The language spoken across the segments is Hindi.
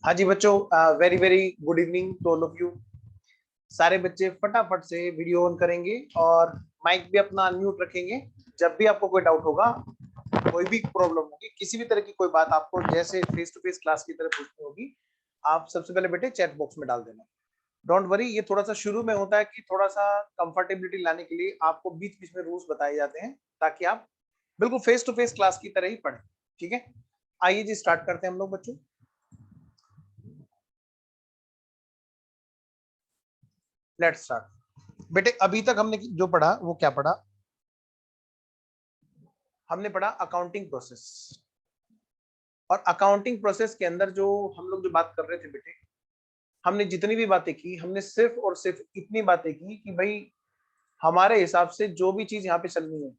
हाँ जी बच्चों, very very good evening to all of you. सारे बच्चे फटाफट से वीडियो ऑन करेंगे और माइक भी अपना अनम्यूट रखेंगे। जब भी आपको कोई डाउट होगा, कोई भी प्रॉब्लम होगी, किसी भी तरह की कोई बात आपको जैसे फेस टू फेस क्लास की तरह पूछनी होगी, आप सबसे पहले बेटे चैट बॉक्स में डाल देना। डोंट वरी, ये थोड़ा सा शुरू में होता है कि थोड़ा सा कंफर्टेबिलिटी लाने के लिए आपको बीच बीच में रूल्स बताए जाते हैं ताकि आप बिल्कुल फेस टू फेस क्लास की तरह ही पढ़ें। ठीक है, आइए जी स्टार्ट करते हैं हम लोग बच्चों। Let's start. बेटे अभी तक हमने जो पढ़ा वो क्या पढ़ा? हमने पढ़ा अकाउंटिंग प्रोसेस। और अकाउंटिंग प्रोसेस के अंदर जो हम लोग जो बात कर रहे थे बेटे, हमने जितनी भी बातें की, हमने सिर्फ और सिर्फ इतनी बातें की कि भाई हमारे हिसाब से जो भी चीज यहाँ पे चलनी है,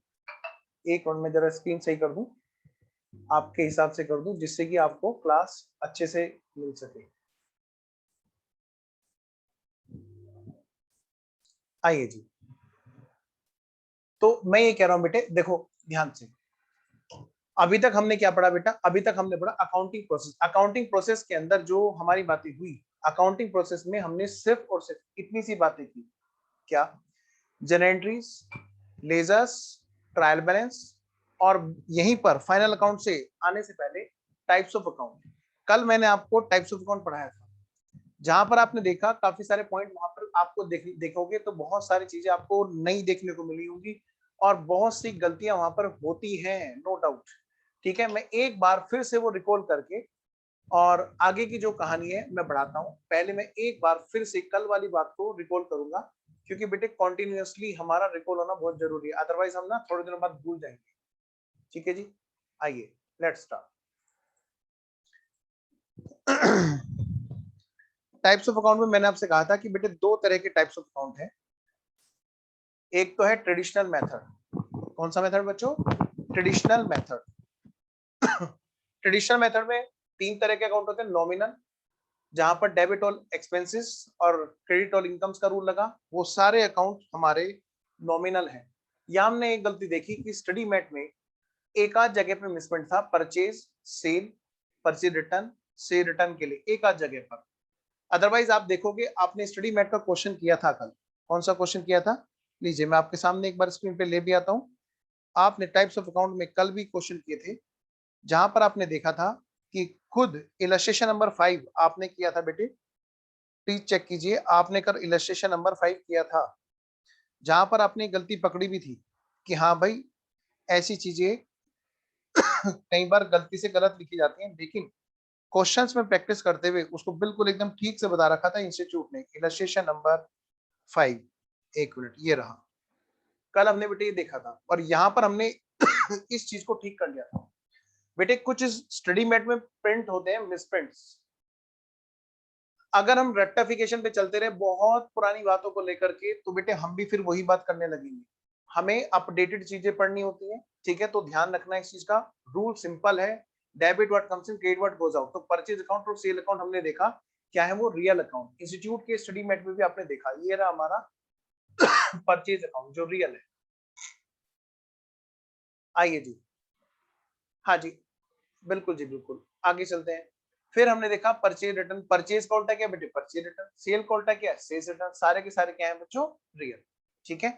एक मिनट में जरा स्क्रीन सही कर दूं, आपके हिसाब से कर दूं जिससे कि आपको क्लास अच्छे से मिल सके। आइए जी, तो मैं ये कह रहा हूं बेटे, देखो ध्यान से। अभी तक हमने क्या पढ़ा बेटा? अभी तक हमने पढ़ा अकाउंटिंग प्रोसेस। अकाउंटिंग प्रोसेस के अंदर जो हमारी बातें हुई, अकाउंटिंग प्रोसेस में हमने सिर्फ और सिर्फ इतनी सी बातें की। क्या? General entries, ledgers, trial balance, और यहीं पर फाइनल अकाउंट से आने से पहले टाइप्स ऑफ अकाउंट। कल मैंने आपको टाइप्स ऑफ अकाउंट पढ़ाया था, जहां पर आपने देखा काफी सारे पॉइंट वहां पर आपको देखोगे तो बहुत सारी चीजें आपको नई देखने को मिली होंगी और बहुत सी गलतियां वहां पर होती हैं, नो डाउट। ठीक है, मैं एक बार फिर से वो रिकॉल करके और आगे की जो कहानी है मैं बढ़ाता हूँ। पहले मैं एक बार फिर से कल वाली बात को रिकॉल करूंगा, क्योंकि बेटे कॉन्टिन्यूसली हमारा रिकॉल होना बहुत जरूरी है, अदरवाइज हम ना थोड़े दिनों बाद भूल जाएंगे। ठीक है जी, आइए let's start. Types of account में मैंने आपसे कहा था कि बेटे दो तरह के टाइप्स ऑफ अकाउंट हैं। एक तो है ट्रेडिशनल मेथड। कौन सा मेथड बच्चों? Traditional method. ट्रेडिशनल मेथड में तीन तरह के अकाउंट होते हैं। नॉमिनल, जहां पर डेबिट ऑल एक्सपेंसेस और क्रेडिट ऑल इनकम्स का रूल लगा, वो सारे अकाउंट हमारे नॉमिनल हैं। यहां हमने एक गलती देखी कि स्टडी मेट में एक आध जगह पर मिसप्रिंट था, परचेज सेल, परचेज रिटर्न, से रिटर्न के लिए एक आध जगह पर। अदरवाइज आप देखोगे, आपने स्टडी मेट का क्वेश्चन किया था कल। कौन सा क्वेश्चन किया था? लीजिए मैं आपके सामने एक बार स्क्रीन पे ले भी आता हूं। आपने टाइप्स ऑफ अकाउंट में कल भी क्वेश्चन किए थे, जहां पर आपने देखा था कि खुद इलस्ट्रेशन नंबर 5 आपने किया था बेटे। प्लीज चेक कीजिए, आपने कर इलस्ट्रेशन नंबर 5 किया था, जहां पर आपने गलती पकड़ी भी थी कि हाँ भाई ऐसी चीजें कई बार गलती से गलत लिखी जाती हैं, लेकिन क्वेश्चंस में प्रैक्टिस करते हुए उसको बिल्कुल एकदम ठीक से बता रखा था इंस्टीट्यूट ने। इलस्ट्रेशन नंबर 5, एक मिनट, ये रहा। कल हमने बेटे ये देखा था और यहाँ पर हमने इस चीज को ठीक कर लिया था। बेटे कुछ स्टडी मेट में प्रिंट होते हैं मिसप्रिंट्स। अगर हम रेक्टिफिकेशन पे चलते रहे बहुत पुरानी बातों को लेकर के, तो बेटे हम भी फिर वही बात करने लगेंगे। हमें अपडेटेड चीजें पढ़नी होती हैं। ठीक है, तो ध्यान रखना इस चीज का। रूल सिंपल है, debit what comes in, credit what goes out. तो परचेज अकाउंट और सेल अकाउंट हमने देखा क्या है, वो रियल अकाउंट। इंस्टीट्यूट के स्टडी मेट में भी आपने देखा, ये रहा हमारा परचेज अकाउंट जो रियल है। आइए जी, हाँ जी, बिल्कुल जी बिल्कुल, आगे चलते हैं। फिर हमने देखा परचेज रिटर्न। परचेज का उल्टा क्या बेटे? Purchase return. सेल का उल्टा क्या है? Sales return. सारे के सारे क्या है बच्चों? रियल। ठीक है।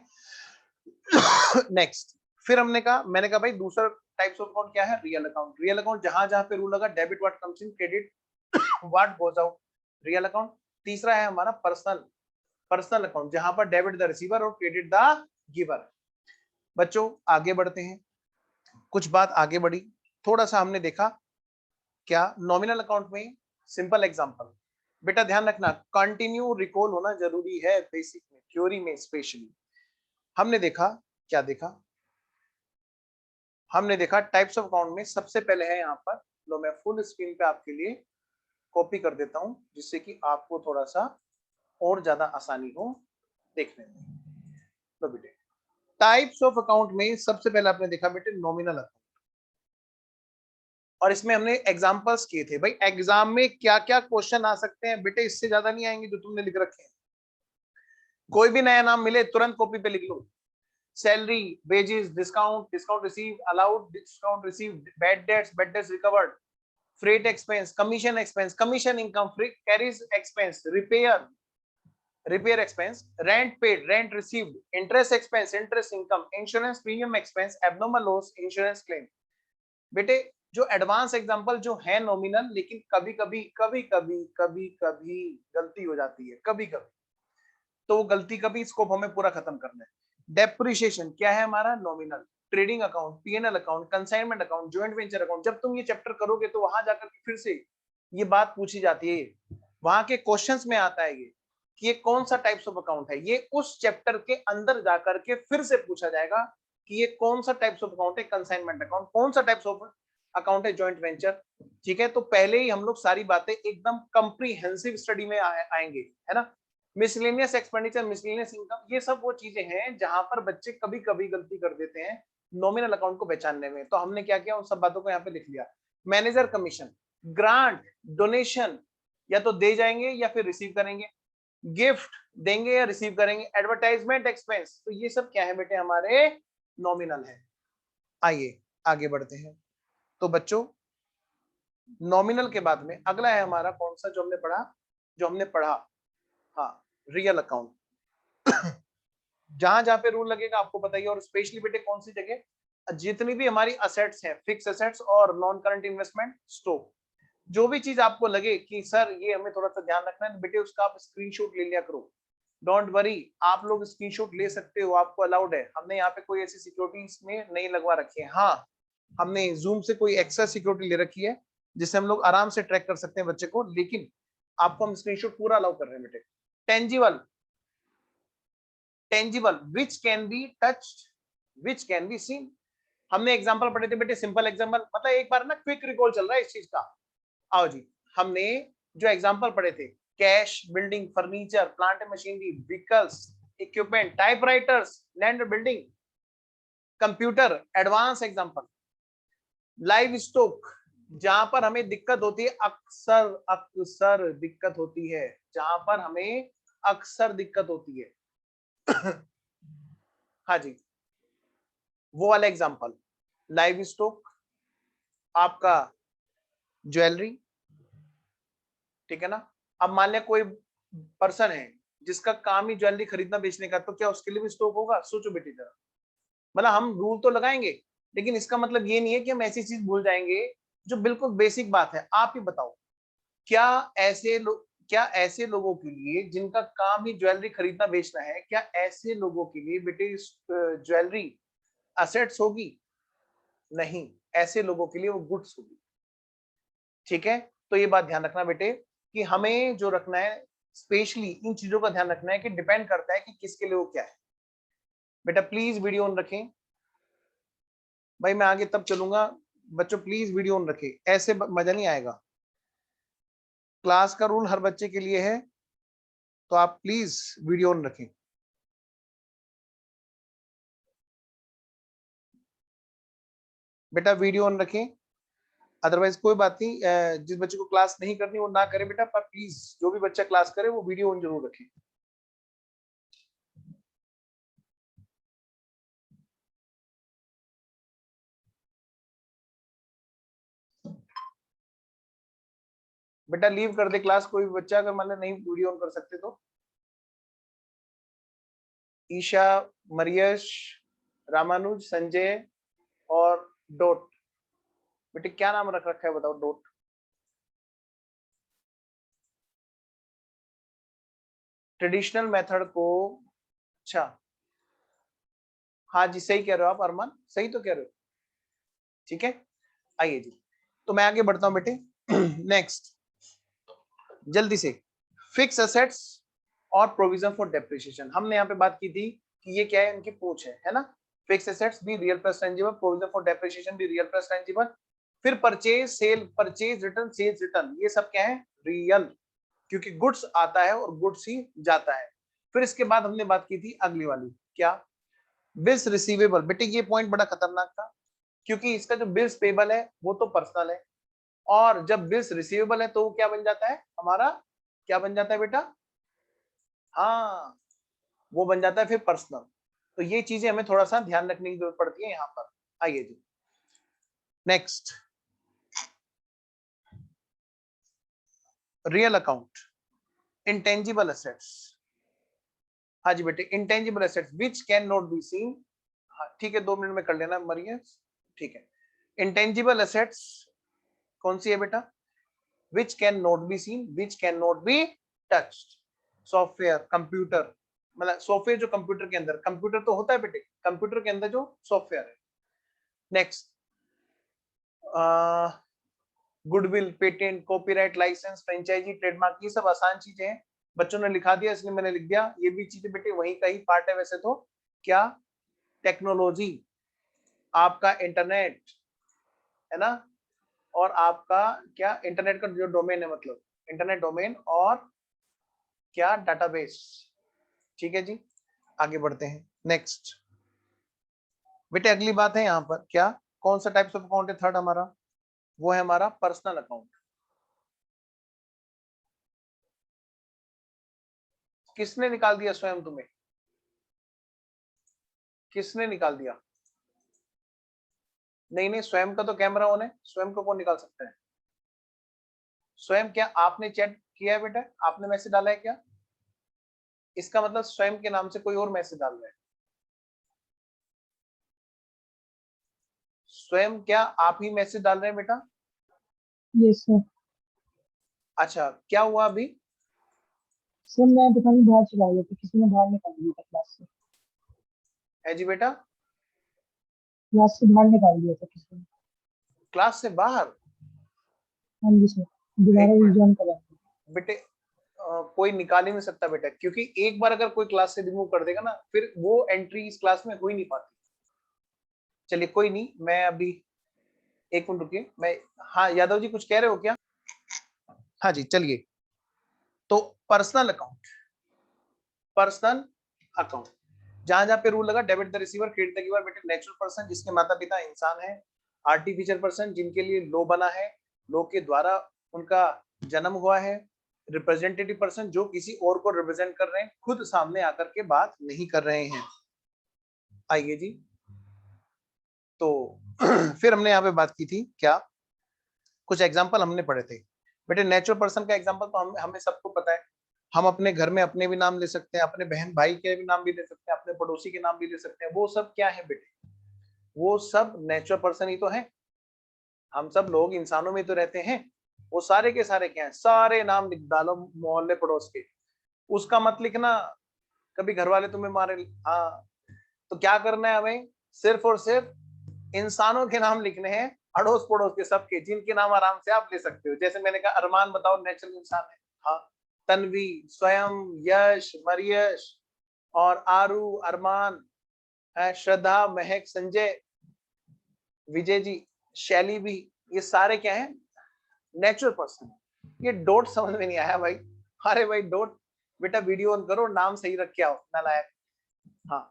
नेक्स्ट, फिर हमने कहा, मैंने कहा भाई दूसरा टाइप्स ऑफ अकाउंट क्या है? Real account. रियल अकाउंट जहां जहां पे रूल लगा, debit what comes in, credit what goes out, real account. तीसरा है हमारा पर्सनल, पर्सनल अकाउंट, जहां पर डेबिट द रिसीवर और क्रेडिट द गिवर। बच्चों आगे बढ़ते हैं, कुछ बात आगे बढ़ी, थोड़ा सा हमने देखा क्या नॉमिनल अकाउंट में। सिंपल एग्जांपल बेटा ध्यान रखना, कंटिन्यू रिकॉल होना जरूरी है बेसिक में, थ्योरी में स्पेशली। हमने देखा, क्या देखा? हमने देखा टाइप्स ऑफ अकाउंट में सबसे पहले है यहाँ पर, लो मैं फुल स्क्रीन पे आपके लिए कॉपी कर देता हूं जिससे कि आपको थोड़ा सा और ज्यादा आसानी हो देखने में। लो बेटे, टाइप्स ऑफ अकाउंट में सबसे पहले आपने देखा बेटे नॉमिनल अकाउंट, और इसमें हमने एग्जांपल्स किए थे। भाई एग्जाम में क्या क्या क्वेश्चन आ सकते हैं बेटे, इससे ज्यादा नहीं आएंगे जो तुमने लिख रखे हैं। कोई भी नया नाम मिले तुरंत कॉपी पे लिख लो। Salary, wages, discount, discount receive, allowed, discount receive, bad debts, bad debts recovered, freight expense, commission income, carries expense, repair expense, rent paid, rent received, interest expense, interest income, insurance premium expense, abnormal loss, insurance claim. बेटे जो एडवांस एग्जांपल जो है नॉमिनल, लेकिन कभी कभी गलती हो जाती है, कभी कभी, तो गलती कभी स्कोप हमें पूरा खत्म करना है। डेप्रिसिएशन क्या है हमारा? Nominal. Trading account, PNL account, consignment account, joint venture account, जब तुम ये चैप्टर करोगे तो वहां जाकर के फिर से ये बात पूछी जाती है, वहां के क्वेश्चंस में आता है ये कि ये कौन सा टाइप्स ऑफ अकाउंट है। ये उस चैप्टर के अंदर जाकर के फिर से पूछा जाएगा कि ये कौन सा टाइप्स ऑफ अकाउंट है कंसाइनमेंट अकाउंट, कौन सा टाइप्स ऑफ अकाउंट है जॉइंट वेंचर। ठीक है, तो पहले ही हम लोग सारी बातें एकदम कंप्रीहेंसिव स्टडी में आएंगे, है ना। मिसलेनियस एक्सपेंडिचर, मिसलेनियस इनकम, ये सब वो चीजें हैं जहां पर बच्चे कभी कभी गलती कर देते हैं नॉमिनल अकाउंट को पहचानने में। तो हमने क्या किया, उन सब बातों को यहाँ पे लिख लिया। मैनेजर कमीशन, ग्रांट, डोनेशन, या तो दे जाएंगे या फिर रिसीव करेंगे, गिफ्ट देंगे या रिसीव करेंगे, एडवर्टाइजमेंट एक्सपेंस, तो ये सब क्या है बेटे हमारे नॉमिनल है। आइए आगे बढ़ते हैं। तो बच्चों नॉमिनल के बाद में अगला है हमारा कौन सा, जो हमने पढ़ा, हाँ, रियल अकाउंट। जहां जहां पे रूल लगेगा आपको बताइए, और स्पेशली बेटे कौन सी जगह, जितनी भी हमारी असेट्स हैं, फिक्स असेट्स और नॉन करंट इन्वेस्टमेंट, स्टॉक, जो भी चीज आपको लगे कि सर ये हमें थोड़ा सा ध्यान रखना है बेटे, उसका आप स्क्रीनशॉट ले लिया करो। डोंट वरी, आप लोग स्क्रीनशॉट ले सकते हो, आपको अलाउड है। हमने यहाँ पे कोई ऐसी सिक्योरिटी इसमें नहीं लगवा रखी है। हाँ, हमने जूम से कोई एक्स्ट्रा सिक्योरिटी ले रखी है जिससे हम लोग आराम से ट्रैक कर सकते हैं बच्चे को, लेकिन आपको हम स्क्रीनशॉट पूरा अलाउ कर रहे हैं बेटे। Tangible, which can be touched, which can be seen. हमने एग्जांपल पढ़े थे बेटे, सिंपल एग्जांपल, मतलब एक बार ना क्विक रिकॉल चल रहा है इस चीज का। आओ जी, हमने जो एग्जांपल पढ़े थे, cash, building, furniture, plant and machinery, vehicles, equipment, typewriters, land building, computer, advance example, live stock, जहां पर हमें दिक्कत होती है, अक्सर दिक्कत होती है, जहां पर हमें अक्सर दिक्कत होती है। हाँ जी, वो वाला एग्जांपल, लाइव स्टॉक, आपका ज्वेलरी, ठीक है ना। अब मान लिया कोई पर्सन है जिसका काम ही ज्वेलरी खरीदना बेचने का, तो क्या उसके लिए भी स्टॉक होगा? सोचो बेटी जरा। मतलब हम रूल तो लगाएंगे, लेकिन इसका मतलब ये नहीं है कि हम ऐसी चीज भूल जाएंगे जो बिल्कुल बेसिक बात है। आप ही बताओ, क्या ऐसे लोगों के लिए जिनका काम ही ज्वेलरी खरीदना बेचना है, क्या ऐसे लोगों के लिए बेटे ज्वेलरी असेट्स होगी? नहीं, ऐसे लोगों के लिए वो गुड्स होगी। ठीक है, तो ये बात ध्यान रखना बेटे कि हमें जो रखना है, स्पेशली इन चीजों का ध्यान रखना है कि डिपेंड करता है कि किसके लिए वो क्या है। बेटा प्लीज वीडियो ऑन रखें, भाई मैं आगे तब चलूंगा, बच्चों प्लीज वीडियो ऑन रखें, ऐसे मजा नहीं आएगा। क्लास का रूल हर बच्चे के लिए है, तो आप प्लीज वीडियो ऑन रखें। बेटा वीडियो ऑन रखें, अदरवाइज कोई बात नहीं, जिस बच्चे को क्लास नहीं करनी वो ना करे बेटा, पर प्लीज जो भी बच्चा क्लास करे वो वीडियो ऑन जरूर रखे। बेटा लीव कर दे क्लास कोई भी बच्चा, अगर मान लो नहीं वीडियो ऑन कर सकते तो। ईशा, मरियश, रामानुज, संजय और डोट, बेटे क्या नाम रख रखा है बताओ? डोट, ट्रेडिशनल मेथड को, अच्छा, हाँ जी सही कह रहे हो आप अरमान, सही तो कह रहे हो। ठीक है, आइए जी, तो मैं आगे बढ़ता हूं बेटे। नेक्स्ट, जल्दी से, फिक्स असेट्स और प्रोविजन फॉर डेप्रिसिएशन। हमने यहाँ पे बात की थी कि ये क्या है, इनकी पूछ है ना। फिक्स असेट्स भी real plus tangible, provision for depreciation भी रियल प्लस टेंजिबल, फिर purchase, sale, purchase return, sales return, ये सब क्या है? रियल, क्योंकि गुड्स आता है और गुड्स ही जाता है। फिर इसके बाद हमने बात की थी अगली वाली, क्या? Bills receivable. बेटे ये पॉइंट बड़ा खतरनाक था, क्योंकि इसका जो बिल्स पेबल है वो तो पर्सनल है, और जब बिल्स रिसीवेबल है तो वो क्या बन जाता है हमारा? क्या बन जाता है बेटा? हाँ, वो बन जाता है फिर पर्सनल। तो ये चीजें हमें थोड़ा सा ध्यान रखने की जरूरत पड़ती है यहाँ पर। आइए जी, next, real account, intangible assets. हाँ जी बेटे, intangible assets which can not be seen. हाँ ठीक है, 2 मिनट में कर लेना मरिए, ठीक है। इंटेंजिबल एसेट्स कौन सी है बेटा? विच can not be scene, which can not be touched. Software, computer, मतलब सॉफ्टवेयर जो कंप्यूटर के अंदर, कंप्यूटर तो होता है बेटे, कंप्यूटर के अंदर जो सॉफ्टवेयर है। Next, goodwill, patent, copyright, licence, franchisee, trademark, ये सब आसान चीजें हैं। बच्चों ने लिखा दिया इसलिए मैंने लिख दिया। ये भी चीजें बेटे वही का ही पार्ट है वैसे तो। क्या? टेक्नोलॉजी, आपका इंटरनेट है ना, और आपका क्या, इंटरनेट का जो डोमेन है, मतलब इंटरनेट डोमेन, और क्या, डाटाबेस। ठीक है जी, आगे बढ़ते हैं। नेक्स्ट बेटे, अगली बात है यहाँ पर, क्या कौन सा टाइप्स ऑफ अकाउंट है थर्ड हमारा? वो है हमारा पर्सनल अकाउंट। किसने निकाल दिया स्वयं तुम्हें? किसने निकाल दिया? नहीं नहीं, स्वयं का तो कैमरा ऑन है, स्वयं को कौन निकाल सकता है? स्वयं क्या आपने चैट किया है बेटा? आपने मैसेज डाला है क्या? इसका मतलब स्वयं के नाम से कोई और मैसेज डाल रहा है। स्वयं क्या आप ही मैसेज डाल रहे हैं बेटा? Yes sir. अच्छा, क्या हुआ अभी? सर मैं पता नहीं बाहर चला गया था, किसी ने बाहर निकाल दिया था क्लास से। है जी बेटा? क्लास से बाहर निकाल दिया था किसी ने। क्लास से बाहर? हाँ जी सर, दोबारा एक मिनट रिज्वाइन कराएंगे। बेटे, कोई निकाल ही नहीं सकता बेटा, क्योंकि एक बार अगर कोई क्लास से रिमूव कर देगा ना, फिर वो एंट्री इस क्लास में हो ही नहीं पाती। चलिए कोई नहीं, मैं अभी, एक मिनट रुकिए, मैं, हाँ यादव जी कुछ कह रहे हो क्या? हाँ जी चलिए। तो पर्सनल अकाउंट, पर्सनल अकाउंट, जहां जहां पे रूल लगा, debit the receiver, credit the giver. बेटे नेचुरल पर्सन जिसके माता पिता इंसान है, आर्टिफिशियल पर्सन जिनके लिए लॉ बना है, लॉ के द्वारा उनका जन्म हुआ है, रिप्रेजेंटेटिव पर्सन जो किसी और को रिप्रेजेंट कर रहे हैं, खुद सामने आकर के बात नहीं कर रहे हैं। आइए जी, तो फिर हमने यहाँ पे बात की थी क्या, कुछ एग्जाम्पल हमने पढ़े थे बेटे। नेचुरल पर्सन का एग्जाम्पल तो हमें सबको पता है। हम अपने घर में अपने भी नाम ले सकते हैं, अपने बहन भाई के भी नाम भी ले सकते हैं, अपने पड़ोसी के नाम भी ले सकते हैं। वो सब क्या है बेटे? वो सब नेचुरल पर्सन ही तो है। हम सब लोग इंसानों में तो रहते हैं। वो सारे के सारे क्या है? सारे नाम लिख डालो मोहल्ले पड़ोस के। उसका मत लिखना कभी घर वाले तुम्हें मारे। हाँ, तो क्या करना है हमें? सिर्फ और सिर्फ इंसानों के नाम लिखने हैं, अड़ोस पड़ोस के सबके, जिनके नाम आराम से आप ले सकते हो। जैसे मैंने कहा, अरमान बताओ नेचुरल इंसान है। हाँ, तन्वी, स्वयं, यश, मरियश, और आरू, अरमान, श्रद्धा, महक, संजय, विजय जी, शैली भी, ये सारे क्या है? Natural person. ये डॉट समझ में नहीं आया भाई? अरे भाई डॉट, बेटा वीडियो ऑन करो, नाम सही रख के आओ नालायक। हाँ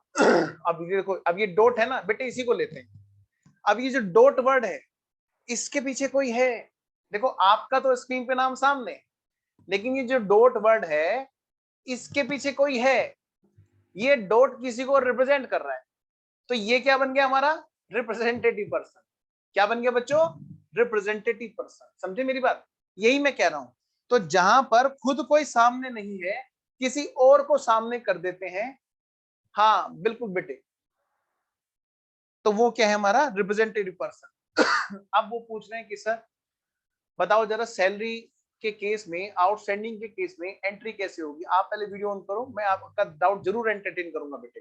अब ये देखो, अब ये डॉट है ना बेटे, इसी को लेते हैं। अब ये जो डॉट वर्ड है, इसके पीछे कोई है? देखो आपका तो स्क्रीन पे नाम सामने, लेकिन ये जो डॉट वर्ड है, इसके पीछे कोई है। ये डॉट किसी को रिप्रेजेंट कर रहा है। तो ये क्या बन गया हमारा? Representative person. क्या बन गया बच्चों? Representative person. समझे मेरी बात? यही मैं कह रहा हूं। तो जहां पर खुद कोई सामने नहीं है, किसी और को सामने कर देते हैं। हाँ बिल्कुल बेटे, तो वो क्या है हमारा? Representative person. अब वो पूछ रहे हैं कि सर बताओ जरा, सैलरी के केस में, आउटस्टैंडिंग के केस में एंट्री कैसे होगी? आप पहले वीडियो ऑन करो, मैं आपका डाउट जरूर एंटरटेन करूंगा बेटे,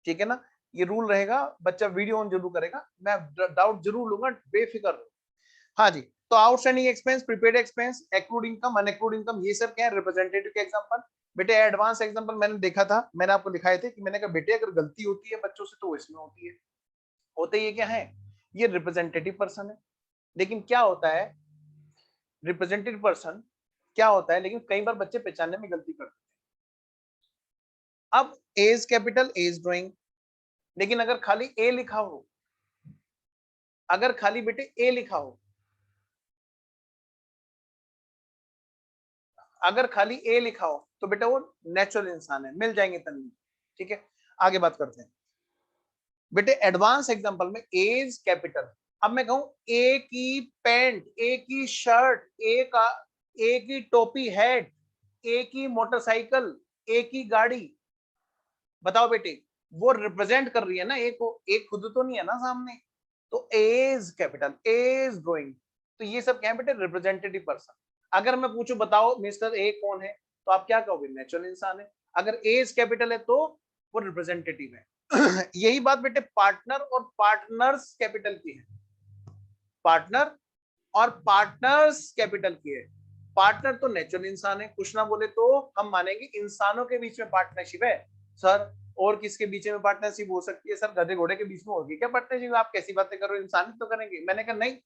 ठीक है ना? ये रूल रहेगा, बच्चा वीडियो ऑन जरूर करेगा, मैं डाउट जरूर लूंगा, बेफिक्र रहो। हाँ जी, तो outstanding expense, prepaid expense, accrued income, unaccrued income, ये सब क्या है? रिप्रेजेंटेटिव के एग्जांपल। बेटे एडवांस एग्जांपल मैंने देखा था, मैंने आपको दिखाए थे कि मैंने कहा बेटे अगर गलती होती है बच्चों से तो इसमें होती है। होते ये क्या है? ये रिप्रेजेंटेटिव पर्सन है। लेकिन क्या होता है रिप्रेजेंटेटिव पर्सन, क्या होता है, लेकिन कई बार बच्चे पहचानने में गलती करते हैं। अब एज कैपिटल, एज ड्राइंग, लेकिन अगर खाली ए लिखा हो, अगर खाली बेटे ए लिखा हो, अगर खाली ए लिखा हो तो बेटा वो नेचुरल इंसान है, मिल जाएंगे तन्वी। ठीक है, आगे बात करते हैं बेटे। एडवांस एग्जांपल में एज कैपिटल। अब मैं कहूं ए की पैंट, ए की शर्ट, ए का एक ही टोपी हैट, एक ही मोटरसाइकिल, एक ही गाड़ी, बताओ बेटे, वो रिप्रेजेंट कर रही है ना एक को, एक खुद तो नहीं है ना सामने। तो A is capital, A is growing, तो ये सब क्या है बेटे, रिप्रेजेंटेटिव पर्सन। अगर मैं पूछूं बताओ मिस्टर ए कौन है, तो आप क्या कहोगे, नेचुरल इंसान है। अगर ए इज कैपिटल है तो वो रिप्रेजेंटेटिव है। यही बात बेटे पार्टनर और पार्टनर्स कैपिटल की है, पार्टनर और पार्टनर्स कैपिटल की है। पार्टनर तो नेचुरल इंसान है, कुछ ना बोले तो हम मानेंगे इंसानों के बीच में पार्टनरशिप है। सर और किसके बीच में पार्टनरशिप हो सकती है, सर गधे घोड़े के बीच में होगी क्या पार्टनरशिप, आप कैसी बातें कर रहे हो, इंसान तो करेंगे। मैंने कहा नहीं,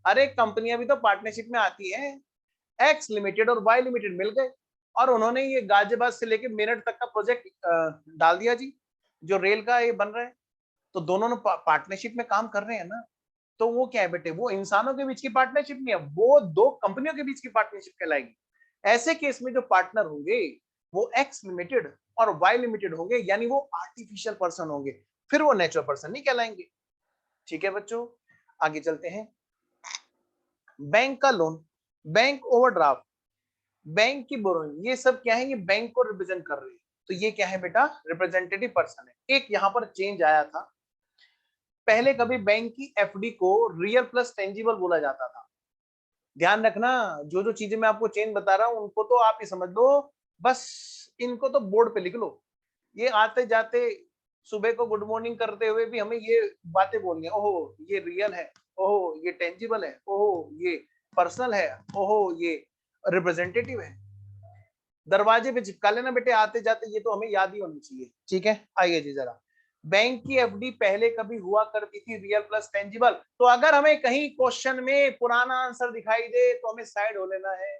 अरे कंपनियां भी तो पार्टनरशिप में आती हैं। एक्स लिमिटेड और वाई लिमिटेड मिल गए और उन्होंने ये गाजियाबाद से लेके मेरठ तक का प्रोजेक्ट डाल दिया जी, जो रेल का ये बन रहा है। तो दोनों ने पार्टनरशिप में काम कर रहे हैं ना। तो वो क्या है बेटे, वो इंसानों के बीच की पार्टनरशिप नहीं है, वो दो कंपनियों के बीच की पार्टनरशिप कहलाएगी। ऐसे केस में जो पार्टनर होंगे वो एक्स लिमिटेड और वाई लिमिटेड होंगे, यानी वो आर्टिफिशियल पर्सन होंगे, फिर वो नेचुरल पर्सन नहीं कहलाएंगे। ठीक है बच्चों, आगे चलते हैं। बैंक का लोन, बैंक ओवरड्राफ्ट, बैंक की बोरोइंग, ये सब क्या है, ये बैंक को रिप्रेजेंट कर रही है। तो ये क्या है बेटा, रिप्रेजेंटेटिव पर्सन है। एक यहाँ पर चेंज आया था, पहले कभी बैंक की एफडी को रियल प्लस टेंजिबल बोला जाता था। ध्यान रखना, जो जो चीजें मैं आपको चेंज बता रहा हूं उनको तो आप ही समझ लो, बस इनको तो बोर्ड पे लिख लो। ये आते जाते सुबह को गुड मॉर्निंग करते हुए भी हमें ये बातें बोलनी है, ओहो ये रियल है, ओहो ये टेंजिबल है, ओहो ये पर्सनल है, ओहो ये रिप्रेजेंटेटिव है। दरवाजे पे चिपका लेना बेटे आते जाते, ये तो हमें याद ही होनी चाहिए। ठीक है, आइए जी जरा। बैंक की एफडी पहले कभी हुआ करती थी रियल प्लस टेंजिबल। तो अगर हमें कहीं क्वेश्चन में पुराना आंसर दिखाई दे तो हमें साइड हो लेना है,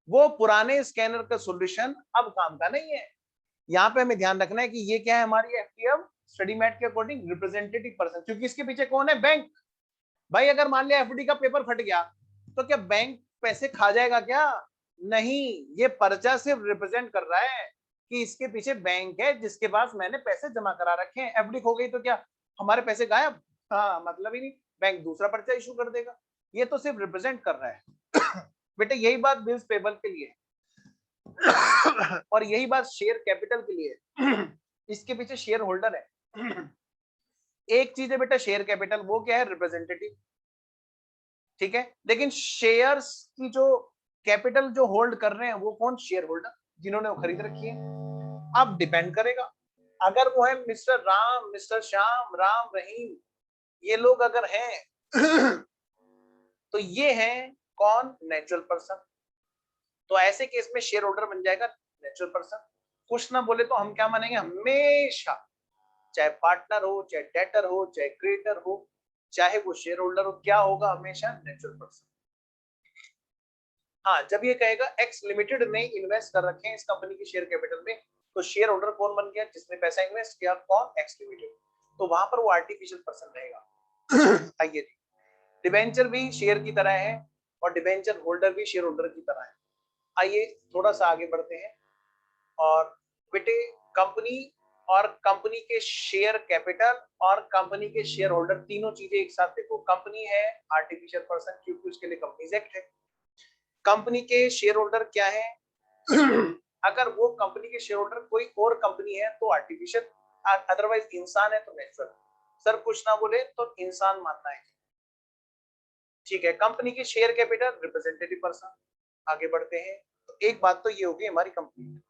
वो पुराने स्कैनर का सॉल्यूशन अब काम का नहीं है। यहाँ पे हमें ध्यान रखना है कि ये क्या है, हमारी एफडी अब स्टडी मैट के अकॉर्डिंग रिप्रेजेंटेटिव पर्सन, क्योंकि इसके पीछे कौन है, बैंक। भाई अगर मान लिया एफडी का पेपर फट गया तो क्या बैंक पैसे खा जाएगा क्या, नहीं, ये पर्चा सिर्फ रिप्रेजेंट कर रहा है कि इसके पीछे बैंक है जिसके पास मैंने पैसे जमा करा रखे हैं। एफडी खो गई तो क्या हमारे पैसे गायब, हाँ मतलब ही नहीं, बैंक दूसरा पर्चा इशू कर देगा। ये तो सिर्फ रिप्रेजेंट कर रहा है। बेटे यही बात बिल्स पेबल के लिए और यही बात शेयर कैपिटल के लिए। इसके पीछे शेयर होल्डर है। एक चीज है बेटा शेयर कैपिटल, वो क्या है, रिप्रेजेंटेटिव। ठीक है, लेकिन शेयर्स की जो कैपिटल जो होल्ड कर रहे हैं वो कौन, शेयर होल्डर, जिन्होंने वो खरीद रखी है। अब डिपेंड करेगा, अगर वो है मिस्टर राम, मिस्टर श्याम, राम रहीम, ये लोग अगर हैं तो ये है कौन, नेचुरल पर्सन। तो ऐसे केस में शेयर होल्डर बन जाएगा नेचुरल पर्सन। कुछ ना बोले तो हम क्या मानेंगे हमेशा, चाहे पार्टनर हो, चाहे डेटर हो, चाहे क्रेडिटर हो, चाहे वो शेयर होल्डर हो, क्या होगा, हमेशा नेचुरल पर्सन। हाँ, जब ये कहेगा एक्स लिमिटेड ने इन्वेस्ट कर रखे हैं इस कंपनी की शेयर कैपिटल में, तो शेयर होल्डर कौन बन गया, जिसने पैसा इन्वेस्ट किया, कौन, एक्स लिमिटेड। तो वहां पर वो आर्टिफिशियल पर्सन रहेगा। आइए, डिबेंचर भी शेयर की तरह है और डिबेंचर होल्डर भी शेयर होल्डर की तरह है। आइए थोड़ा सा आगे बढ़ते हैं और बेटे कंपनी और कंपनी के शेयर कैपिटल और कंपनी के शेयर होल्डर तीनों चीजें एक साथ देखो। कंपनी है आर्टिफिशियल पर्सन क्योंकि उसके लिए कंपनीज एक्ट है। कंपनी के शेयर होल्डर क्या है, अगर वो कंपनी के शेयर होल्डर कोई और कंपनी है तो आर्टिफिशियल, अदरवाइज इंसान है तो नेचुरल। सर कुछ ना बोले तो इंसान मानना है। ठीक है, कंपनी की शेयर कैपिटल रिप्रेजेंटेटिव पर्सन। आगे बढ़ते हैं, तो एक बात तो ये होगी हमारी कंपनी।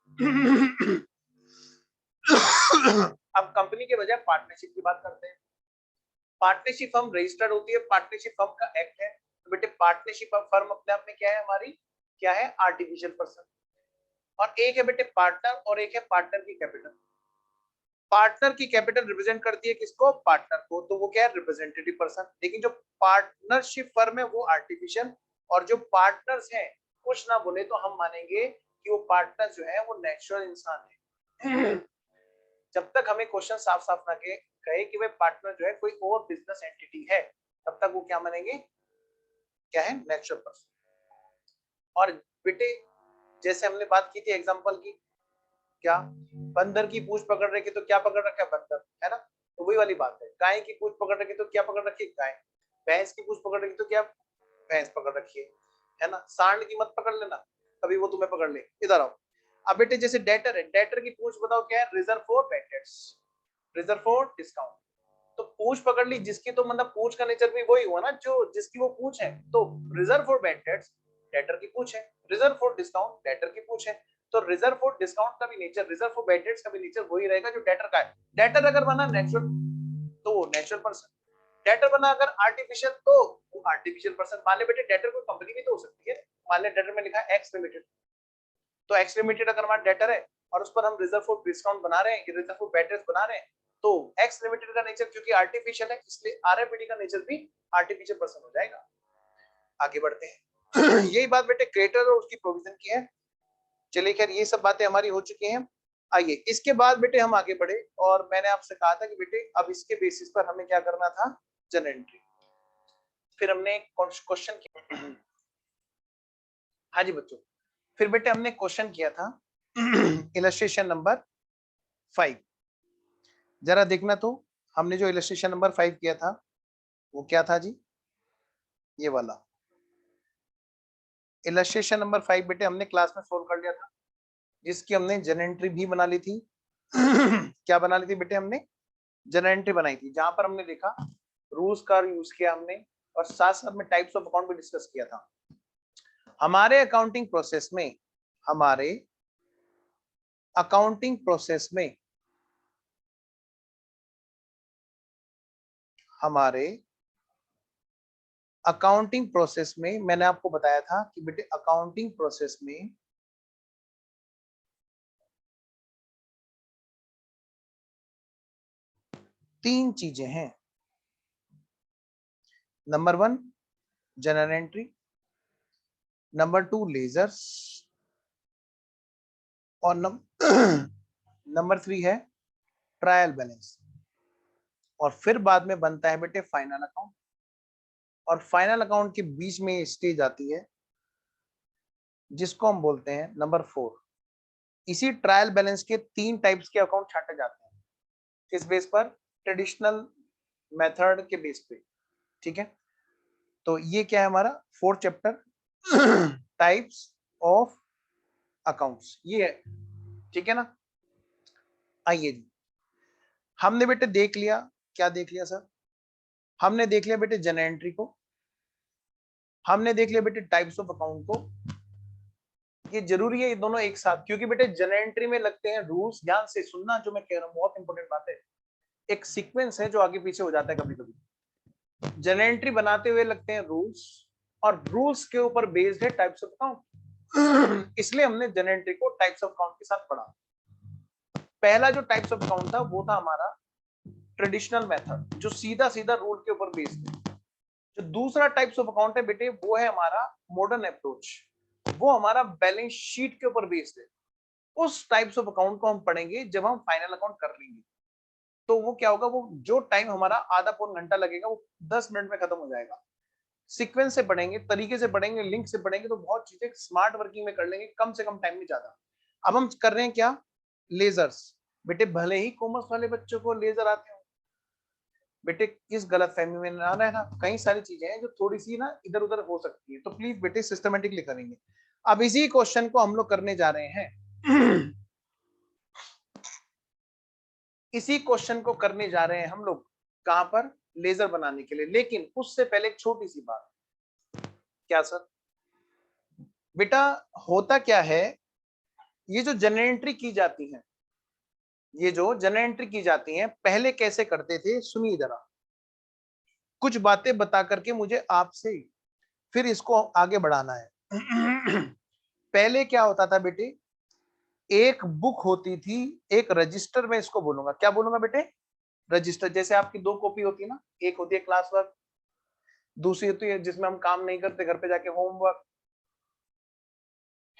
अब कंपनी के बजाय पार्टनरशिप की बात करते हैं। पार्टनरशिप फर्म रजिस्टर्ड होती है, पार्टनरशिप फर्म का एक्ट है। तो बेटे पार्टनरशिप फर्म अपने आप में क्या है, हमारी क्या है, आर्टिफिशियल पर्सन। और एक है बेटे पार्टनर और एक है पार्टनर की कैपिटल। पार्टनर की कैपिटल रिप्रेजेंट करती है किसको, पार्टनर को, तो वो क्या है, रिप्रेजेंटेटिव पर्सन। लेकिन जो पार्टनरशिप फर्म है वो आर्टिफिशियल, और जो पार्टनर्स हैं कुछ ना बोले तो हम मानेंगे कि वो पार्टनर जो है वो नेचुरल इंसान है। जब तक हमें क्वेश्चन साफ साफ ना कहे कि भाई पार्टनर जो है कोई और बिजनेस एंटिटी है, तब तक वो क्या मानेंगे, क्या है, नेचुरल पर्सन। और बेटे जैसे हमने बात की थी एग्जांपल की, क्या बंदर की पूंछ पकड़ रखी तो क्या पकड़ रखा है, बंदर, है ना। तो वही वाली बात है, गाय की पूंछ पकड़ रखी तो क्या पकड़ रखी है, गाय। भैंस की पूंछ पकड़ रखी तो क्या, भैंस पकड़ रखी है। है ना, सांड की मत पकड़ लेना, कभी वो तुम्हें पकड़ ले। इधर आओ। अब बेटे जैसे डेटर है, डेटर की पूछ बताओ क्या है, reserve for bad debts, reserve for discount. तो पूछ पकड़ ली जिसकी, तो मतलब पूछ का नेचर भी वही हुआ ना जो जिसकी वो पूछ है। तो reserve for bad debts debtor की पूछ है, रिजर्व फॉर डिस्काउंट डेटर की पूछ है। तो रिजर्व फॉर डिस्काउंट का भी nature, reserve for bad debts का भी नेचर वही रहेगा जो डेटर का है। डेटर अगर बना नेचुरल तो नेचुरल पर्सन, डेटर बना अगर आर्टिफिशियल तो वो आर्टिफिशियल पर्सन। मान ले बेटे डेटर कोई कंपनी भी तो हो सकती है, मान ले डेटर में लिखा है एक्स लिमिटेड, तो एक्स लिमिटेड अगर मान डेटर है और उस पर हम रिजर्व फॉर डिस्काउंट बना रहे हैं, रिजर्व फॉर बैड डेट्स बना रहे हैं, तो एक्स लिमिटेड का नेचर क्योंकि आर्टिफिशियल है इसलिए आरएफपीडी का नेचर भी आर्टिफिशियल पर्सन हो जाएगा। आगे बढ़ते हैं। यही बात बेटे क्रिएटर और उसकी प्रोविजन की है। चलिए खैर ये सब बातें हमारी हो चुकी हैं। आइए इसके बाद बेटे हम आगे बढ़े, और मैंने आपसे कहा था कि बेटे अब इसके बेसिस पर हमें क्या करना था, जनरल एंट्री। फिर हमने क्वेश्चन किया। हाँ जी बच्चों, फिर बेटे हमने क्वेश्चन किया था इलस्ट्रेशन नंबर 5। जरा देखना तो हमने जो इलस्ट्रेशन नंबर 5 किया था वो क्या था जी, ये वाला इलस्ट्रेशन नंबर 5 बेटे हमने क्लास में सोल्व कर लिया था, जिसकी हमने जनरल एंट्री भी बना ली थी। क्या बना ली थी बेटे, हमने जनरल एंट्री बनाई थी, जहां पर हमने देखा रूल्स का यूज किया हमने, और साथ साथ में टाइप्स ऑफ अकाउंट भी डिस्कस किया था। हमारे अकाउंटिंग प्रोसेस में, हमारे अकाउंटिंग प्रोसेस में, हमारे अकाउंटिंग प्रोसेस में मैंने आपको बताया था कि बेटे अकाउंटिंग प्रोसेस में तीन चीजें हैं। Number 1 general entry, number 2 ledgers, और नंबर 3 है ट्रायल बैलेंस, और फिर बाद में बनता है बेटे फाइनल अकाउंट। और फाइनल अकाउंट के बीच में स्टेज आती है जिसको हम बोलते हैं नंबर 4। इसी ट्रायल बैलेंस के 3 टाइप्स के अकाउंट छाटे जाते हैं, किस बेस पर, ट्रेडिशनल मेथड के बेस पे, ठीक है। तो ये क्या है हमारा 4th chapter types of accounts, ये है, ठीक है ना। आइए जी, हमने बेटे देख लिया, क्या देख लिया सर, हमने देख लिया बेटे जनरल एंट्री को, हमने देख लिया बेटे टाइप्स ऑफ अकाउंट को। ये जरूरी है ये दोनों एक साथ, क्योंकि बेटे जनरल एंट्री में लगते हैं रूल्स, ध्यान से सुनना जो मैं कह रहा हूँ, बहुत इंपॉर्टेंट बात है। एक सीक्वेंस है जो आगे पीछे हो जाता है कभी कभी। जनरल एंट्री बनाते हुए लगते हैं रूल्स, और रूल्स के ऊपर बेस्ड है टाइप्स ऑफ अकाउंट। इसलिए हमने जनरल एंट्री को टाइप्स ऑफ अकाउंट के साथ पढ़ा। पहला जो टाइप्स ऑफ अकाउंट था वो था हमारा ट्रेडिशनल मेथड, जो सीधा सीधा रूल के ऊपर बेस्ड है। जो दूसरा टाइप्स ऑफ अकाउंट है बेटे वो है हमारा मॉडर्न अप्रोच, वो हमारा बैलेंस शीट के ऊपर बेस्ड है। उस टाइप्स ऑफ अकाउंट को हम पढ़ेंगे जब हम फाइनल अकाउंट कर लेंगे। तो वो क्या होगा, वो जो टाइम हमारा आधा पौन घंटा लगेगा वो 10 मिनट में खत्म हो जाएगा। सीक्वेंस से पढ़ेंगे, तरीके से पढ़ेंगे, लिंक से पढ़ेंगे, तो बहुत चीजें स्मार्ट वर्किंग में कर लेंगे कम से कम टाइम में ज्यादा। अब हम कर रहे हैं क्या, लेजर्स। बेटे भले ही कॉमर्स वाले बच्चों को लेजर आते हो, बेटे इस गलत फहमी में ना रहना, कई सारी चीजें हैं जो थोड़ी सी ना इधर उधर हो सकती है, तो प्लीज बेटे सिस्टमेटिकली करेंगे। अब इसी क्वेश्चन को हम लोग करने जा रहे हैं। इसी क्वेश्चन को करने जा रहे हैं हम लोग, कहां पर, लेजर बनाने के लिए। लेकिन उससे पहले एक छोटी सी बात, क्या सर, बेटा होता क्या है, ये जो जनरल एंट्री की जाती है, ये जो जनरल एंट्री की जाती है पहले कैसे करते थे, सुनिए जरा, कुछ बातें बता करके मुझे आपसे फिर इसको आगे बढ़ाना है। पहले क्या होता था बेटे, एक बुक होती थी, एक रजिस्टर, में इसको बोलूंगा, क्या बोलूंगा बेटे, रजिस्टर। जैसे आपकी 2 कॉपी होती है ना, एक होती है क्लास वर्क, दूसरी होती है जिसमें हम काम नहीं करते, घर पे जाके होमवर्क,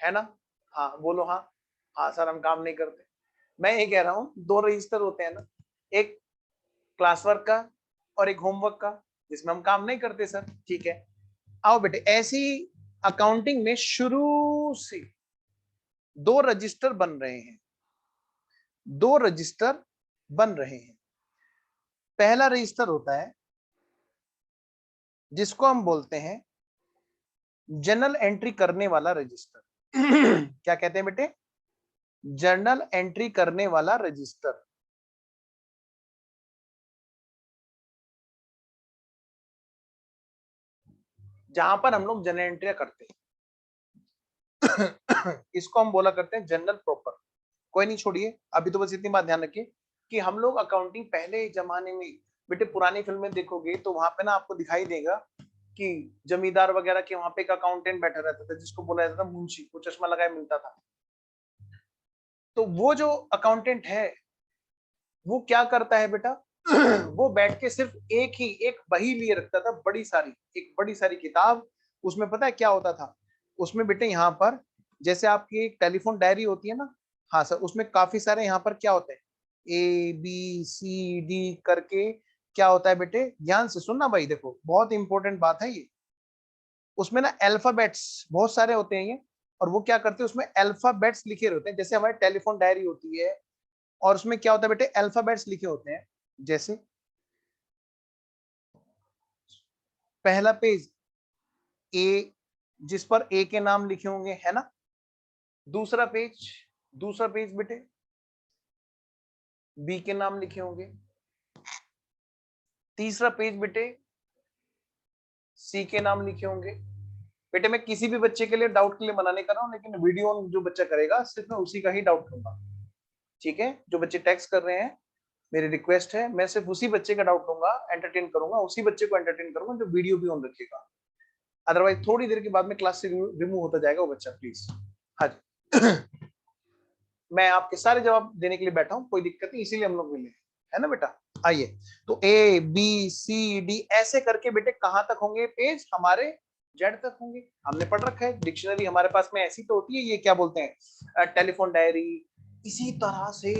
है ना। हाँ बोलो, हाँ हाँ सर हम काम नहीं करते। मैं ये कह रहा हूँ 2 रजिस्टर होते हैं ना, एक क्लास वर्क का और एक होमवर्क का, जिसमें हम काम नहीं करते सर, ठीक है। आओ बेटे, ऐसी अकाउंटिंग में शुरू से 2 रजिस्टर बन रहे हैं, 2 रजिस्टर बन रहे हैं। पहला रजिस्टर होता है जिसको हम बोलते हैं जर्नल एंट्री करने वाला रजिस्टर। क्या कहते हैं बेटे? जर्नल एंट्री करने वाला रजिस्टर। जहां पर हम लोग जर्नल एंट्री करते हैं इसको हम बोला करते हैं जर्नल प्रॉपर। कोई नहीं, छोड़िए, अभी तो बस इतनी बात ध्यान रखिए कि हम लोग अकाउंटिंग पहले जमाने में, बेटे पुरानी फिल्में देखोगे तो वहां पे ना आपको दिखाई देगा कि जमींदार वगैरह के वहां पे एक अकाउंटेंट बैठा रहता था जिसको बोला जाता था मुंशी, वो चश्मा लगाए मिलता था। तो वो जो अकाउंटेंट है वो क्या करता है बेटा? वो बैठ के सिर्फ एक बही लिए रखता था, एक बड़ी सारी किताब। उसमें पता है क्या होता था? उसमें बेटे यहाँ पर जैसे आपकी एक टेलीफोन डायरी होती है ना, हाँ सर, उसमें काफी सारे यहाँ पर क्या होते हैं, ABCD करके क्या होता है बेटे? ध्यान से सुनना भाई, देखो बहुत इंपॉर्टेंट बात है ये। उसमें ना अल्फाबेट्स बहुत सारे होते हैं ये, और वो क्या करते हैं उसमें अल्फाबेट्स लिखे होते हैं, जैसे हमारी टेलीफोन डायरी होती है, और उसमें क्या होता है बेटे? अल्फाबेट्स लिखे होते हैं। जैसे पहला पेज ए, जिस पर ए के नाम लिखे होंगे, है ना? दूसरा पेज बेटे बी के नाम लिखे होंगे। तीसरा पेज बेटे सी के नाम लिखे होंगे। बेटे मैं किसी भी बच्चे के लिए डाउट के लिए मना नहीं कर रहा हूं, लेकिन वीडियो ऑन जो बच्चा करेगा सिर्फ मैं उसी का ही डाउट लूंगा, ठीक है? जो बच्चे टेक्स्ट कर रहे हैं, मेरी रिक्वेस्ट है, मैं सिर्फ उसी बच्चे का डाउट लूंगा, एंटरटेन करूंगा, उसी बच्चे को एंटरटेन करूंगा जो वीडियो भी ऑन रखेगा। अदरवाइज थोड़ी देर के बाद में क्लास से रिमूव होता जाएगा वो बच्चा, प्लीज। हाँ जी। मैं आपके सारे जवाब देने के लिए बैठा हूं, कोई दिक्कत नहीं, इसीलिए हम लोग मिले, है ना बेटा? आइए, तो ABCD ऐसे करके बेटे कहां तक होंगे पेज? हमारे जेड तक होंगे। हमने पढ़ रखा है, डिक्शनरी हमारे पास में ऐसी तो होती है, ये क्या बोलते हैं, टेलीफोन डायरी। इसी तरह से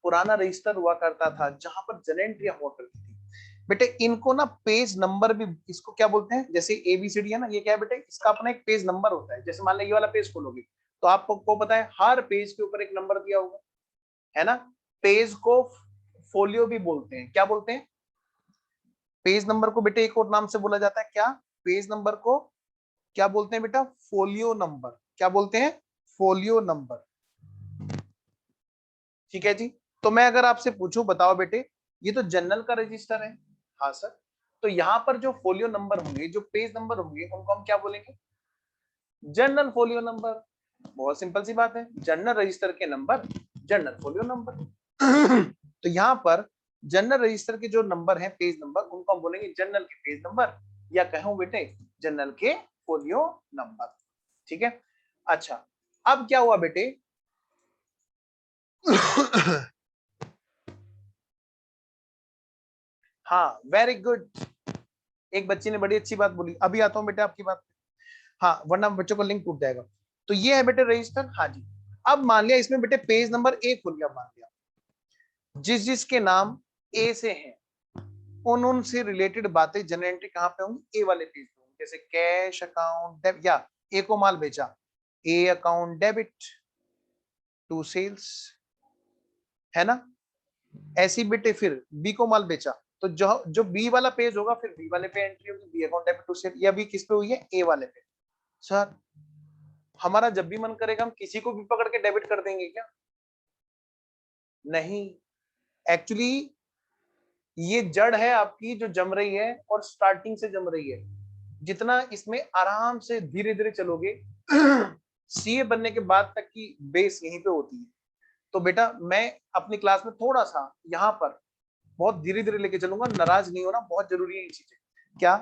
पुराना रजिस्टर हुआ करता था जहां पर जनरल एंट्रियां हुआ करती थी बेटे। इनको ना पेज नंबर भी, इसको क्या बोलते हैं? जैसे ABCD है ना, ये क्या है बेटे? इसका अपना एक पेज नंबर होता है। जैसे मान लो ये वाला पेज खोलोगे तो आपको पता है हर पेज के ऊपर एक नंबर दिया होगा, है ना? पेज को फोलियो भी बोलते हैं। क्या बोलते हैं? पेज नंबर को बेटे एक और नाम से बोला जाता है, क्या? पेज नंबर को क्या बोलते हैं बेटा? Folio number. क्या बोलते हैं? Folio number. ठीक है जी। तो मैं अगर आपसे पूछूं, बताओ बेटे, ये तो जनरल का रजिस्टर है, हाँ सर, तो यहाँ पर जो फोलियो नंबर होंगे, जो पेज नंबर होंगे, उनको हम क्या बोलेंगे? General folio number. बहुत सिंपल सी बात है, जनरल रजिस्टर के नंबर जनरल फोलियो नंबर। तो यहाँ पर जनरल रजिस्टर के जो नंबर हैं, पेज नंबर, उनको हम बोलेंगे जनरल के पेज नंबर, या कहूं बेटे जनरल के फोलियो नंबर। ठीक है? अच्छा, अब क्या हुआ बेटे? हाँ, वेरी गुड। एक बच्ची ने बड़ी अच्छी बात बोली, अभी आता हूं बेटे आपकी बात। हाँ, वरना बच्चों का लिंक टूट जाएगा। तो ये है बेटे रजिस्टर। हाँ जी। अब मान लिया इसमें बेटे पेज नंबर 1 खुल गया, मान लिया जिस जिसके नाम ए से हैं, उन उनसे रिलेटेड बातें जनरल एंट्री कहां पे होंगी? ए वाले पेज पे होंगी। जैसे कैश अकाउंट, या ए को माल बेचा, A account debit to sales, है ना? ऐसी बेटे फिर बी को माल बेचा, तो जो जो बी वाला पेज होगा फिर बी वाले पे एंट्री होगी, B account debit to sale. ये अभी किस पे हुई है? ए वाले पे। सर, हमारा जब भी मन करेगा हम किसी को भी पकड़ के डेबिट कर देंगे क्या? नहीं, एक्चुअली ये जड़ है आपकी जो जम रही है, और स्टार्टिंग से जम रही है। जितना इसमें आराम से धीरे धीरे चलोगे, सीए बनने के बाद तक की बेस यहीं पे होती है। तो बेटा मैं अपनी क्लास में थोड़ा सा यहाँ पर बहुत धीरे धीरे लेके चलूंगा, नाराज नहीं होना, बहुत जरूरी है ये चीजें। क्या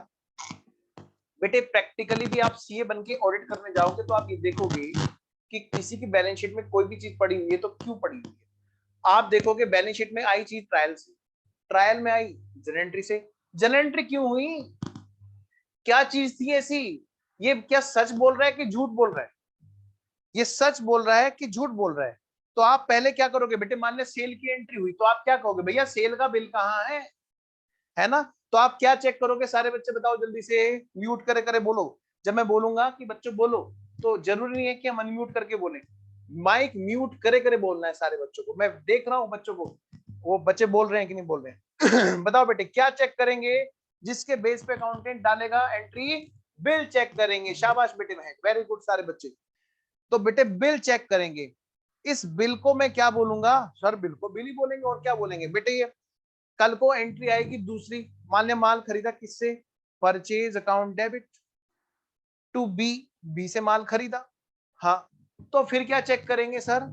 बेटे? प्रैक्टिकली भी आप सीए बन के ऑडिट करने जाओगे तो आप ये देखोगे कि किसी की बैलेंस शीट में कोई भी चीज पड़ी हुई है तो क्यों पड़ी हुई है। आप देखोगे बैलेंस शीट में आई चीज ट्रायल से, ट्रायल में आई जनरल एंट्री से। जनरल एंट्री क्यों हुई? क्या चीज थी ऐसी? ये क्या सच बोल रहा है कि झूठ बोल रहा है? ये सच बोल रहा है कि झूठ बोल रहा है? तो आप पहले क्या करोगे बेटे? मान ले सेल की एंट्री हुई तो आप क्या कहोगे? भैया सेल का बिल कहाँ है ना? तो आप क्या चेक करोगे? सारे बच्चे बताओ जल्दी से, म्यूट करे करे बोलो। जब मैं बोलूंगा कि बच्चों बोलो तो जरूरी नहीं है कि हम अनम्यूट करके बोले, माइक म्यूट करे करे बोलना है सारे बच्चों को। मैं देख रहा हूँ बच्चों को, वो बच्चे बोल रहे हैं कि नहीं बोल रहे हैं। बताओ बेटे क्या चेक करेंगे जिसके बेस पे अकाउंटेंट डालेगा एंट्री? बिल चेक करेंगे। शाबाश बेटे महक, वेरी गुड सारे बच्चे। तो बेटे बिल चेक करेंगे। इस बिल को मैं क्या बोलूंगा सर? बिल को बिल ही बोलेंगे, और क्या बोलेंगे बेटे? ये कल को एंट्री आएगी दूसरी, मान लिया माल खरीदा किससे? Purchase account debit to B, B से माल खरीदा। हाँ, तो फिर क्या चेक करेंगे सर?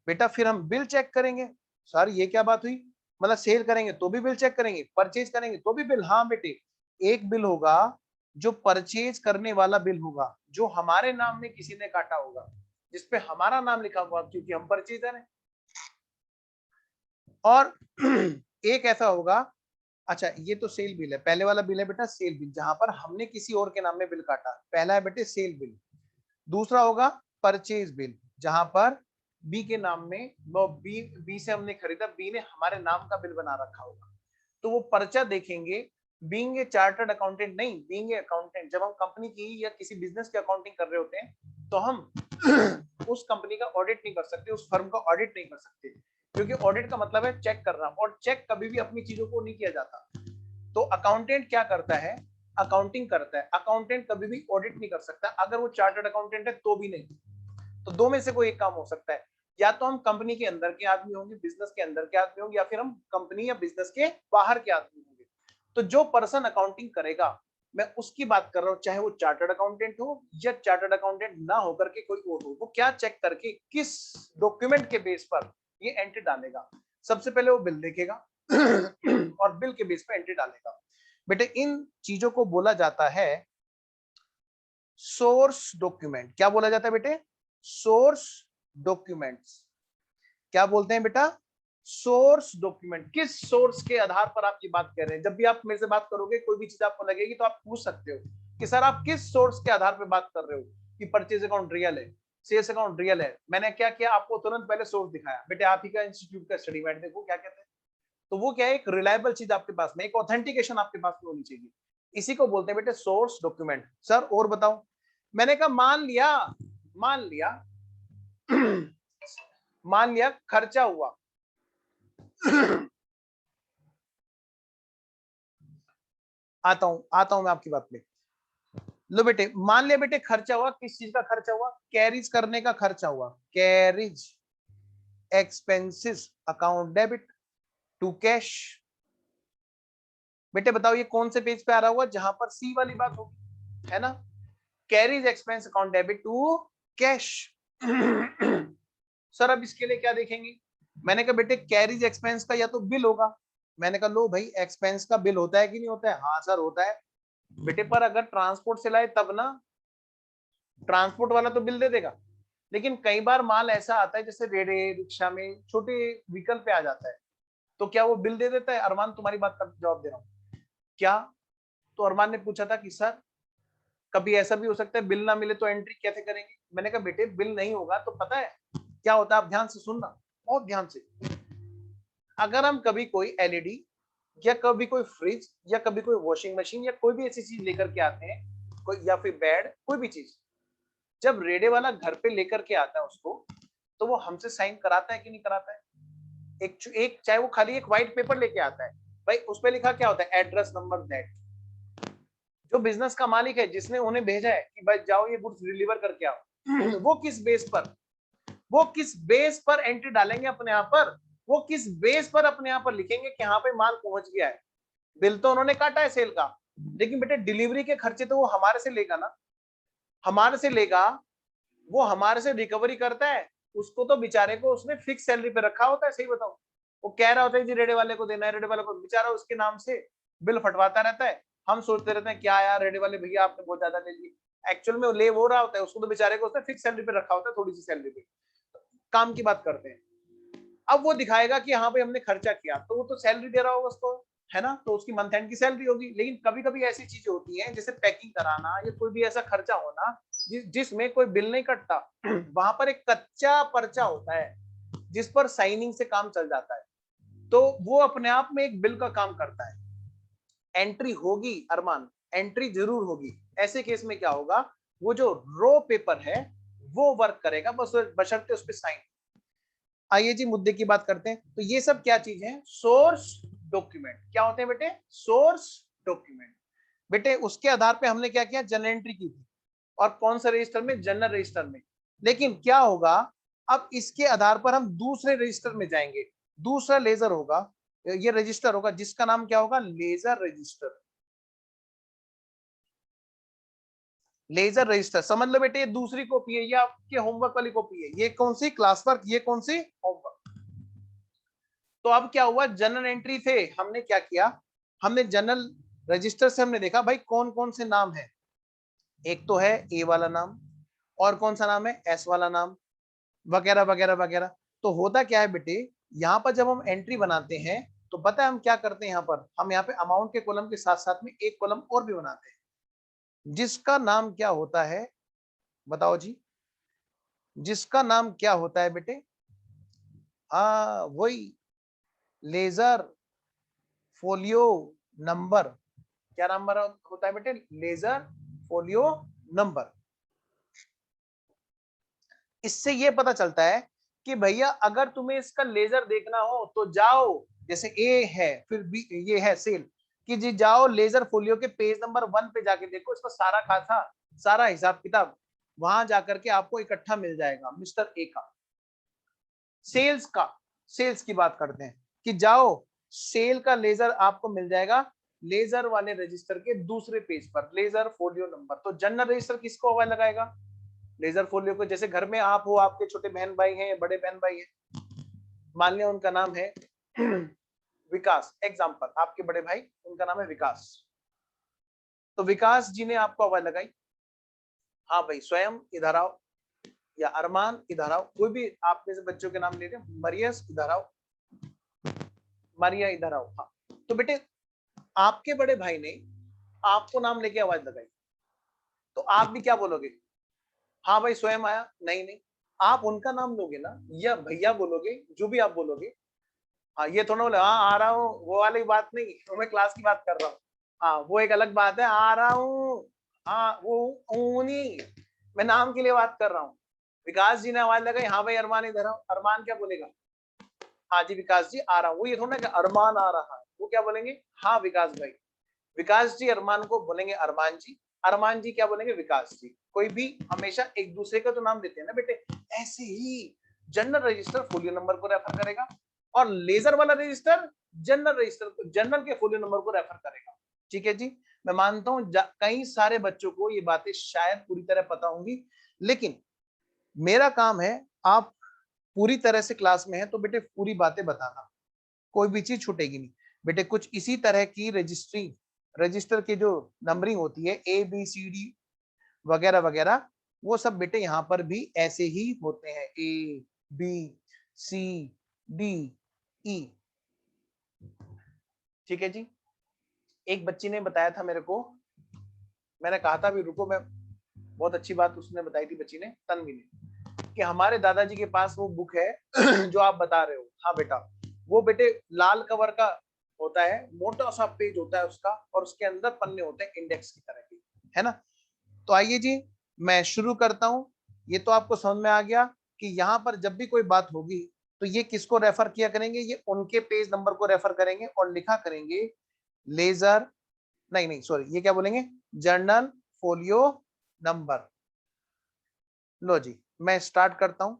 बेटा फिर हम बिल चेक करेंगे। सर ये क्या बात हुई? मतलब सेल करेंगे तो भी बिल चेक करेंगे, परचेज करेंगे तो भी बिल? हाँ बेटे, एक बिल होगा जो परचेज करने वाला बिल होगा, जो हमारे नाम में किसी ने काटा होगा, जिसपे हमारा नाम लिखा हुआ, क्योंकि हम परचेजर हैं। और एक ऐसा होगा, अच्छा ये तो सेल बिल है, पहले वाला बिल है बेटा सेल बिल, जहां पर हमने किसी और के नाम में बिल काटा, पहला है बेटे सेल बिल। दूसरा होगा परचेज बिल, जहां पर बी के नाम में, बी से हमने खरीदा, बी ने हमारे नाम का बिल बना रखा होगा। तो वो पर्चा देखेंगे। बीइंग ए चार्टर्ड अकाउंटेंट नहीं, बीइंग ए अकाउंटेंट, जब हम कंपनी की या किसी बिजनेस की अकाउंटिंग कर रहे होते हैं, तो हम उस कंपनी का ऑडिट नहीं कर सकते, उस फर्म का ऑडिट नहीं कर सकते, क्योंकि ऑडिट का मतलब है चेक करना, और चेक कभी भी अपनी चीजों को नहीं किया जाता। तो अकाउंटेंट क्या करता है? अकाउंटिंग करता है। अकाउंटेंट कभी भी ऑडिट नहीं कर सकता, अगर वो चार्टर्ड अकाउंटेंट है तो भी नहीं। तो दो में से कोई एक काम हो सकता है, या तो हम कंपनी के अंदर के आदमी होंगे, बिजनेस के अंदर के आदमी होंगे, या फिर हम कंपनी या बिजनेस के बाहर के आदमी होंगे। तो जो पर्सन अकाउंटिंग करेगा, मैं उसकी बात कर रहा हूं, चाहे वो चार्टर्ड अकाउंटेंट हो या चार्टर्ड अकाउंटेंट ना होकर के कोई और हो, वो क्या चेक करके किस डॉक्यूमेंट के बेस पर ये एंट्री डालेगा? सबसे पहले वो बिल देखेगा और बिल के बेस पर एंट्री डालेगा। बेटे इन चीजों को बोला जाता है सोर्स डॉक्यूमेंट। क्या बोला जाता है बेटे? Source documents. क्या बोलते हैं बेटा? Source document. किस सोर्स के आधार पर आप ये बात कर रहे हैं? जब भी आप मेरे से बात करोगे, कोई भी चीज आपको लगेगी तो आप पूछ सकते हो कि सर आप किस सोर्स के आधार पर बात कर रहे हो कि परचेज अकाउंट रियल है, सेल्स अकाउंट रियल है? मैंने क्या किया, आपको तुरंत पहले सोर्स दिखाया। बेटे आप ही का इंस्टीट्यूट का स्टडी मैट देखो क्या कहते हैं। तो वो क्या है, एक रिलायबल चीज आपके पास में, एक ऑथेंटिकेशन आपके पास में होनी चाहिए। इसी को बोलते हैं बेटे सोर्स डॉक्यूमेंट। सर और बताओ? मैंने कहा मान लिया मान लिया खर्चा हुआ आता हूं मैं आपकी बात में। लो बेटे, मान लिया बेटे खर्चा हुआ, किस चीज का खर्चा हुआ? कैरिज करने का खर्चा हुआ, carriage expenses account debit to cash. बेटे बताओ ये कौन से पेज पे आ रहा होगा जहां पर सी वाली बात होगी, है ना? Carriage expense account debit to cash. Sir अब इसके लिए क्या देखेंगे? मैंने कहा बेटे कैरीज एक्सपेंस का या तो बिल होगा। मैंने कहा लो भाई, एक्सपेंस का बिल होता है कि नहीं होता है? हाँ सर होता है। बेटे पर अगर ट्रांसपोर्ट से लाए तब ना, ट्रांसपोर्ट वाला तो बिल दे देगा। लेकिन कई बार माल ऐसा आता है जैसे रेड़े रिक्शा में, छोटे व्हीकल पे आ जाता है, तो क्या वो बिल दे देता है? अरमान तुम्हारी बात का जवाब दे रहा हूँ क्या? तो अरमान ने पूछा था कि सर कभी ऐसा भी हो सकता है बिल ना मिले तो एंट्री कैसे करेंगे? मैंने कहा बेटे बिल नहीं होगा तो पता है क्या होता है, आप ध्यान से सुनना, बहुत ध्यान से। अगर हम कभी कोई एलईडी या कभी कोई फ्रिज या कभी कोई वॉशिंग मशीन या कोई भी ऐसी चीज लेकर के आते हैं, कोई या फिर बेड, कोई भी चीज, जब रेडे वाला घर पे लेकर के आता है उसको, तो वो हमसे साइन कराता है कि नहीं कराता है? एक चाहे वो खाली एक व्हाइट पेपर लेके आता है, भाई उस पर लिखा क्या होता है? Address number that. जो बिजनेस का मालिक है जिसने उन्हें भेजा है कि भाई जाओ ये गुड्स डिलीवर करके आओ, वो किस बेस पर एंट्री डालेंगे अपने यहाँ पर? वो किस बेस पर अपने यहाँ पर लिखेंगे कि हाँ भाई माल पहुंच गया है? बिल तो उन्होंने काटा है सेल का, लेकिन बेटे डिलीवरी के खर्चे तो वो हमारे से लेगा ना, हमारे से लेगा। वो हमारे से रिकवरी करता है, उसको तो बेचारे को उसने फिक्स सैलरी पे रखा होता है, सही बताओ। वो कह रहा होता है जी रेडे वाले को देना है, रेडे वाले को, बेचारा उसके नाम से बिल फटवाता रहता है। हम सोचते रहते हैं क्या यार रेडे वाले भैया आपने बहुत ज्यादा ले लिया, एक्चुअल में वो ले वो रहा होता है, उसको तो बेचारे को उसने फिक्स सैलरी पे रखा होता है, थोड़ी सी सैलरी पे। काम की बात करते हैं। अब वो दिखाएगा कि हाँ भाई हमने खर्चा किया, तो वो तो सैलरी दे रहा होगा उसको, है ना? तो उसकी मंथ एंड की सैलरी होगी। लेकिन कभी कभी ऐसी चीजें होती हैं जैसे पैकिंग कराना या कोई भी ऐसा खर्चा होना जिसमें कोई बिल नहीं कटता, वहां पर एक कच्चा पर्चा होता है जिस पर साइनिंग से काम चल जाता है, तो वो अपने आप में एक बिल का काम करता है। एंट्री होगी अरमान, एंट्री जरूर होगी। ऐसे केस में क्या होगा, वो जो रो पेपर है वो वर्क करेगा, बस बशर्ते उस पर साइन। आइए जी मुद्दे की बात करते हैं। तो ये सब क्या चीज है? Source document. क्या होते हैं बेटे? Source document. बेटे उसके आधार पे हमने क्या किया, जनरल एंट्री की थी, और कौन सा रजिस्टर में, जनरल रजिस्टर में। लेकिन क्या होगा, अब इसके आधार पर हम दूसरे रजिस्टर में जाएंगे, दूसरा लेजर होगा, ये रजिस्टर होगा जिसका नाम क्या होगा, लेजर रजिस्टर। लेजर रजिस्टर समझ लो बेटे, ये दूसरी कॉपी है, ये आपके होमवर्क वाली कॉपी है। ये कौन सी क्लास वर्क, ये कौन सी होमवर्क। तो अब क्या हुआ, जनरल एंट्री थे, हमने क्या किया, हमने जनरल रजिस्टर से हमने देखा भाई कौन कौन से नाम है। एक तो है ए वाला नाम, और कौन सा नाम है, एस वाला नाम, वगैरह वगैरह वगैरह। तो होता क्या है बेटे, यहाँ पर जब हम एंट्री बनाते हैं तो पता है हम क्या करते हैं, यहाँ पर हम यहाँ पे अमाउंट के कॉलम के साथ साथ में एक कॉलम और भी बनाते हैं, जिसका नाम क्या होता है, बताओ जी, जिसका नाम क्या होता है बेटे, हाँ वही लेजर फोलियो नंबर। क्या नंबर होता है बेटे, लेजर फोलियो नंबर। इससे ये पता चलता है कि भैया अगर तुम्हें इसका लेजर देखना हो तो जाओ, जैसे ए है फिर बी, ये है सेल, कि जी जाओ लेजर फोलियो के पेज नंबर 1 पे जाके देखो, इसका सारा खाता, सारा हिसाब किताब वहां जाकर के आपको इकट्ठा मिल जाएगा मिस्टर ए का। सेल्स का, सेल्स की बात करते हैं कि जाओ सेल का लेजर आपको मिल जाएगा लेजर वाले रजिस्टर के दूसरे पेज पर, लेजर फोलियो नंबर। तो जनरल रजिस्टर किसको हवा लगाएगा, लेजर फोलियो को। जैसे घर में आप हो, आपके छोटे बहन भाई हैं, बड़े बहन भाई हैं, मान लिया उनका नाम है विकास, एग्जाम्पल आपके बड़े भाई उनका नाम है विकास, तो विकास जी ने आपको आवाज लगाई, हाँ भाई स्वयं इधर आओ, या अरमान इधर आओ, कोई भी आप में से बच्चों के नाम ले रहे, मरियस इधर आओ, मारिया इधर आओ। हाँ, तो बेटे आपके बड़े भाई ने आपको नाम लेके आवाज लगाई, तो आप भी क्या बोलोगे, हाँ भाई स्वयं आया, नहीं नहीं, आप उनका नाम लोगे ना, या भैया बोलोगे, जो भी आप बोलोगे। हाँ ये थोड़ा बोले हाँ आ रहा हूँ, वो वाली बात नहीं, तो मैं क्लास की बात कर रहा हूँ। हाँ वो एक अलग बात है, आ रहा हूँ, हाँ वो ऊनी, मैं नाम के लिए बात कर रहा हूँ। विकास जी ने आवाज लगाई, हाँ भाई अरमान इधर आओ, अरमान क्या बोलेगा, हाँ जी विकास जी आ रहा हूँ। वो ये थोड़ा कि अरमान आ रहा है, वो क्या बोलेंगे, हाँ विकास भाई। विकास जी अरमान को बोलेंगे अरमान जी, अरमान जी क्या बोलेंगे, विकास जी। कोई भी हमेशा एक दूसरे का तो नाम देते हैं ना बेटे। ऐसे ही जनरल रजिस्टर फोलियो नंबर को रेफर करेगा, और लेजर वाला रजिस्टर जनरल रजिस्टर, जनरल के फोलियो नंबर को रेफर करेगा। ठीक है जी, मैं मानता हूं कई सारे बच्चों को ये बातें शायद पूरी तरह पता होंगी, लेकिन मेरा काम है, आप पूरी तरह से क्लास में है तो बेटे पूरी बातें बताना, कोई भी चीज छूटेगी नहीं बेटे। कुछ इसी तरह की रजिस्ट्री, रजिस्टर की जो नंबरिंग होती है ए बी सी डी वगैरह वगैरह, वो सब बेटे यहाँ पर भी ऐसे ही होते हैं, A B C D E. ठीक है जी, एक बच्ची ने बताया था मेरे को, मैंने कहा था अभी रुको, मैं बहुत अच्छी बात उसने बताई थी बच्ची ने, तन्वी ने, कि हमारे दादाजी के पास वो बुक है जो आप बता रहे हो। हाँ बेटा, वो बेटे लाल कवर का होता है, मोटा सा पेज होता है उसका, और उसके अंदर पन्ने होते हैं इंडेक्स की तरह के, है ना। तो आइए जी मैं शुरू करता हूं। ये तो आपको समझ में आ गया कि यहाँ पर जब भी कोई बात होगी तो ये किसको रेफर किया करेंगे, ये उनके पेज नंबर को रेफर करेंगे और लिखा करेंगे लेजर, नहीं नहीं सॉरी, ये क्या बोलेंगे, जर्नल फोलियो नंबर। लो जी मैं स्टार्ट करता हूं।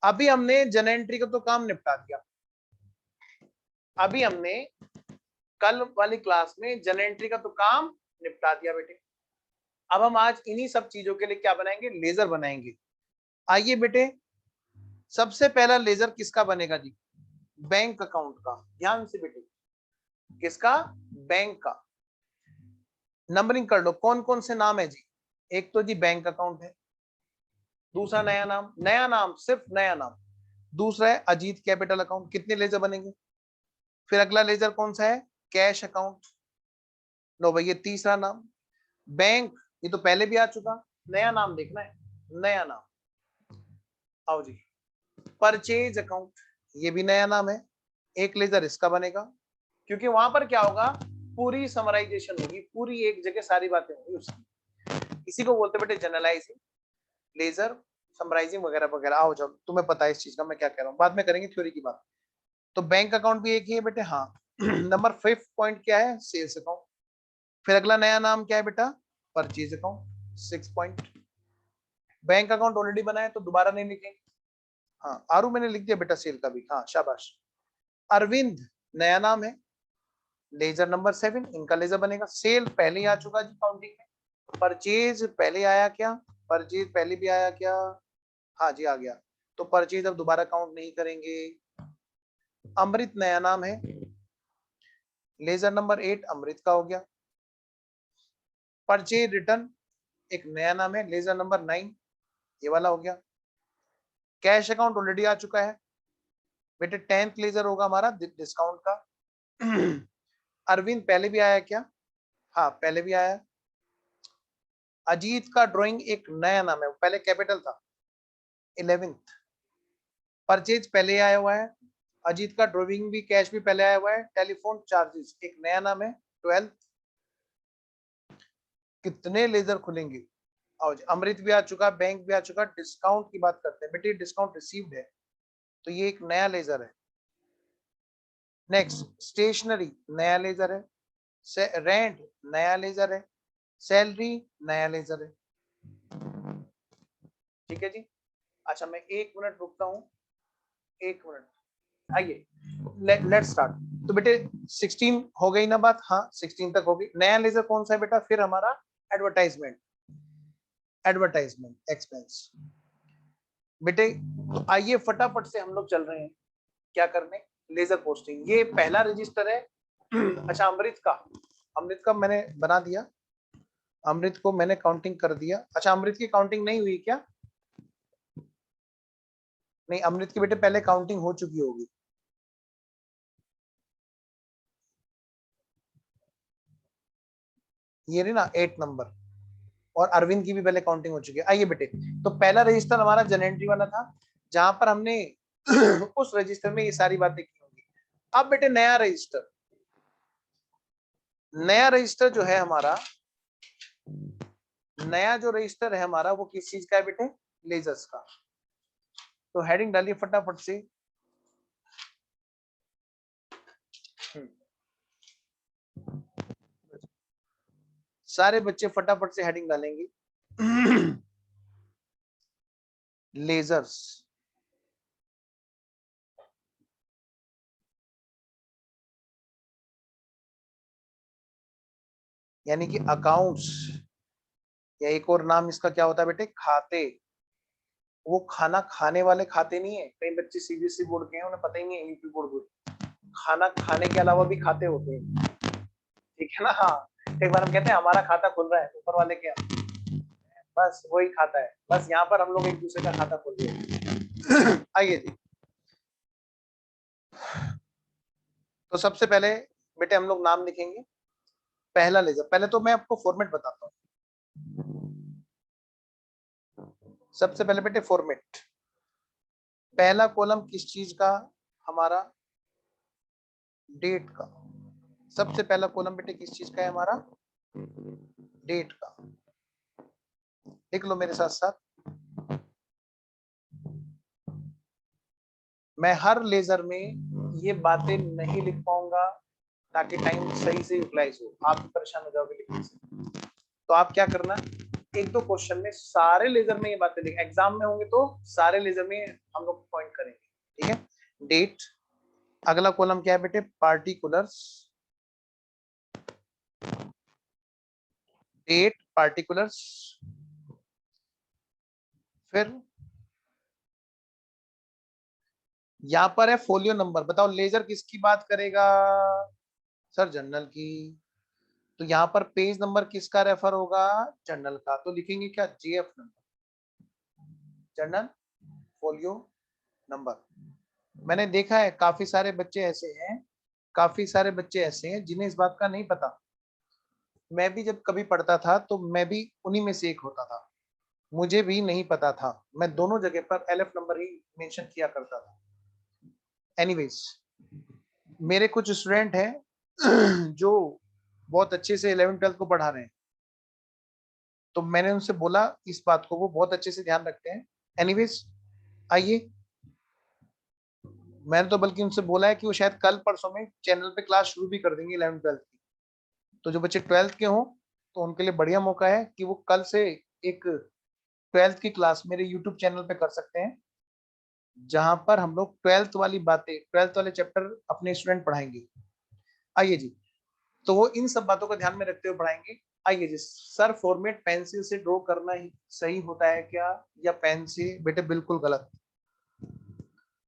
अभी हमने जन एंट्री का तो काम निपटा दिया, अभी हमने कल वाली क्लास में जन एंट्री का तो काम निपटा दिया बेटे। अब हम आज इन्हीं सब चीजों के लिए क्या बनाएंगे, लेजर बनाएंगे। आइए बेटे, सबसे पहला लेजर किसका बनेगा जी, बैंक अकाउंट का। ध्यान से बेटे, किसका, बैंक का। नंबरिंग कर लो कौन कौन से नाम है जी। एक तो जी बैंक अकाउंट है, दूसरा नया नाम, नया नाम सिर्फ नया नाम, दूसरा है अजीत कैपिटल अकाउंट। कितने लेजर बनेंगे, फिर अगला लेजर कौन सा है, कैश अकाउंट। लो भाई ये तीसरा नाम, बैंक, ये तो पहले भी आ चुका, नया नाम देखना है, नया नाम। आओ जी, परचेज अकाउंट, ये भी नया नाम है, एक लेजर इसका बनेगा, क्योंकि वहां पर क्या होगा, पूरी समराइजेशन होगी, पूरी एक जगह सारी बातें होंगी उसकी। इसी को बोलते बेटे जनरलाइजिंग, लेजर, समराइजिंग वगैरह वगैरह। आओ जाओ, तुम्हें पता है इस चीज का मैं क्या कह रहा हूँ, बाद में करेंगे थ्योरी की बात। तो बैंक अकाउंट भी एक ही है बेटे। हाँ नंबर 5 पॉइंट क्या है, सेल्स अकाउंट। फिर अगला नया नाम क्या है बेटा, purchase account 6 point. Bank account already बना है तो दोबारा नहीं लिखेंगे। हाँ आरू मैंने लिख दिया बेटा सेल का भी, हाँ शाबाश। अरविंद नया नाम है, लेजर नंबर 7 इनका लेजर बनेगा। सेल पहले ही आ चुका जी काउंटिंग में। परचेज पहले आया क्या, परचेज पहले भी आया क्या, हाँ जी आ गया, तो परचेज अब दोबारा काउंट नहीं करेंगे। अमृत नया नाम है, लेजर नंबर 8 अमृत का हो गया। परचेज रिटर्न एक नया नाम है, लेजर नंबर 9 ये वाला हो गया। कैश अकाउंट ऑलरेडी आ चुका है बेटे, 10th लेजर होगा हमारा डिस्काउंट का। अरविंद पहले भी आया क्या, हाँ पहले भी आया। अजीत का ड्राइंग एक नया नाम है, पहले कैपिटल था 11th। परचेज पहले आया हुआ है, अजीत का ड्राइंग भी कैश भी पहले आया हुआ है। टेलीफोन चार्जेस एक नया नाम है 12th। कितने लेजर खुलेंगे, और अमृत भी आ चुका, बैंक भी आ चुका। डिस्काउंट की बात करते हैं बेटे, डिस्काउंट रिसीव्ड है तो ये एक नया लेजर है। नेक्स्ट स्टेशनरी नया लेजर है, रेंट नया लेजर है, सैलरी नया लेजर है। ठीक है जी। अच्छा मैं 1 मिनट रुकता हूँ, 1 मिनट, आइए लेट स्टार्ट। तो बेटे 16 हो गई ना बात, हाँ 16 तक होगी। नया लेजर कौन सा है बेटा, फिर हमारा एडवर्टाइजमेंट, एडवर्टाइजमेंट एक्सपेंस। बेटे तो आइए फटाफट से हम लोग चल रहे हैं क्या करने, लेजर पोस्टिंग। ये पहला रजिस्टर है। अच्छा अमृत का मैंने बना दिया, अमृत को मैंने काउंटिंग कर दिया। अच्छा अमृत की काउंटिंग नहीं हुई क्या, नहीं अमृत की बेटे पहले काउंटिंग हो चुकी होगी। ये रही ना 8 नंबर, और अरविंद की भी पहले काउंटिंग हो चुकी है। आइए बेटे, तो पहला रजिस्टर हमारा जनरेटरी वाला था, जहां पर हमने उस रजिस्टर में ये सारी बातें की होंगी। अब बेटे नया रजिस्टर, नया रजिस्टर जो है हमारा, नया जो रजिस्टर है हमारा वो किस चीज का है बेटे, लेजर्स का। तो हेडिंग डालिए फटाफट से। सारे बच्चे फटाफट से हेडिंग डालेंगे। लेजर्स, यानी कि अकाउंट्स, या एक और नाम इसका क्या होता है बेटे, खाते। वो खाना खाने वाले खाते नहीं है, कई बच्चे सीबीएसई बोर्ड के हैं उन्हें पता ही नहीं है यूपी बोर्ड को, खाना खाने के अलावा भी खाते होते हैं। ठीक है ना, हाँ एक बार हम कहते हैं हमारा खाता खुल रहा है, ऊपर वाले क्या, बस वही खाता है, बस यहाँ पर हम लोग एक दूसरे का खाता खोल दिए। आइए जी, तो सबसे पहले बेटे हम लोग नाम लिखेंगे। पहला लेजर, पहले तो मैं आपको फॉर्मेट बताता हूँ। सबसे पहले बेटे फॉर्मेट, पहला कॉलम किस चीज का, हमारा डेट का। सबसे पहला कॉलम बेटे किस चीज का है हमारा, डेट का। लिख लो मेरे साथ साथ। मैं हर लेजर में ये बातें नहीं लिख पाऊंगा ताकि टाइम सही से यूटिलाइज हो, आप भी परेशान हो जाओगे लिखने से। तो आप क्या करना, एक दो क्वेश्चन में सारे लेजर में ये बातें लिख, एग्जाम में होंगे तो सारे लेजर में हम लोग पॉइंट करेंगे। ठीक है, डेट। अगला कॉलम क्या है बेटे, पार्टिकुलर्स, डेट पार्टिकुलर्स। फिर यहां पर है फोलियो नंबर। बताओ लेजर किसकी बात करेगा, सर जर्नल की। तो यहाँ पर पेज नंबर किसका रेफर होगा, जर्नल का। तो लिखेंगे क्या, GF number, journal folio number. मैंने देखा है काफी सारे बच्चे ऐसे हैं, काफी सारे बच्चे ऐसे हैं जिन्हें इस बात का नहीं पता। मैं भी जब कभी पढ़ता था तो मैं भी उन्हीं में से एक होता था, मुझे भी नहीं पता था। मैं दोनों जगह पर एलएफ नंबर ही मेंशन किया करता था। एनीवेज, मेरे कुछ स्टूडेंट हैं जो बहुत अच्छे से 11th-12th को पढ़ा रहे हैं, तो मैंने उनसे बोला इस बात को, वो बहुत अच्छे से ध्यान रखते हैं। एनीवेज आइए, मैंने तो बल्कि उनसे बोला है कि वो शायद कल परसों में चैनल पे क्लास शुरू भी कर देंगे 11th-12th की। तो जो बच्चे 12th के हों तो उनके लिए बढ़िया मौका है कि वो कल से एक 12th की क्लास मेरे YouTube चैनल पे कर सकते हैं, जहां पर हम लोग 12th वाली बातें, 12th वाले चैप्टर अपने स्टूडेंट पढ़ाएंगे। आइए जी, तो वो इन सब बातों को ध्यान में रखते हुए पढ़ाएंगे। आइए जी सर, फॉर्मेट पेंसिल से ड्रॉ करना ही सही होता है क्या, या पेन से? बेटे बिल्कुल गलत।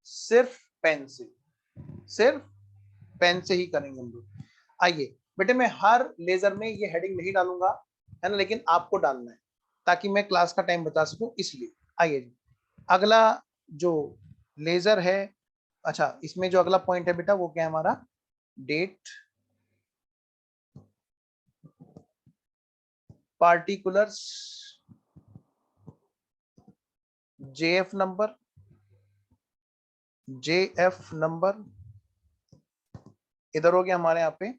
सिर्फ पेन से, सिर्फ पेन से ही करेंगे हम लोग। आइए बेटे, मैं हर लेजर में ये हेडिंग नहीं डालूंगा, है ना, लेकिन आपको डालना है ताकि मैं क्लास का टाइम बचा सकूं, इसलिए। आइए जी, अगला जो लेजर है, अच्छा इसमें जो अगला पॉइंट है बेटा वो क्या है हमारा, date, particulars, JF number, JF number, इधर हो गया हमारे यहाँ पे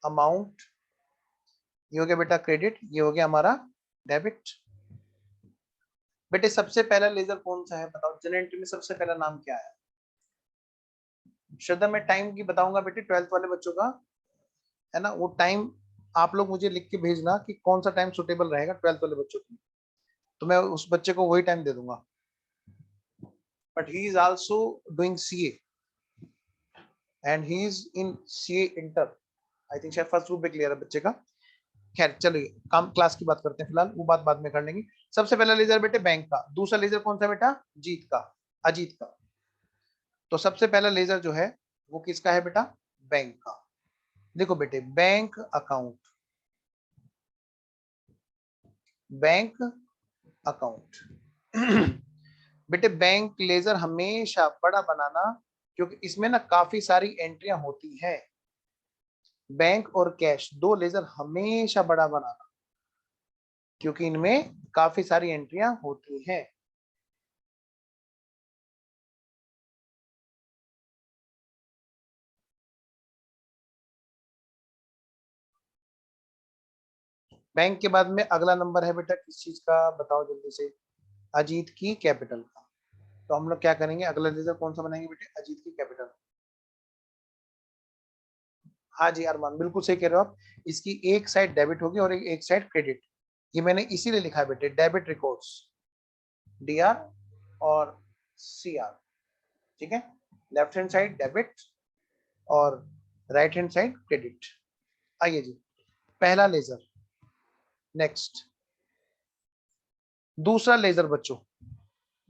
अमाउंट, ये हो गया बेटा क्रेडिट, ये हो गया हमारा डेबिट। बेटे सबसे पहला लेजर कौन सा है बताओ, जनरल एंट्री में सबसे पहला नाम क्या है? श्रद्धा, मैं टाइम की बताऊंगा बेटे 12th वाले बच्चों का, है ना, वो टाइम आप लोग मुझे लिख के भेजना कि कौन सा टाइम सुटेबल रहेगा 12th वाले बच्चों के लिए, तो मैं उस बच्चे को वही टाइम दे दूंगा। But he is also doing CA and he is in CA inter, I think शायद फर्स्ट ग्रुप में क्लियर है बच्चे का। खैर चलिए, काम क्लास की बात करते हैं फिलहाल, वो बात बाद में कर लेंगे। सबसे पहला लेजर बेटे बैंक का, दूसरा लेजर कौन सा बेटा, जीत का, अजीत का। तो सबसे पहला लेजर जो है वो किसका है बेटा, बैंक का। देखो बेटे, बैंक अकाउंट, बैंक अकाउंट बेटे बैंक लेजर हमेशा बड़ा बनाना, क्योंकि इसमें ना काफी सारी एंट्रियां होती हैं। बैंक और कैश दो लेजर हमेशा बड़ा बनाना, क्योंकि इनमें काफी सारी एंट्रियां होती हैं। बैंक के बाद में अगला नंबर है बेटा किस चीज का, बताओ जल्दी से, अजीत की कैपिटल का। तो हम लोग क्या करेंगे, अगला लेजर कौन सा बनाएंगे बेटे, अजीत की कैपिटल। हाँ जी अरमान, बिल्कुल सही कह रहे हो आप, इसकी एक साइड डेबिट होगी और एक साइड क्रेडिट। ये मैंने इसीलिए लिखा है बेटे, डेबिट रिकॉर्ड्स, डीआर और सीआर, ठीक है, लेफ्ट हैंड साइड डेबिट और राइट हैंड साइड क्रेडिट। आइए जी, पहला लेजर। नेक्स्ट, दूसरा लेजर बच्चों,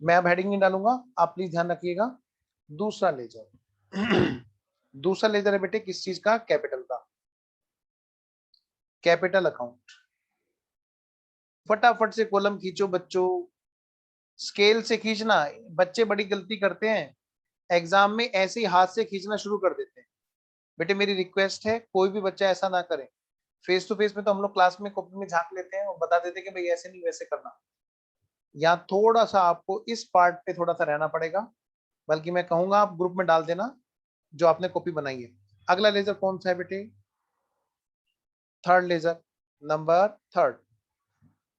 मैं अब हेडिंग नहीं डालूंगा, आप प्लीज ध्यान रखिएगा। दूसरा लेजर दूसरा लेजर है बेटे किस चीज का, कैपिटल का, कैपिटल अकाउंट। फटाफट से कॉलम खींचो बच्चों, स्केल से खींचना, बच्चे बड़ी गलती करते हैं, एग्जाम में ऐसे ही हाथ से खींचना शुरू कर देते हैं। बेटे मेरी रिक्वेस्ट है, कोई भी बच्चा ऐसा ना करे। फेस टू फेस में तो हम लोग क्लास में कॉपी में झांक लेते हैं और बता देते हैं कि भाई ऐसे नहीं वैसे करना, यहाँ थोड़ा सा आपको इस पार्ट पे थोड़ा सा रहना पड़ेगा, बल्कि मैं कहूंगा आप ग्रुप में डाल देना जो आपने कॉपी बनाई है। अगला लेजर कौन सा है बेटे, थर्ड लेजर, नंबर थर्ड।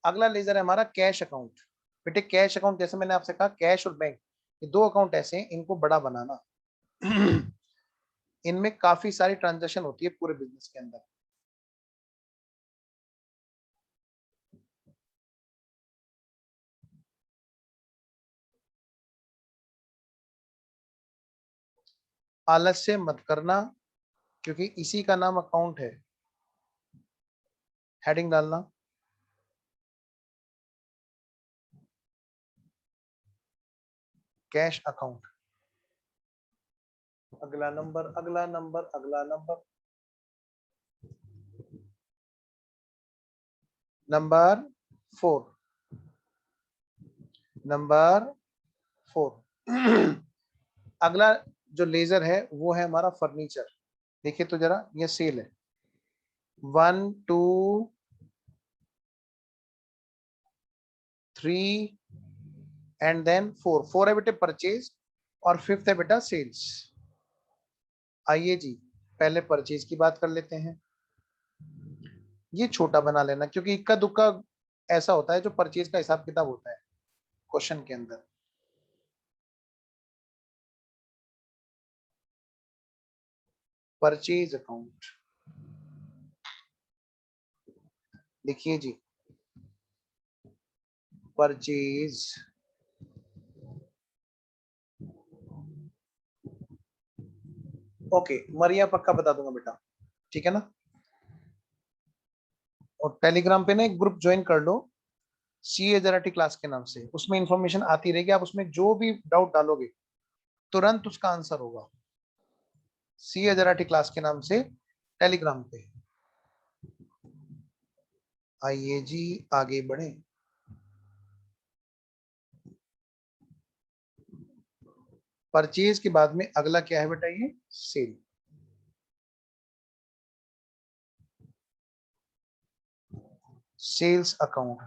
अगला लेजर है हमारा कैश अकाउंट। बेटे कैश अकाउंट, जैसे मैंने आपसे कहा कैश और बैंक, ये दो अकाउंट ऐसे हैं, इनको बड़ा बनाना इनमें काफी सारी ट्रांजेक्शन होती है पूरे बिजनेस के अंदर। आलस्य मत करना, क्योंकि इसी का नाम अकाउंट है। हेडिंग डालना, कैश अकाउंट। अगला नंबर, अगला नंबर, अगला नंबर, नंबर 4, नंबर 4 अगला जो लेजर है वो है हमारा फर्नीचर। देखिए तो जरा, ये सेल है, 1 2 3 एंड देन 4, 4 है बेटे परचेज और 5th है बेटा सेल्स। आइए जी, पहले परचेज की बात कर लेते हैं। ये छोटा बना लेना, क्योंकि इक्का दुक्का ऐसा होता है जो परचेज का हिसाब किताब होता है क्वेश्चन के अंदर। परचेज अकाउंट, देखिए जी, परचेज ओके, मरिया पक्का बता दूंगा बेटा, ठीक है ना। और टेलीग्राम पे ना एक ग्रुप ज्वाइन कर लो, सीए जेराटी क्लास के नाम से, उसमें इंफॉर्मेशन आती रहेगी, आप उसमें जो भी डाउट डालोगे तुरंत उसका आंसर होगा, सीए जेराटी क्लास के नाम से टेलीग्राम पे। आइए जी आगे बढ़े। परचेज के बाद में अगला क्या है बेटा, ये सेल। सेल्स अकाउंट,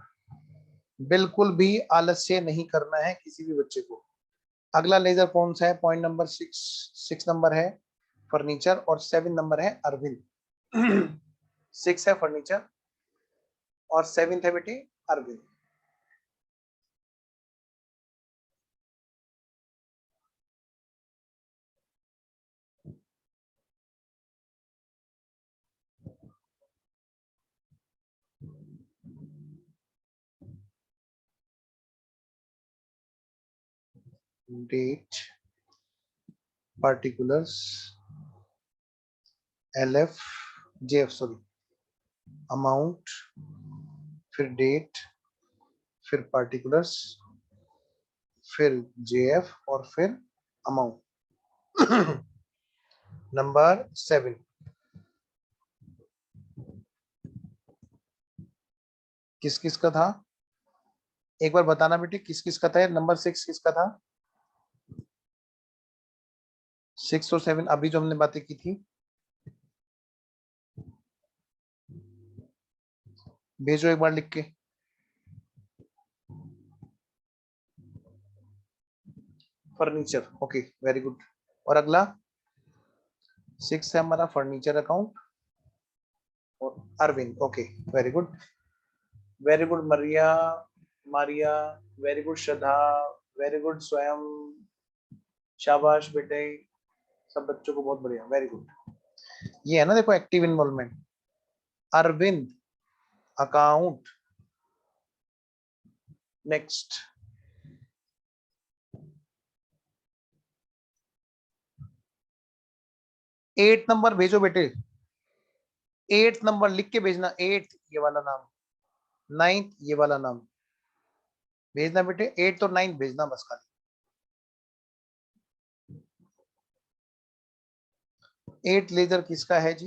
बिल्कुल भी आलस्य नहीं करना है किसी भी बच्चे को। अगला लेजर कौन सा है, पॉइंट नंबर 6 नंबर है फर्नीचर, और 7 नंबर है अरविंद। 6 है फर्नीचर और 7 है बेटे Arvind. Date, particulars, LF, JF sorry, amount, फिर डेट, फिर पार्टिकुलर्स, फिर जेएफ और फिर अमाउंट। नंबर 7 किस किस का था, एक बार बताना बेटे किस किस का था, नंबर 6 किसका था, 6 और 7 अभी जो हमने बातें की थी, भेजो एक बार लिख के। Furniture, okay very good. और अगला 6 है हमारा फर्नीचर अकाउंट और Arvind, okay very good, very good Maria, Maria, very good Shraddha, very good Swayam, शाबाश बेटे, सब बच्चों को बहुत बढ़िया, वेरी गुड। ये है ना देखो active involvement, Arvind account. Next 8 number भेजो बेटे, 8 नंबर लिख के भेजना, 8 ये वाला नाम, 9 ये वाला नाम भेजना बेटे, 8 और 9 भेजना बस खाली। 8 लेजर किसका है जी,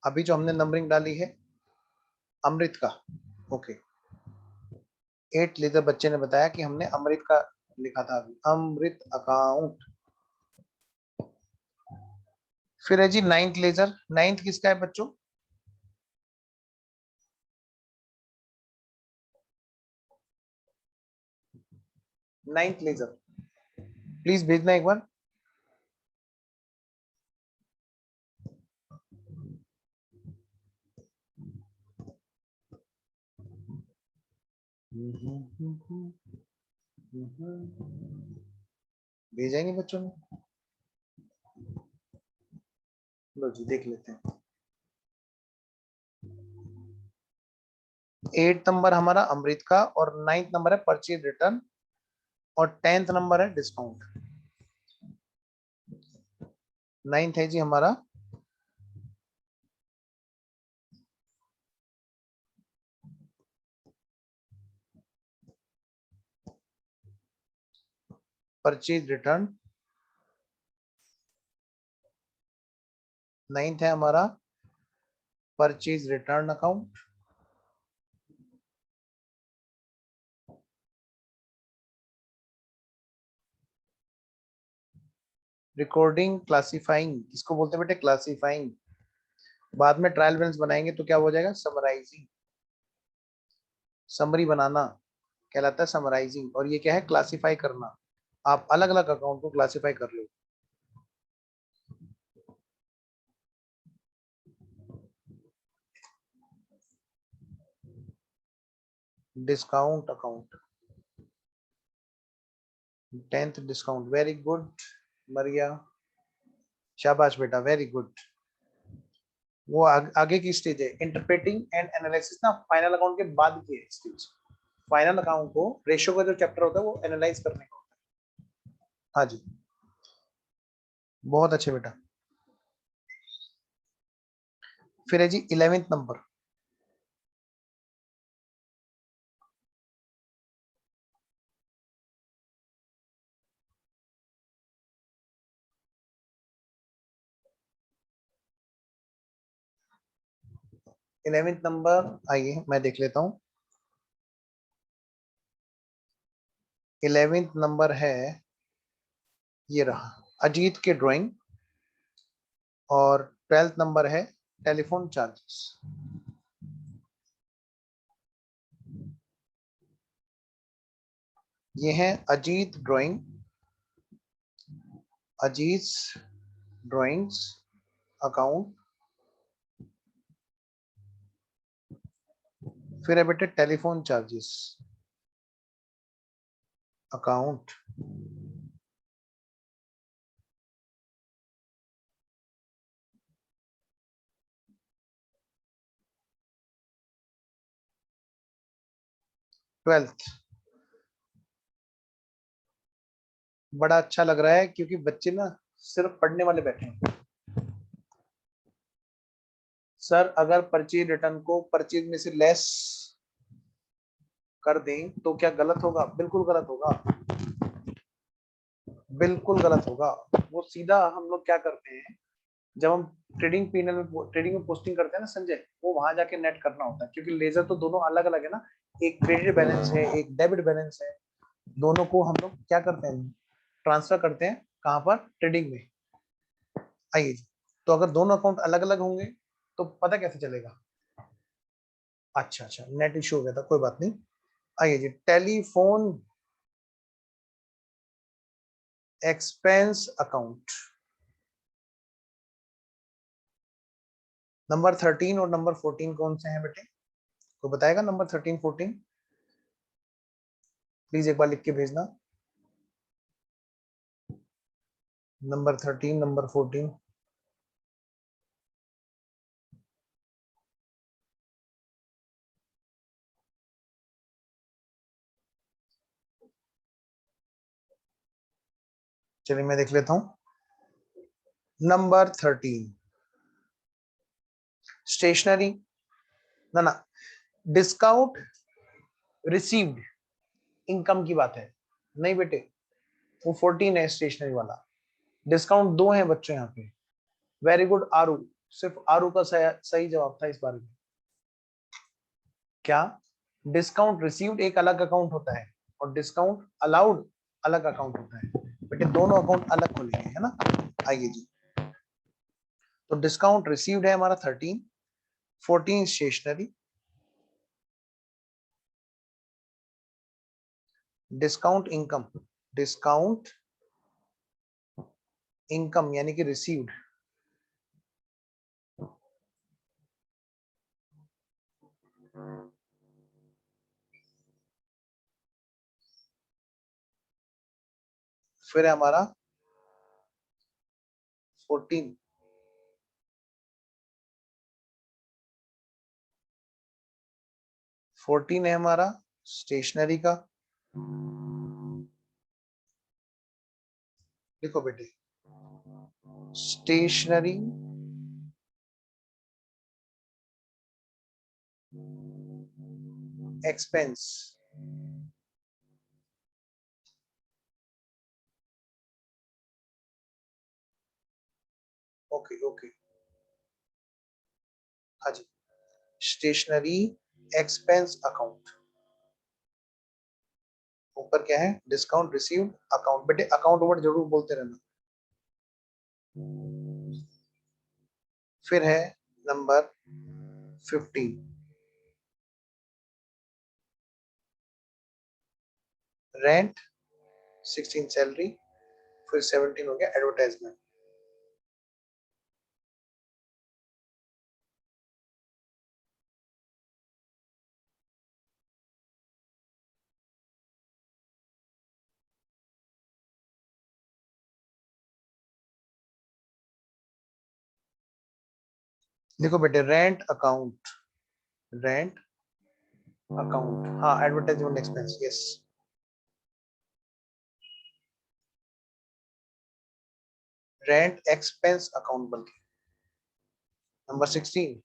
अभी जो हमने नंबरिंग डाली है अमृत का, ओके। 8 लेजर बच्चे ने बताया कि हमने अमृत का लिखा था अभी, अमृत अकाउंट। फिर है जी 9th लेजर, 9th किसका है बच्चों, 9th लेजर प्लीज भेजना एक बार। भेजा ही नहीं बच्चों ने, लो जी देख लेते हैं। 8 नंबर हमारा अमृत का और 9th नंबर है परचेज रिटर्न और 10th नंबर है डिस्काउंट। 9th है जी हमारा परचेज रिटर्न, 9th है हमारा purchase return account, recording classifying, इसको बोलते हैं बेटे क्लासिफाइंग, बाद में ट्रायल बैलेंस बनाएंगे तो क्या हो जाएगा, समराइजिंग, समरी बनाना कहलाता है समराइजिंग, और ये क्या है क्लासिफाई करना, आप अलग अलग अकाउंट को क्लासिफाई कर लो। Discount account, 10th discount, very good Maria, शाबाश बेटा वेरी गुड। वो आगे की स्टेज है, इंटरप्रेटिंग एंड एनालिसिस ना फाइनल अकाउंट के बाद की है स्टेज। फाइनल अकाउंट को रेशियो का जो चैप्टर होता है वो एनालाइज करने का होता है। हाँ जी, बहुत अच्छे बेटा। फिर है जी 11th नंबर। इलेवेंथ नंबर, आइए मैं देख लेता हूँ। 11th नंबर है, ये रहा, अजीत के ड्राइंग। और 12th नंबर है टेलीफोन चार्जेस। ये है Ajit drawing, Ajit drawings account. फिर है बेटे टेलीफोन चार्जेस अकाउंट। ट्वेल्थ, बड़ा अच्छा लग रहा है क्योंकि बच्चे ना सिर्फ पढ़ने वाले बैठे हैं। सर अगर परचेज रिटर्न को परचेज में से लेस कर दें तो क्या गलत होगा? बिल्कुल गलत होगा, बिल्कुल गलत होगा। वो सीधा हम लोग क्या करते हैं, जब हम ट्रेडिंग में पोस्टिंग करते हैं ना संजय, वो वहां जाके नेट करना होता है, क्योंकि लेजर तो दोनों अलग अलग है ना, एक क्रेडिट बैलेंस है एक डेबिट बैलेंस है। दोनों को हम लोग क्या करते हैं, ट्रांसफर करते हैं कहां पर, ट्रेडिंग में। आइए जी, तो अगर दोनों अकाउंट अलग अलग होंगे तो पता कैसे चलेगा? अच्छा अच्छा, नेट इश्यू हो गया था, कोई बात नहीं। आइए जी, टेलीफोन एक्सपेंस अकाउंट नंबर 13 और नंबर 14 कौन से हैं बेटे? कोई बताएगा नंबर 13 14? प्लीज एक बार लिख के भेजना, नंबर 13 नंबर 14। चलिए मैं देख लेता हूं। नंबर 13 स्टेशनरी, ना ना, डिस्काउंट रिसीव्ड इनकम की बात है। नहीं बेटे, वो 14 है स्टेशनरी वाला। डिस्काउंट दो है बच्चों यहाँ पे। वेरी गुड आरू, सिर्फ आरू का सही जवाब था इस बारे में। क्या? डिस्काउंट रिसीव्ड एक अलग अकाउंट होता है और डिस्काउंट अलाउड अलग अकाउंट होता है बेटे, दोनों अकाउंट अलग खोलेंगे, है ना। आइए जी, तो डिस्काउंट रिसीव्ड है हमारा 13, 14 stationery, discount income, discount income यानी कि रिसीव्ड, फिर है हमारा 14, 14 है हमारा स्टेशनरी का। देखो बेटे, स्टेशनरी एक्सपेंस, ओके ओके, हाँ जी, स्टेशनरी एक्सपेंस अकाउंट। ऊपर क्या है, डिस्काउंट रिसीव्ड अकाउंट। बेटे अकाउंट वर्ड जरूर बोलते रहना। फिर है नंबर 15 रेंट, 16 सैलरी, फिर 17 हो गया एडवर्टाइजमेंट। देखो बेटे, रेंट अकाउंट, हाँ, advertisement expense, yes, rent expense account बल्कि number 16,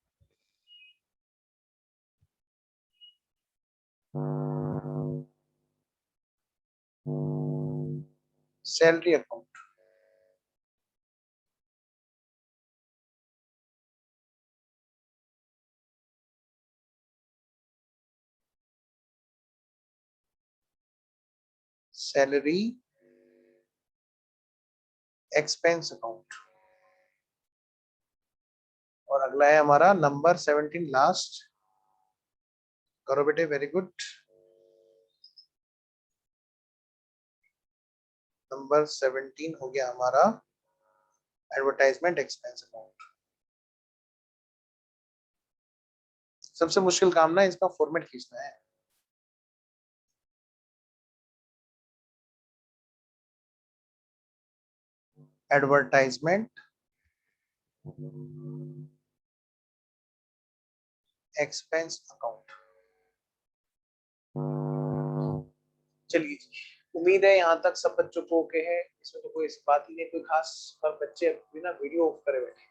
salary account, salary expense account, और अगला है हमारा नंबर 17 लास्ट, करो बेटे, वेरी गुड। नंबर 17 हो गया हमारा एडवर्टाइजमेंट एक्सपेंस अकाउंट। सबसे मुश्किल काम ना इसका फॉर्मेट खींचना है। Advertisement expense account. चलिए जी, उम्मीद है यहाँ तक सब बच्चों को ओके है, इसमें तो कोई बात ही नहीं कोई खास, पर बच्चे बिना वीडियो ऑफ करे बैठे,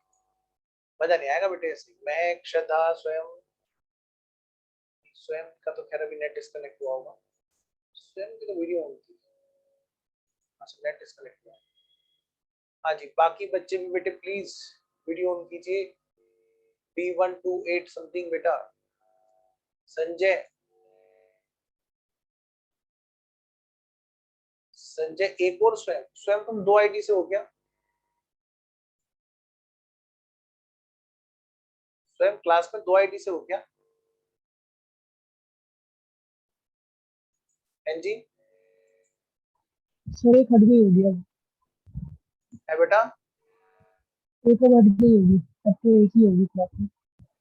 मजा नहीं आएगा बेटे ऐसे। मैं, श्रद्धा, स्वयं, स्वयं का तो खैर अभी नेट डिस्कनेक्ट हुआ होगा, स्वयं की तो वीडियो ऑन थी, अच्छा नेट डिस्कनेक्ट हुआ। हाँ जी, बाकी बच्चे भी बेटे प्लीज वीडियो ऑन कीजिए। B128 समथिंग बेटा, संजय, संजय एक और स्वयं, स्वयं तुम 2 आईडी से हो क्या? स्वयं क्लास में 2 आईडी से हो क्या? हैं जी? सर एक हट गई होगी अब, है बेटा? एक और हट गई होगी, अब तो एक ही होगी क्लास में।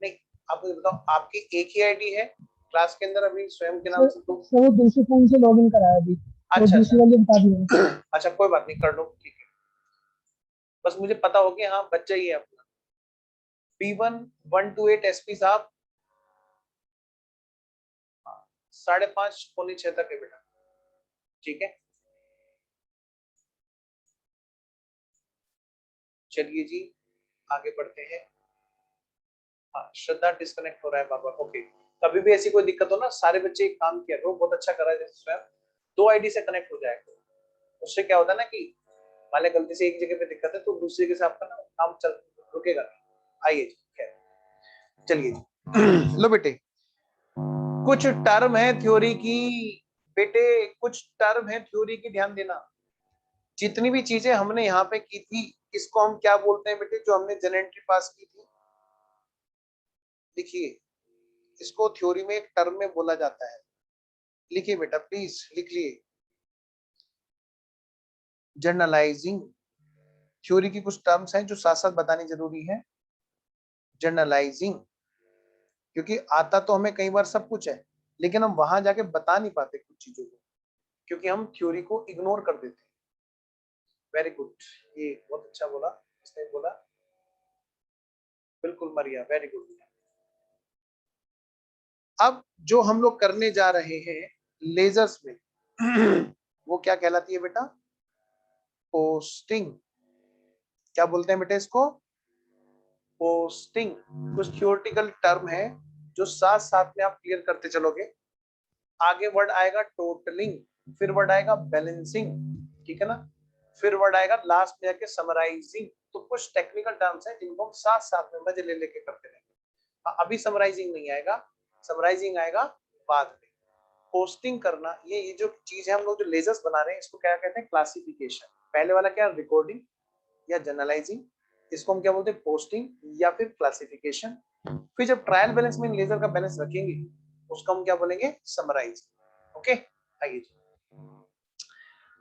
नहीं, आप मुझे बताओ, आपकी एक ही आईडी है क्लास के अंदर अभी स्वयं के नाम सर से तो? सर वो दूसरे फोन से लॉग इन कराया अभी, वो अच्छा दूसरी वाली बता दी है। अच्छा अच्छा, कोई बात नहीं, कर लो, ठीक है, बस मुझे पता हो कि हाँ बच्चा ही है अपना। B128 SP साहब, 5:30 पौने 6 तक है बेटा, ठीक है। चलिए जी, आगे बढ़ते हैं। हाँ, श्रद्धा डिस्कनेक्ट हो रहा है बाबा, ओके। कभी भी ऐसी कोई दिक्कत हो ना, सारे बच्चे एक काम किया करो, बहुत अच्छा करा है, जैसे स्वयं 2 आईडी से कनेक्ट हो जाएगा, उससे क्या होता है ना कि मान लिया गलती से एक जगह पे दिक्कत है तो दूसरी जगह से आपका ना काम चल रुकेगा नहीं। आइए जी, खैर चलिए जी। लो बेटे, कुछ टर्म है थ्योरी की, बेटे कुछ टर्म है थ्योरी की, ध्यान देना। जितनी भी चीजें हमने यहाँ पे की थी, इसको हम क्या बोलते हैं बेटे, जो हमने जनरल एंट्री पास की थी, लिखिए, इसको थ्योरी में एक टर्म में बोला जाता है, लिखिए बेटा प्लीज लिख लिए, जर्नलाइजिंग। थ्योरी की कुछ टर्म्स हैं जो साथ साथ बतानी जरूरी है। जर्नलाइजिंग, क्योंकि आता तो हमें कई बार सब कुछ है, लेकिन हम वहां जाके बता नहीं पाते कुछ चीजों को, क्योंकि हम थ्योरी को इग्नोर कर देते हैं। वेरी गुड, ये बहुत अच्छा बोला, इसने बोला बिल्कुल मरिया, वेरी गुड। अब जो हम लोग करने जा रहे हैं लेजर्स में, वो क्या कहलाती है बेटा? पोस्टिंग। क्या बोलते हैं बेटा इसको? पोस्टिंग। कुछ थियोरेटिकल टर्म है जो साथ साथ में आप क्लियर करते चलोगे। आगे वर्ड आएगा टोटलिंग, फिर वर्ड आएगा बैलेंसिंग, ठीक है ना, फिर वर्ड आएगा लास्ट में जाके समराइजिंग। तो कुछ टेक्निकल टर्म्स हैं जिनको हम साथ साथ में मजे ले लेके करते रहेंगे। अभी समराइजिंग नहीं आएगा, समराइजिंग आएगा बाद में। पोस्टिंग करना, ये जो चीज है हम लोग जो लेजर्स बना रहे हैं, इसको क्या कहते हैं? क्लासिफिकेशन। पहले वाला क्या, रिकॉर्डिंग या जर्नलाइजिंग, इसको हम क्या बोलते हैं? पोस्टिंग या फिर क्लासिफिकेशन। फिर जब ट्रायल बैलेंस में लेजर का बैलेंस रखेंगे, उसको हम क्या बोलेंगे? समराइज। ओके, आइए जी।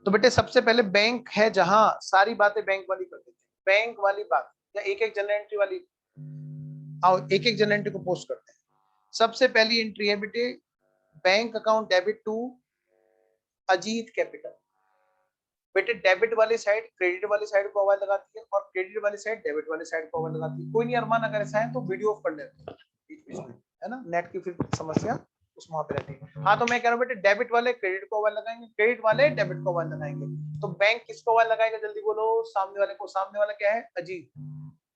तो बेटे सबसे पहले बैंक है, जहां सारी बातें बैंक वाली कर देते हैं, बैंक वाली बात या एक एक जनरल एंट्री वाली, आओ एक एक जनरल एंट्री को पोस्ट करते हैं। सबसे पहली एंट्री है बेटे, bank account debit to Ajit capital. बेटे डेबिट वाली साइड क्रेडिट वाली साइड को आवाज लगाती है और क्रेडिट वाली साइड डेबिट वाली साइड को आवाज लगाती है। कोई नहीं अरमान, अगर ऐसा है तो वीडियो ऑफ कर लेते हैं बीच बीच में, है ना, नेट की फिर समस्या उस वहां पे रहती है। हाँ तो मैं कह रहा हूँ बेटे डेबिट वाले क्रेडिट को आवाज लगाएंगे, क्रेडिट वाले डेबिट को आवाज लगाएंगे। तो बैंक किसको आवाज लगाएगा, जल्दी बोलो, सामने वाले को। सामने वाला क्या है, अजीत।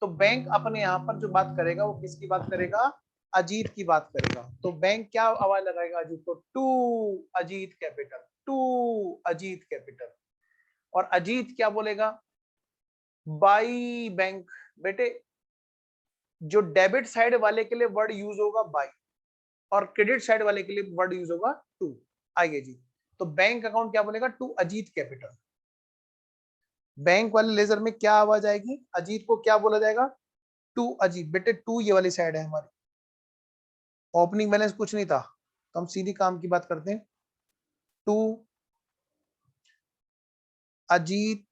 तो बैंक अपने यहाँ पर जो बात करेगा वो किसकी बात करेगा, अजीत की बात करेगा। तो बैंक क्या आवाज लगाएगा अजीत को, to Ajit capital, to Ajit capital. और अजीत क्या बोलेगा, बाई बैंक। बेटे जो डेबिट साइड वाले के लिए वर्ड यूज होगा बाई और क्रेडिट साइड वाले के लिए वर्ड यूज होगा टू। आइए जी, तो बैंक अकाउंट क्या बोलेगा, टू अजीत कैपिटल। बैंक वाले लेजर में क्या आवाज आएगी, अजीत को क्या बोला जाएगा, टू अजीत। बेटे टू ये वाली साइड है हमारी, ओपनिंग बैलेंस कुछ नहीं था तो हम सीधी काम की बात करते हैं, टू अजीत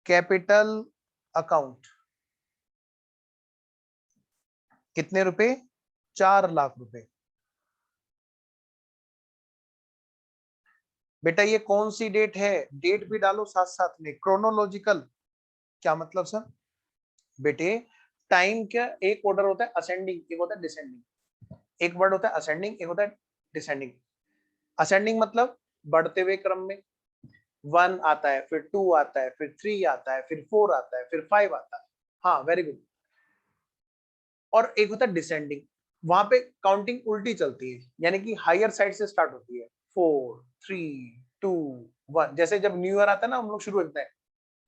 कैपिटल अकाउंट। कितने रुपए, 4 लाख रुपए। बेटा ये कौन सी डेट है, डेट भी डालो साथ साथ में, क्रोनोलॉजिकल। क्या मतलब सर, बेटे टाइम क्या, एक ऑर्डर होता है असेंडिंग, एक होता है डिसेंडिंग। एक वर्ड होता है असेंडिंग, एक होता है डिसेंडिंग। असेंडिंग मतलब बढ़ते हुए क्रम में, 1 आता है, फिर 2 आता है, फिर 3 आता है, फिर 4 आता है, फिर 5 आता है। हाँ वेरी गुड। और एक होता है डिसेंडिंग, वहां पे काउंटिंग उल्टी चलती है, यानी कि हायर साइड से स्टार्ट होती है, 4 3 2 1। जैसे जब न्यू ईयर आता है ना, हम लोग शुरू करते हैं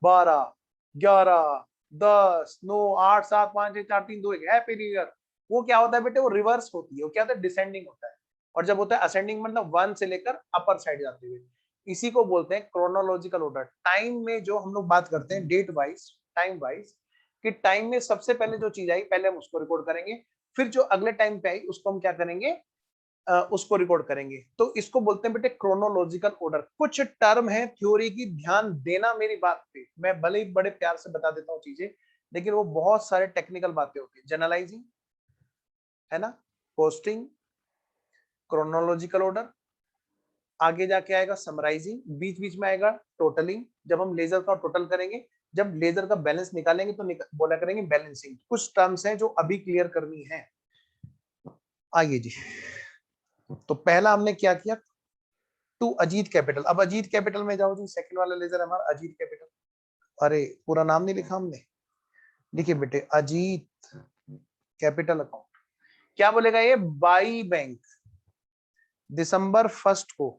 12 11 10 9 8 7 5 6 4 3 2 1 हैप्पी न्यू ईयर। वो क्या होता है बेटे, वो रिवर्स होती है, वो क्या होता है, डिसेंडिंग होता है। और जब होता है असेंडिंग मतलब 1 से लेकर अपर साइड जाते हुए, इसी को बोलते हैं क्रोनोलॉजिकल ऑर्डर। टाइम में जो हम लोग बात करते हैं डेट वाइज, टाइम वाइज, कि टाइम में सबसे पहले जो चीज आई पहले हम उसको रिकॉर्ड करेंगे, फिर जो अगले टाइम पे आई उसको हम क्या करेंगे, उसको रिकॉर्ड करेंगे। तो इसको बोलते हैं बेटे क्रोनोलॉजिकल ऑर्डर। कुछ टर्म है थ्योरी की, ध्यान देना मेरी बात पे, मैं भले ही बड़े प्यार से बता देता हूँ चीजें, लेकिन वो बहुत सारे टेक्निकल बातें होती है। जनरलाइजिंग, है ना, पोस्टिंग, क्रोनोलॉजिकल ऑर्डर, आगे जाके आएगा समराइजिंग, बीच बीच में आएगा टोटलिंग, जब हम लेजर का टोटल करेंगे, जब लेजर का बैलेंस निकालेंगे तो बोला करेंगे बैलेंसिंग। कुछ टर्म्स हैं जो अभी क्लियर करनी है। आइए जी, तो पहला हमने क्या किया, टू अजीत कैपिटल। अब अजीत कैपिटल में जाओ जी, सेकंड वाला लेजर हमारा अजीत कैपिटल। अरे पूरा नाम नहीं लिखा हमने, लिखिए बेटे अजीत कैपिटल अकाउंट। क्या बोलेगा ये, बाई बैंक दिसंबर 1 को,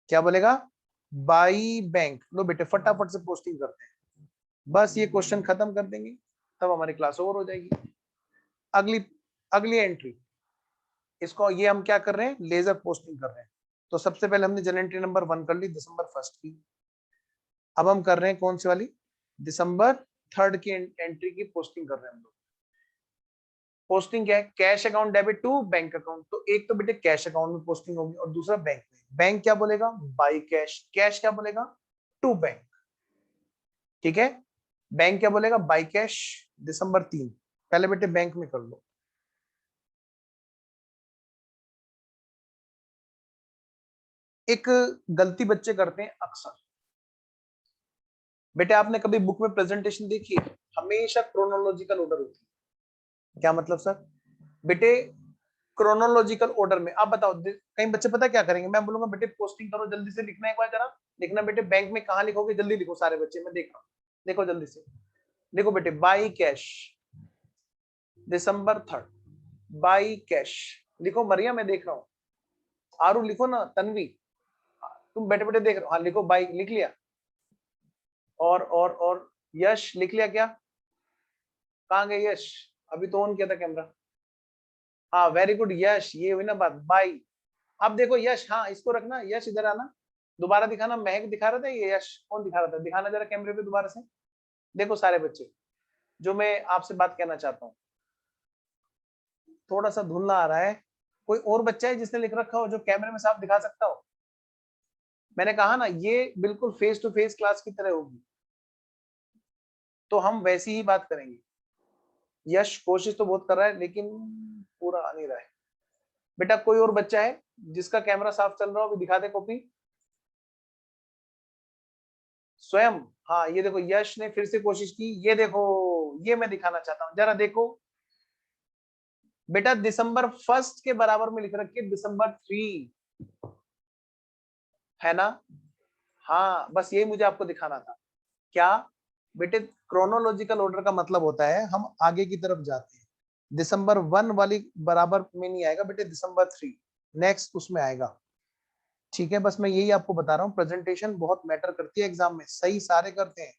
क्या बोलेगा, बाई बैंक। लो बेटे फटाफट से पोस्टिंग करते हैं, बस ये क्वेश्चन खत्म कर देंगे तब हमारी क्लास ओवर हो जाएगी। अगली अगली एंट्री, इसको ये हम क्या कर रहे हैं, लेजर पोस्टिंग कर रहे हैं। तो सबसे पहले हमने जनरल एंट्री नंबर 1 कर ली दिसंबर 1 की। अब हम कर रहे हैं कौन सी वाली, दिसंबर 3 की एंट्री की पोस्टिंग कर रहे हैं हम लोग। पोस्टिंग क्या है, cash account debit to bank account. तो एक तो बेटे कैश अकाउंट में पोस्टिंग होगी और दूसरा बैंक में। बैंक क्या बोलेगा, बाई कैश, कैश क्या बोलेगा, टू बैंक। ठीक है, बैंक क्या बोलेगा, बाई कैश दिसंबर 3। पहले बेटे बैंक में कर लो। एक गलती बच्चे करते हैं अक्सर, बेटे आपने कभी बुक में प्रेजेंटेशन देखी है, हमेशा क्रोनोलॉजिकल ऑर्डर होती है। क्या मतलब सर, बेटे क्रोनोलॉजिकल ऑर्डर में। आप बताओ, कई बच्चे पता क्या करेंगे, मैं बोलूंगा बेटे पोस्टिंग करो जल्दी से, लिखना एक बार जरा, लिखना बेटे बैंक में कहाँ लिखोगे, जल्दी लिखो सारे बच्चे, मैं देख रहा हूँ, देखो जल्दी से लिखो बेटे, by cash December 3, by cash लिखो। मरिया मैं देख रहा हूँ, आरू लिखो ना, तन्वी तुम बैठे बैठे देख रहे हो, हाँ लिखो, बाई लिख लिया। और यश लिख लिया क्या, कहाँ गए यश, अभी तो ऑन किया था कैमरा। हाँ वेरी गुड यश, ये हुई ना बात, बाई। अब देखो यश, हाँ इसको रखना, यश इधर आना, दोबारा दिखाना, महक दिखा रहा था, ये यश कौन दिखा रहा था, दिखाना जरा कैमरे पे दोबारा से। देखो सारे बच्चे, जो मैं आपसे बात कहना चाहता हूँ, थोड़ा सा धुंधला आ रहा है, कोई और बच्चा है जिसने लिख रखा हो जो कैमरे में साफ दिखा सकता हो। मैंने कहा ना ये बिल्कुल फेस टू फेस क्लास की तरह होगी, तो हम वैसी ही बात करेंगे। यश कोशिश तो बहुत कर रहा है लेकिन पूरा आ नहीं रहा है, बेटा कोई और बच्चा है जिसका कैमरा साफ चल रहा हो, अभी दिखा दे कॉपी। स्वयं, हाँ ये देखो यश ने फिर से कोशिश की, ये देखो ये मैं दिखाना चाहता हूं, जरा देखो बेटा दिसंबर 1 के बराबर में लिख रखी है दिसंबर 3, है ना? हाँ बस यही मुझे आपको दिखाना था। क्या बेटे, क्रोनोलॉजिकल ऑर्डर का मतलब होता है हम आगे की तरफ जाते हैं। दिसंबर 1 वाली बराबर में नहीं आएगा बेटे, दिसंबर 3 नेक्स्ट उसमें आएगा। ठीक है, बस मैं यही आपको बता रहा हूँ, प्रेजेंटेशन बहुत मैटर करती है एग्जाम में। सही सारे करते हैं,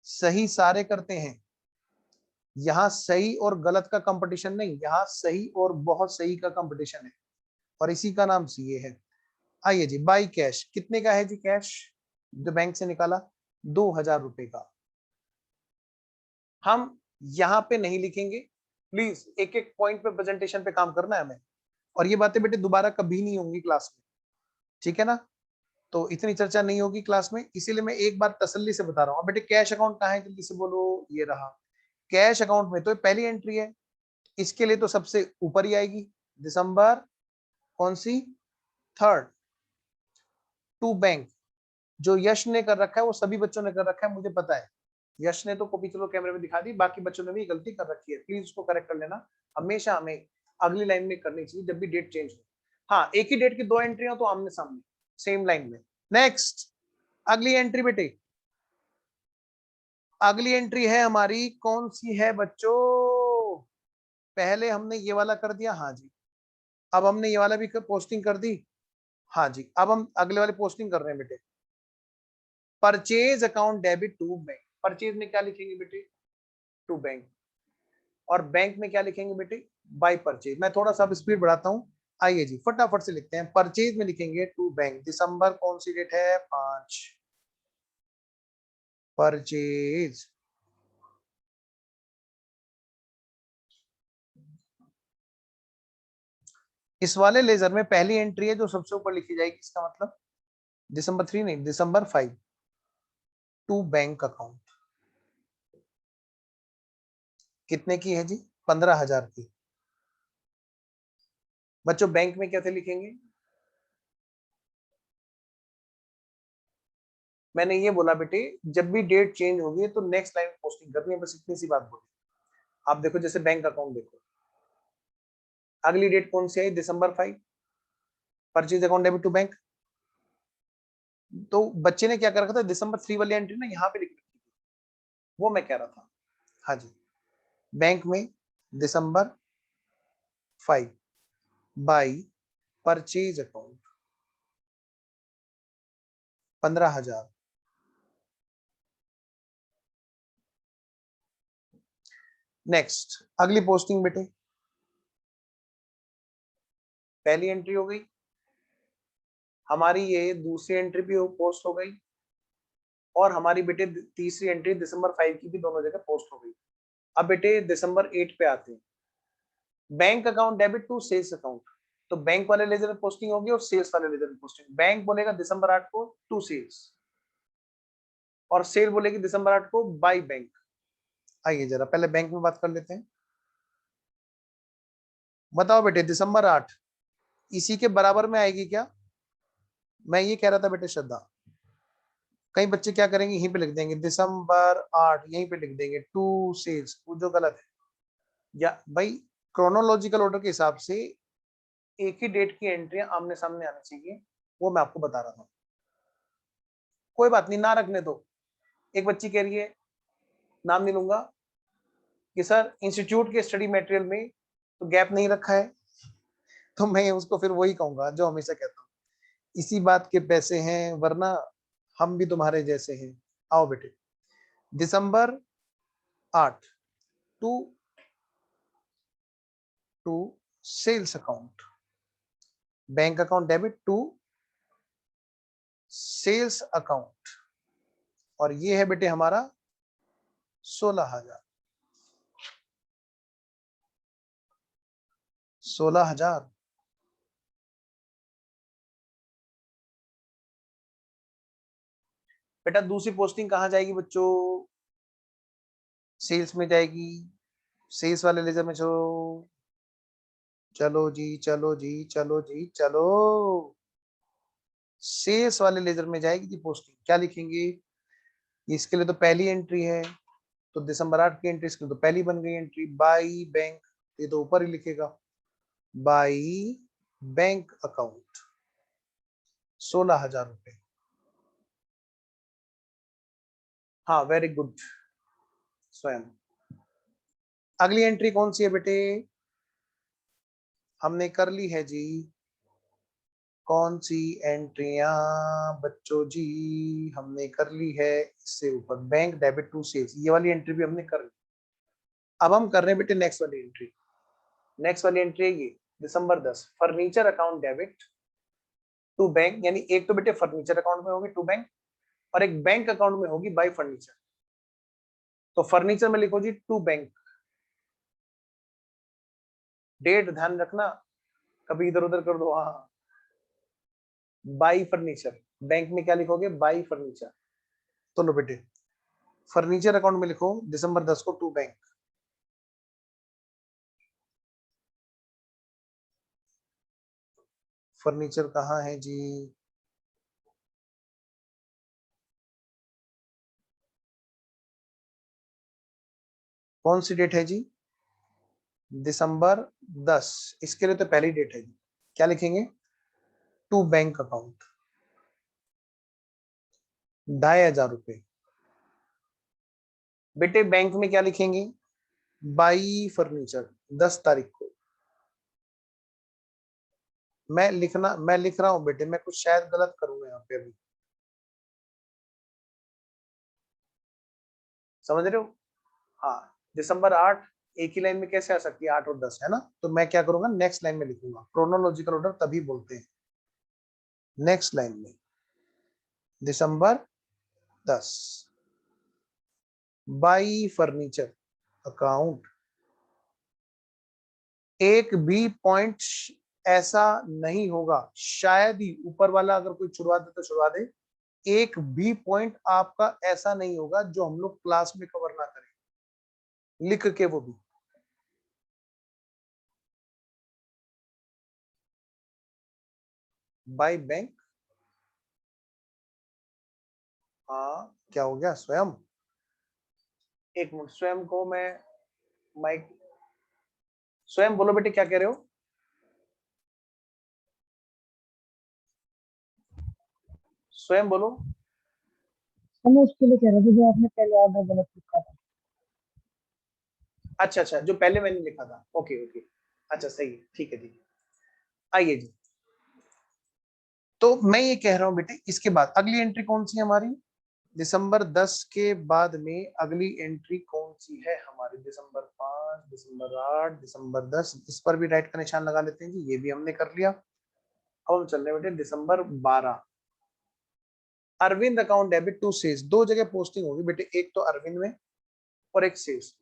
सही सारे करते हैं। यहाँ सही और गलत का कंपटीशन नहीं, यहाँ सही और बहुत सही का कंपटीशन है, और इसी का नाम सीए है। आइए जी, बाई कैश कितने का है जी? कैश जो बैंक से निकाला 2000 रुपए का। हम यहाँ पे नहीं लिखेंगे, प्लीज एक एक पॉइंट पे प्रेजेंटेशन पे काम करना है हमें, और ये बातें बेटे दोबारा कभी नहीं होंगी क्लास में, ठीक है ना? तो इतनी चर्चा नहीं होगी क्लास में, इसीलिए मैं एक बार तसल्ली से बता रहा हूँ। बेटे कैश अकाउंट कहाँ है, जल्दी से बोलो। ये रहा कैश अकाउंट में, तो पहली एंट्री है, इसके लिए तो सबसे ऊपर ही आएगी दिसंबर कौन सी, 3rd। टू बैंक जो यश ने कर रखा है वो सभी बच्चों ने कर रखा है, मुझे पता है। यश ने तो कॉपी चलो कैमरे में दिखा दी, बाकी बच्चों ने भी गलती कर रखी है, प्लीज उसको करेक्ट कर लेना। हमेशा हमें अगली लाइन में करनी चाहिए जब भी डेट चेंज हो। हाँ, एक ही डेट की 2 एंट्री हो तो आमने सामने सेम लाइन में। नेक्स्ट अगली एंट्री बेटे, अगली एंट्री है हमारी कौन सी है बच्चों? पहले हमने ये वाला कर दिया, हाँ जी। अब हमने ये वाला भी पोस्टिंग कर दी, हाँ जी। अब हम अगले वाले पोस्टिंग कर रहे हैं बेटे, purchase account debit to bank. Purchase में क्या लिखेंगे बेटे? To bank. और बैंक में क्या लिखेंगे बेटे? By purchase. मैं थोड़ा सा स्पीड बढ़ाता हूँ, आइए जी फटाफट से लिखते हैं। परचेज में लिखेंगे टू बैंक, दिसंबर कौन सी डेट है? 5। परचेज इस वाले लेजर में पहली एंट्री है जो सबसे ऊपर लिखी जाएगी, इसका मतलब दिसंबर 3 नहीं, दिसंबर 5 टू बैंक अकाउंट। कितने की है जी? 15,000 की। बच्चों बैंक में कैसे लिखेंगे? मैंने ये बोला बेटे, जब भी डेट चेंज होगी तो नेक्स्ट लाइन पोस्टिंग करनी है, बस इतनी सी बात बोली। आप देखो जैसे बैंक अकाउंट देखो, अगली डेट कौन सी आई? दिसंबर 5, purchase account debit to bank. तो बच्चे ने क्या कर रखा था, दिसंबर 3 वाली एंट्री ना यहाँ पे लिख रखी थी, वो मैं कह रहा था। हाँ जी, बैंक में दिसंबर 5 बाई परचेज अकाउंट 15,000। नेक्स्ट अगली पोस्टिंग बेटे, पहली एंट्री हो गई हमारी, ये दूसरी एंट्री भी पोस्ट हो गई, और हमारी बेटे तीसरी एंट्री दिसंबर 5 की भी दोनों जगह पोस्ट हो गई। अब बेटे दिसंबर 8 पे आते हैं, bank account debit to sales account. तो बैंक वाले लेजर में पोस्टिंग होगी और सेल्स वाले लेजर में पोस्टिंग। बैंक बोलेगा दिसंबर 8 को टू सेल्स, और सेल बोलेगी दिसंबर 8 को बाय बैंक। आइए जरा पहले बैंक में बात कर लेते हैं। बताओ बेटे दिसंबर 8 इसी के बराबर में आएगी क्या? मैं ये कह रहा था बेटे श्रद्धा, कई बच्चे क्या करेंगे, यहीं पे लिख देंगे दिसंबर 8, यहीं पे लिख देंगे टू सेल्स, वो जो गलत है। या भाई क्रोनोलॉजिकल ऑर्डर के हिसाब से एक ही डेट की एंट्रियां आमने सामने आनी चाहिए, वो मैं आपको बता रहा था। कोई बात नहीं, ना रखने दो। एक बच्ची कह रही है, नाम नहीं लूंगा, कि सर इंस्टीट्यूट के स्टडी मटेरियल में तो गैप नहीं रखा है। तो मैं उसको फिर वही कहूंगा जो हमेशा कहता हूँ, इसी बात के पैसे हैं, वरना हम भी तुम्हारे जैसे हैं। आओ बेटे, December 8 to to sales account, bank account debit to sales account, और ये है बेटे हमारा 16,000। 16,000। बेटा दूसरी पोस्टिंग कहाँ जाएगी बच्चों? सेल्स में जाएगी, सेल्स वाले लेजर में जो चलो जी चलो जी चलो जी चलो। शेष वाले लेजर में जाएगी जी पोस्टिंग, क्या लिखेंगे? इसके लिए तो पहली एंट्री है, तो दिसंबर 8 की एंट्री, इसके लिए तो पहली बन गई एंट्री बाई बैंक, ये तो ऊपर ही लिखेगा बाई बैंक अकाउंट 16,000 रुपए। हाँ वेरी गुड स्वयं। अगली एंट्री कौन सी है बेटे? हमने कर ली है जी। कौन सी एंट्रियां बच्चों जी? हमने कर ली है इससे ऊपर, बैंक डेबिट टू सेल्स, ये वाली एंट्री भी हमने कर ली। अब हम कर रहे हैं बेटे नेक्स्ट वाली एंट्री। नेक्स्ट वाली एंट्री है ये, December 10, furniture account debit to bank, यानी एक तो बेटे फर्नीचर अकाउंट में होगी टू बैंक, और एक बैंक अकाउंट में होगी बाय फर्नीचर। तो फर्नीचर में लिखो जी टू बैंक, डेट ध्यान रखना, कभी इधर उधर कर दो। हाँ, बाई फर्नीचर, बैंक में क्या लिखोगे? By furniture. तो लो बेटे, फर्नीचर अकाउंट में लिखो दिसंबर 10 को टू बैंक। फर्नीचर कहाँ है जी? कौन सी डेट है जी? दिसंबर 10, इसके लिए तो पहली डेट है जी, क्या लिखेंगे? टू बैंक अकाउंट 2,500 रुपए। बेटे बैंक में क्या लिखेंगे? बाई फर्नीचर 10 तारीख को। मैं लिख रहा हूं बेटे, मैं कुछ शायद गलत करूंगा यहाँ पे अभी, समझ रहे हो? हाँ, दिसंबर 8 एक ही लाइन में कैसे आ सकती है? 8 और 10 है ना, तो मैं क्या करूंगा, नेक्स्ट लाइन में लिखूंगा, क्रोनोलॉजिकल ऑर्डर तभी बोलते हैं। नेक्स्ट लाइन में दिसंबर 10 बाई फर्नीचर अकाउंट। एक भी पॉइंट ऐसा नहीं होगा, शायद ही ऊपर वाला अगर कोई छुड़वा दे तो छुड़वा दे, एक भी पॉइंट आपका ऐसा नहीं होगा जो हम लोग क्लास में कवर ना करें, लिख के वो भी। बाय बैंक, हाँ क्या हो गया स्वयं? एक मिनट, स्वयं को मैं माइक, स्वयं बोलो बेटे क्या कह रहे हो? स्वयं बोलो। मैं उसके लिए कह रहा था जो आपने पहले ऑर्डर गलत लिखा था। अच्छा अच्छा, जो पहले मैंने लिखा था, ओके ओके, अच्छा सही है, ठीक है ठीक है। आइए जी, तो मैं ये कह रहा हूं बेटे, इसके बाद अगली एंट्री कौन सी है हमारी? दिसंबर 10 के बाद में अगली एंट्री कौन सी है हमारी? दिसंबर 5, दिसंबर 8, दिसंबर 10, इस पर भी राइट का निशान लगा लेते हैं जी, ये भी हमने कर लिया। अब हम चल रहे हैं बेटे December 12, Arvind account debit to sales, दो जगह पोस्टिंग होगी बेटे, एक तो अरविंद में और एक सेल्स।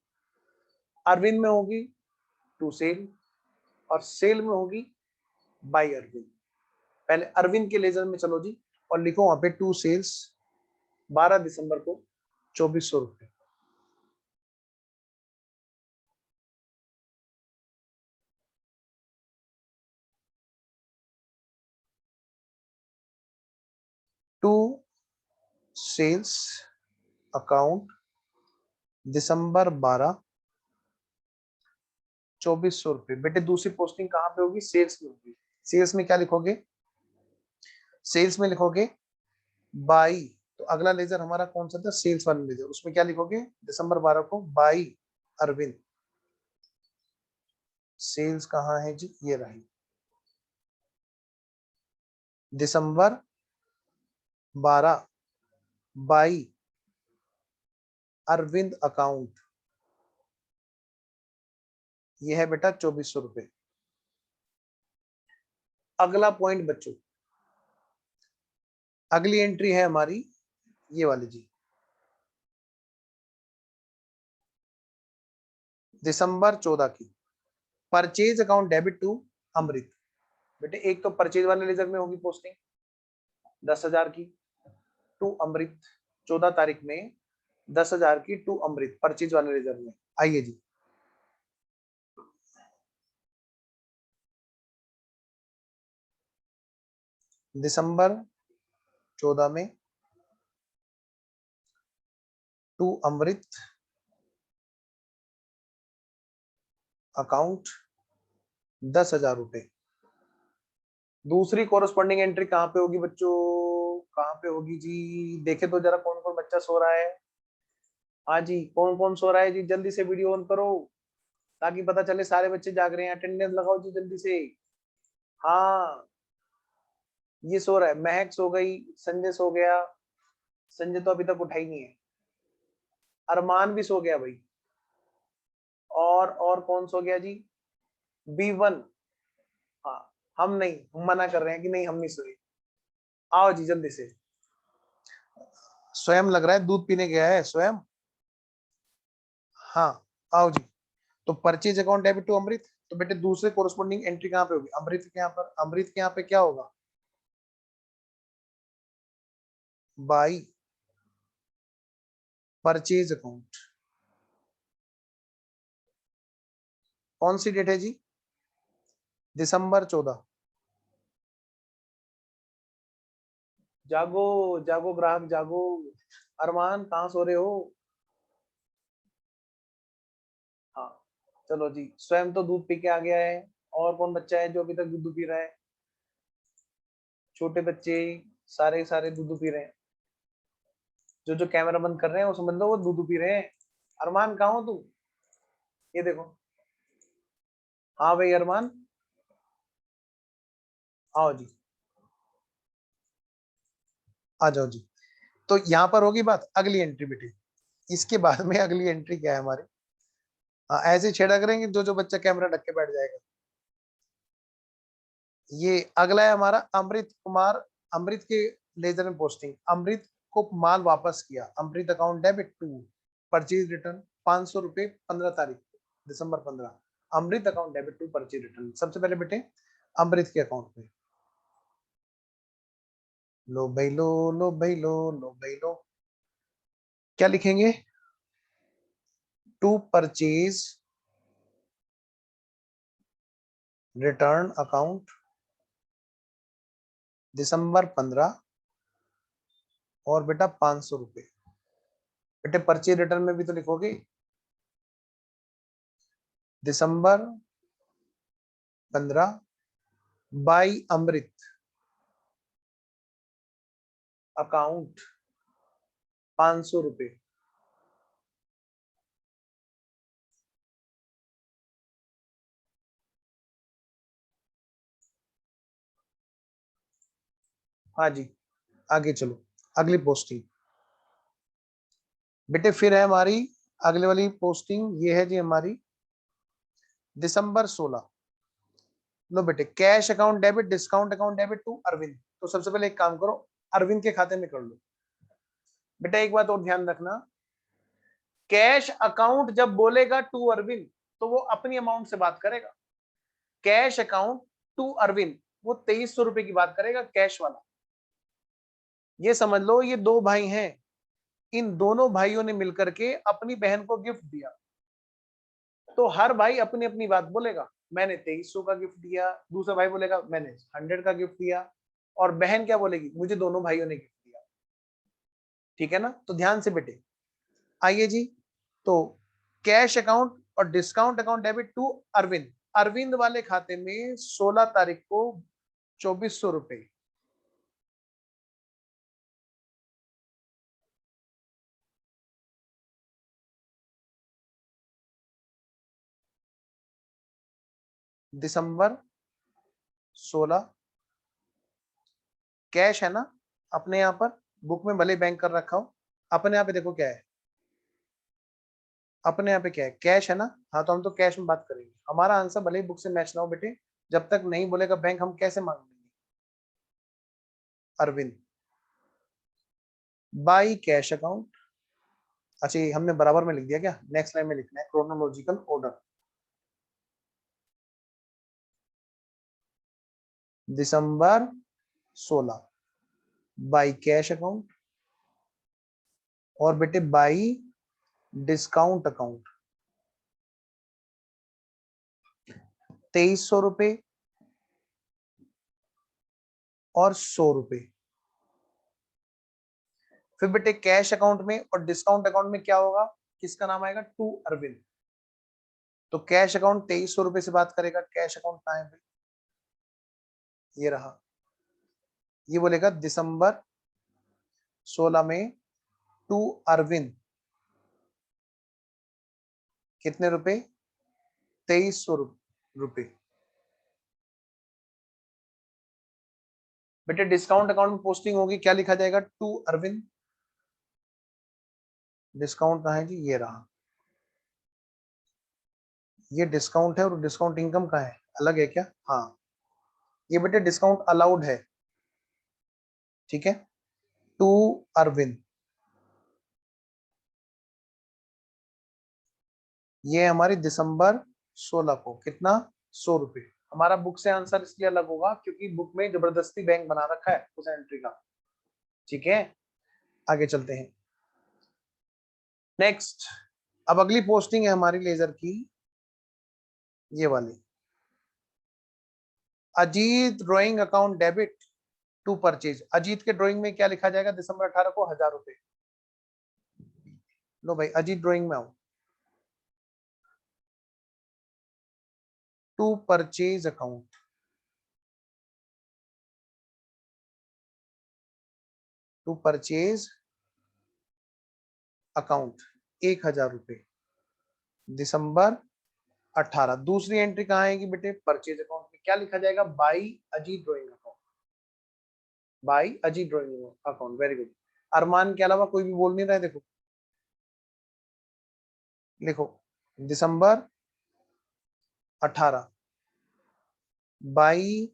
अरविंद में होगी टू सेल, और सेल में होगी बाय अरविंद। पहले अरविंद के लेजर में चलो जी, और लिखो वहां पे टू सेल्स 12 दिसंबर को 2,400 रुपए। टू सेल्स अकाउंट दिसंबर 12 2,400 रुपए। बेटे दूसरी पोस्टिंग कहां पे होगी? सेल्स में होगी। सेल्स में क्या लिखोगे? सेल्स में लिखोगे बाई, तो अगला लेजर हमारा कौन सा था? सेल्स वाला लेजर, उसमें क्या लिखोगे? दिसंबर 12 को बाई अरविंद। सेल्स कहाँ है जी? ये रही, दिसंबर 12 बाई अरविंद अकाउंट, ये है बेटा 2,400 रुपए। अगला पॉइंट बच्चों, अगली एंट्री है हमारी ये वाली जी, दिसंबर 14 की, परचेज अकाउंट डेबिट टू अमृत। बेटे एक तो परचेज वाले लेजर में होगी पोस्टिंग 10,000 की टू अमृत, 14 तारीख में 10,000 की टू अमृत परचेज वाले लेजर में। आइए जी, दिसंबर 14 में टू अमृत अकाउंट 10,000 रुपए। दूसरी कोरस्पॉन्डिंग एंट्री कहाँ पे होगी बच्चों, कहाँ पे होगी जी? देखे तो जरा कौन कौन बच्चा सो रहा है। हाँ जी, कौन कौन सो रहा है जी? जल्दी से वीडियो ऑन करो ताकि पता चले सारे बच्चे जाग रहे हैं। अटेंडेंस लगाओ जी जल्दी से। हाँ, ये सो रहा है, महक सो गई, संजय सो गया, संजय तो अभी तक उठा ही नहीं है, अरमान भी सो गया भाई, और कौन सो गया जी? B1। हाँ, हम नहीं, हम मना कर रहे हैं कि नहीं हम नहीं सोए। आओ जी जल्दी से। स्वयं लग रहा है दूध पीने गया है स्वयं। हाँ, आओ जी। तो परचेज अकाउंट डेबिट टू अमृत, तो बेटे दूसरे कोरस्पॉन्डिंग एंट्री कहाँ पे होगी? अमृत के यहाँ पर। अमृत के यहाँ पे क्या होगा? By purchase account. कौन सी डेट है जी? दिसंबर 14। जागो जागो ग्राहक जागो। अरमान कहाँ सो रहे हो? हाँ, चलो जी, स्वयं तो दूध पी के आ गया है। और कौन बच्चा है जो अभी तक दूध पी रहा है? छोटे बच्चे सारे सारे दूध पी रहे हैं। जो जो कैमरा बंद कर रहे हैं वो समझ लो वो दूध पी रहे हैं। अरमान कहाँ हो तू? ये देखो। हाँ भाई अरमान, आओ जी, आ जाओ जी। तो यहाँ पर होगी बात अगली एंट्री बेटी। इसके बाद में अगली एंट्री क्या है हमारी? हाँ, ऐसे छेड़ा करेंगे जो जो बच्चा कैमरा ढक के बैठ जाएगा। ये अगला है हमारा अमृत कुमार। अमृत के लेजर में पोस्टिंग। अमृत को माल वापस किया। Amrit account debit to purchase return 500 रुपए 15 तारीख दिसंबर 15। Amrit account debit to purchase return. सबसे पहले बेटे अमृत के अकाउंट में लो भाई लो, लो भाई लो, लो भाई लो। क्या लिखेंगे? टू परचेज रिटर्न अकाउंट दिसंबर 15 और बेटा 500 रुपए। बेटे परचेज रिटर्न में भी तो लिखोगे दिसंबर 15 बाई अमृत अकाउंट 500 रुपए। हाँ जी, आगे चलो। अगली पोस्टिंग बेटे फिर है हमारी अगले वाली पोस्टिंग, ये है जी हमारी दिसंबर 16। लो बेटे cash account debit discount account debit to Arvind. तो सबसे पहले एक काम करो, अरविंद के खाते में कर लो। बेटा एक बात और ध्यान रखना, कैश अकाउंट जब बोलेगा टू अरविंद तो वो अपनी अमाउंट से बात करेगा। कैश अकाउंट टू अरविंद वो 2300 रुपए की बात करेगा कैश वाला। ये समझ लो ये दो भाई हैं, इन दोनों भाइयों ने मिलकर के अपनी बहन को गिफ्ट दिया, तो हर भाई अपनी अपनी बात बोलेगा। मैंने 2300 का गिफ्ट दिया, दूसरा भाई बोलेगा मैंने 100 का गिफ्ट दिया, और बहन क्या बोलेगी? मुझे दोनों भाइयों ने गिफ्ट दिया। ठीक है ना? तो ध्यान से बेटे आइए जी। तो कैश अकाउंट और discount account debit to Arvind. Arvind वाले खाते में 16 तारीख को 2400 रुपए। दिसंबर 16 कैश है ना? अपने यहाँ पर बुक में भले बैंक कर रखा हो, अपने यहाँ पे देखो क्या है, अपने यहाँ पे क्या है? कैश है ना? हाँ, तो हम तो कैश में बात करेंगे। हमारा आंसर भले ही बुक से मैच ना हो बेटे, जब तक नहीं बोलेगा बैंक हम कैसे मांग लेंगे? Arvind by cash account. अच्छा ये हमने बराबर में लिख दिया क्या? नेक्स्ट लाइन में लिखना है chronological order. December 16 by cash account और बेटे बाई डिस्काउंट अकाउंट 2300 रुपए और 100 रुपए। फिर बेटे कैश अकाउंट में और डिस्काउंट अकाउंट में क्या होगा, किसका नाम आएगा, टू अरविंद। तो कैश अकाउंट 2300 रुपए से बात करेगा। कैश अकाउंट कहाँ है भाई, ये रहा। ये बोलेगा दिसंबर 16 में टू अरविंद कितने रुपए, 2300 रुपए। बेटे डिस्काउंट अकाउंट में पोस्टिंग होगी, क्या लिखा जाएगा, टू अरविंद। डिस्काउंट कहाँ है जी, ये रहा। ये डिस्काउंट है और डिस्काउंट इनकम का है, अलग है क्या, हाँ। ये बेटे डिस्काउंट अलाउड है, ठीक है। टू अरविंद, ये हमारी दिसंबर 16 को कितना, 100 रुपए। हमारा बुक से आंसर इसलिए अलग होगा क्योंकि बुक में जबरदस्ती बैंक बना रखा है उस एंट्री का, ठीक है। आगे चलते हैं नेक्स्ट। अब अगली पोस्टिंग है हमारी लेजर की, ये वाली, Ajit drawing account debit to purchase. Ajit के ड्राइंग में क्या लिखा जाएगा, दिसंबर 18 को 1000 रुपए। लो भाई अजीत ड्राइंग में आओ, to purchase account, to purchase account 1000 रुपए, दिसंबर 18। दूसरी एंट्री कहाँ आएगी बेटे, परचेज अकाउंट में क्या लिखा जाएगा, by Ajit drawing account, by Ajit drawing account. Very good. Arman के अलावा कोई भी बोल नहीं रहा है, देखो लिखो, दिसंबर 18 बाई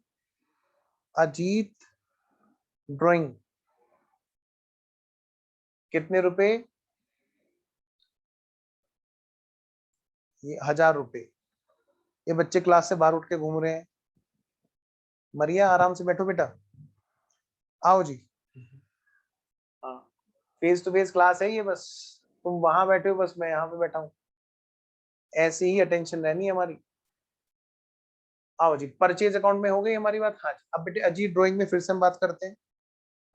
अजीत ड्राइंग कितने रुपए, ये 1000 रुपए। ये बच्चे क्लास से बाहर उठ के घूम रहे हैं। मरिया आराम से बैठो बेटा, आओ जी। हाँ, फेस टू फेस क्लास है ये, बस तुम वहां बैठे हो, बस मैं यहाँ पे बैठा हूँ, ऐसे ही अटेंशन रहनी है हमारी। आओ जी, परचेज अकाउंट में हो गई हमारी बात। हाँ जी, अब बेटे अजीत ड्राइंग में फिर से हम बात करते हैं।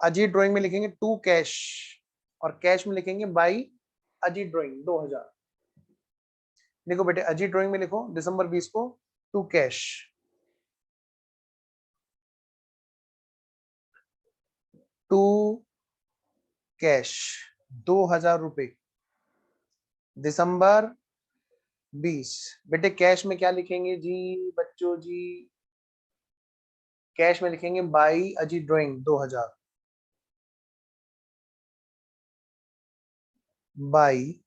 अजीत ड्राइंग में लिखेंगे टू कैश, और कैश में लिखेंगे बाई अजीत ड्राइंग 2000। देखो बेटे अजीत ड्राइंग में लिखो दिसंबर 20 को टू कैश, टू कैश 2000 रुपए, दिसंबर 20। बेटे कैश में क्या लिखेंगे जी बच्चों जी, कैश में लिखेंगे by Ajit drawing 2000, by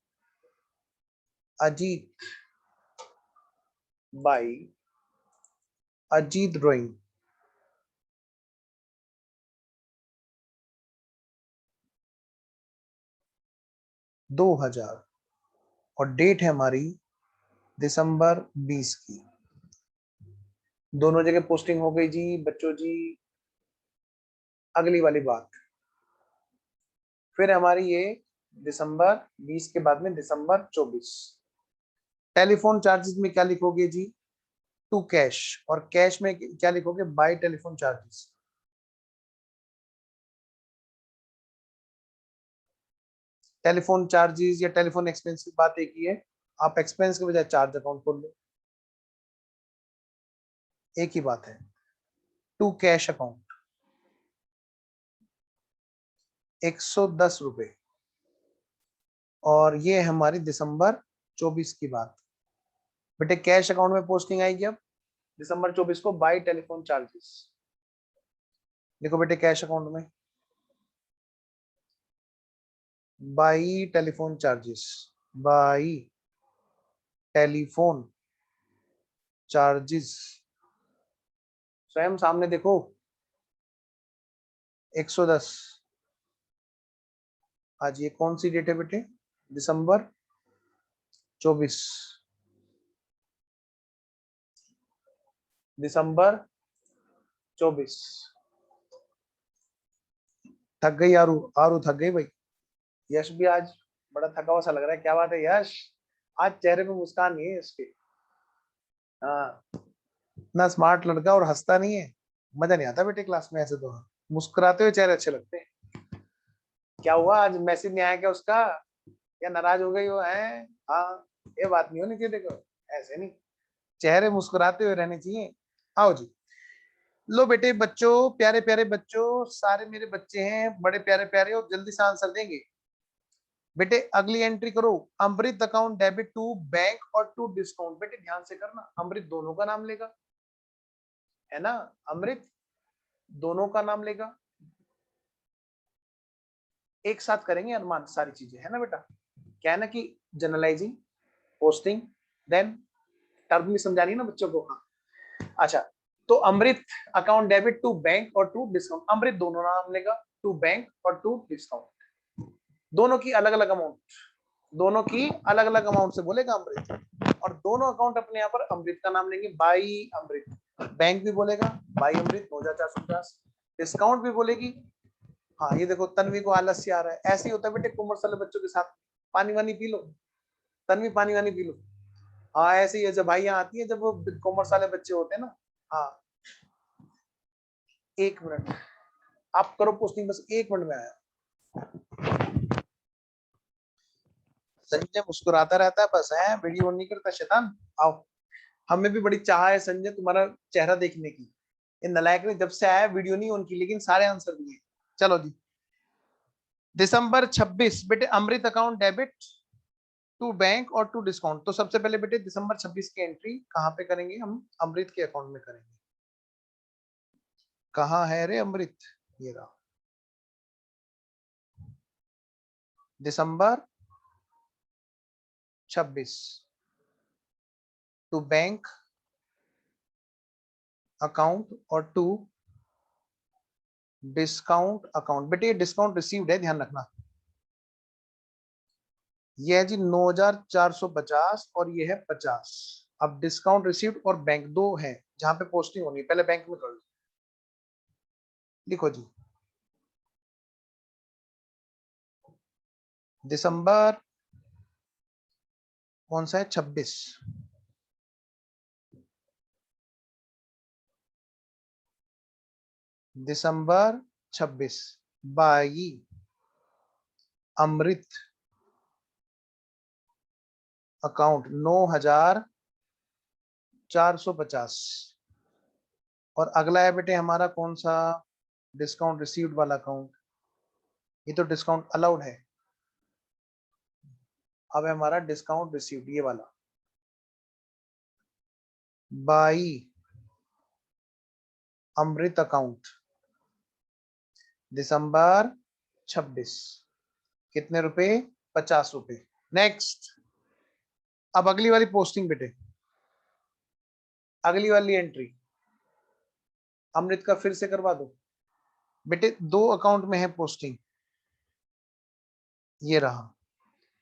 Ajit, by Ajit drawing 2000, और डेट है हमारी दिसंबर 20 की। दोनों जगह पोस्टिंग हो गई जी बच्चों जी। अगली वाली बात, फिर हमारी ये दिसंबर 20 के बाद में दिसंबर 24। टेलीफोन चार्जेस में क्या लिखोगे जी, टू कैश, और कैश में क्या लिखोगे, bye telephone charges. Telephone charges या टेलीफोन एक्सपेंस की बात एक ही है, आप एक्सपेंस के बजाय चार्ज अकाउंट खोल लो, एक ही बात है। टू कैश अकाउंट 110 रुपए, और ये हमारी दिसंबर 24 की बात। बेटे कैश अकाउंट में पोस्टिंग आएगी अब दिसंबर 24 को बाय टेलीफोन चार्जेस। देखो बेटे कैश अकाउंट में by telephone charges, by telephone charges, स्वयं सामने देखो 110। आज ये कौन सी डेट है बेटे, दिसंबर 24, दिसंबर 24। थक गई आरू, आरू थक गई भाई। यश भी आज बड़ा थका हुआ सा लग रहा है, क्या बात है यश, आज चेहरे पे मुस्कान नहीं है इसके। हाँ, इतना स्मार्ट लड़का और हंसता नहीं है। मजा नहीं आता बेटे क्लास में ऐसे तो। मुस्कुराते हुए चेहरे अच्छे लगते हैं। क्या हुआ, आज मैसेज नहीं आया क्या उसका, या नाराज हो गई वो है? हाँ, ये बात नहीं होनी चाहिए, देखो ऐसे नहीं, चेहरे मुस्कुराते हुए रहने चाहिए। आओ जी, लो बेटे बच्चों, प्यारे प्यारे बच्चों, सारे मेरे बच्चे हैं, बड़े प्यारे प्यारे, और जल्दी से आंसर देंगे। बेटे अगली एंट्री करो, अमृत अकाउंट डेबिट टू बैंक और टू डिस्काउंट। बेटे ध्यान से करना, अमृत दोनों का नाम लेगा, है ना, अमृत दोनों का नाम लेगा। एक साथ करेंगे अनुमान सारी चीजें, है ना बेटा। क्या है ना कि जनरलाइजिंग, पोस्टिंग, देन टर्म भी समझानी है ना बच्चों को। हाँ, अच्छा, तो अमृत अकाउंट डेबिट टू बैंक और टू डिस्काउंट, अमृत दोनों नाम लेगा, टू बैंक और टू डिस्काउंट, दोनों की अलग अलग अमाउंट, दोनों की अलग अलग अमाउंट से बोलेगा अमृत, और दोनों अकाउंट अपने यहाँ पर अमृत का नाम लेंगे, बाई अमृत। बैंक भी बोलेगा बाई अमृत 9450, डिस्काउंट भी बोलेगी। हाँ ये देखो तन्वी को आलस से आ रहा है, ऐसे ही होता है बेटे कॉमर्स वाले बच्चों के साथ। पानी वानी पी लो तन्वी, पानी वानी पी लो। हाँ ऐसे ही है, जब भाई यहाँ आती है, जब वो कॉमर्स वाले बच्चे होते हैं ना। हाँ, एक मिनट, आप करो पोस्टिंग, बस 1 मिनट में आया। संजय मुस्कुराता रहता है बस, है वीडियो नहीं करता शैतान। आओ, हमें भी बड़ी चाह है संजय तुम्हारा चेहरा देखने की। ये नलायक ने जब से आया वीडियो नहीं ऑन की, लेकिन सारे आंसर दिए। चलो जी, दिसंबर 26 बेटे अमृत अकाउंट डेबिट टू बैंक और टू डिस्काउंट। तो सबसे पहले बेटे दिसंबर 26 की एंट्री कहाँ पे करेंगे हम, अमृत के अकाउंट में करेंगे। कहाँ है रे अमृत, ये रहा, दिसंबर 26 टू बैंक अकाउंट और टू डिस्काउंट अकाउंट। बेटे ये डिस्काउंट रिसीव्ड है, ध्यान रखना। ये है जी 9450 और ये है 50। अब डिस्काउंट रिसीव्ड और बैंक दो है जहां पे पोस्टिंग होनी है, पहले बैंक में कर लो। लिखो जी, दिसंबर कौन सा है, 26, दिसंबर 26 बाई अमृत अकाउंट 9450। और अगला है बेटे हमारा कौन सा, डिस्काउंट रिसीव्ड वाला अकाउंट। ये तो डिस्काउंट अलाउड है। अब है हमारा डिस्काउंट रिसीव्ड, ये वाला बाई अमृत अकाउंट दिसंबर 26, कितने रुपए, 50 रुपए। नेक्स्ट, अब अगली वाली पोस्टिंग बेटे, अगली वाली एंट्री अमृत का फिर से करवा दो। बेटे दो अकाउंट में है पोस्टिंग, ये रहा।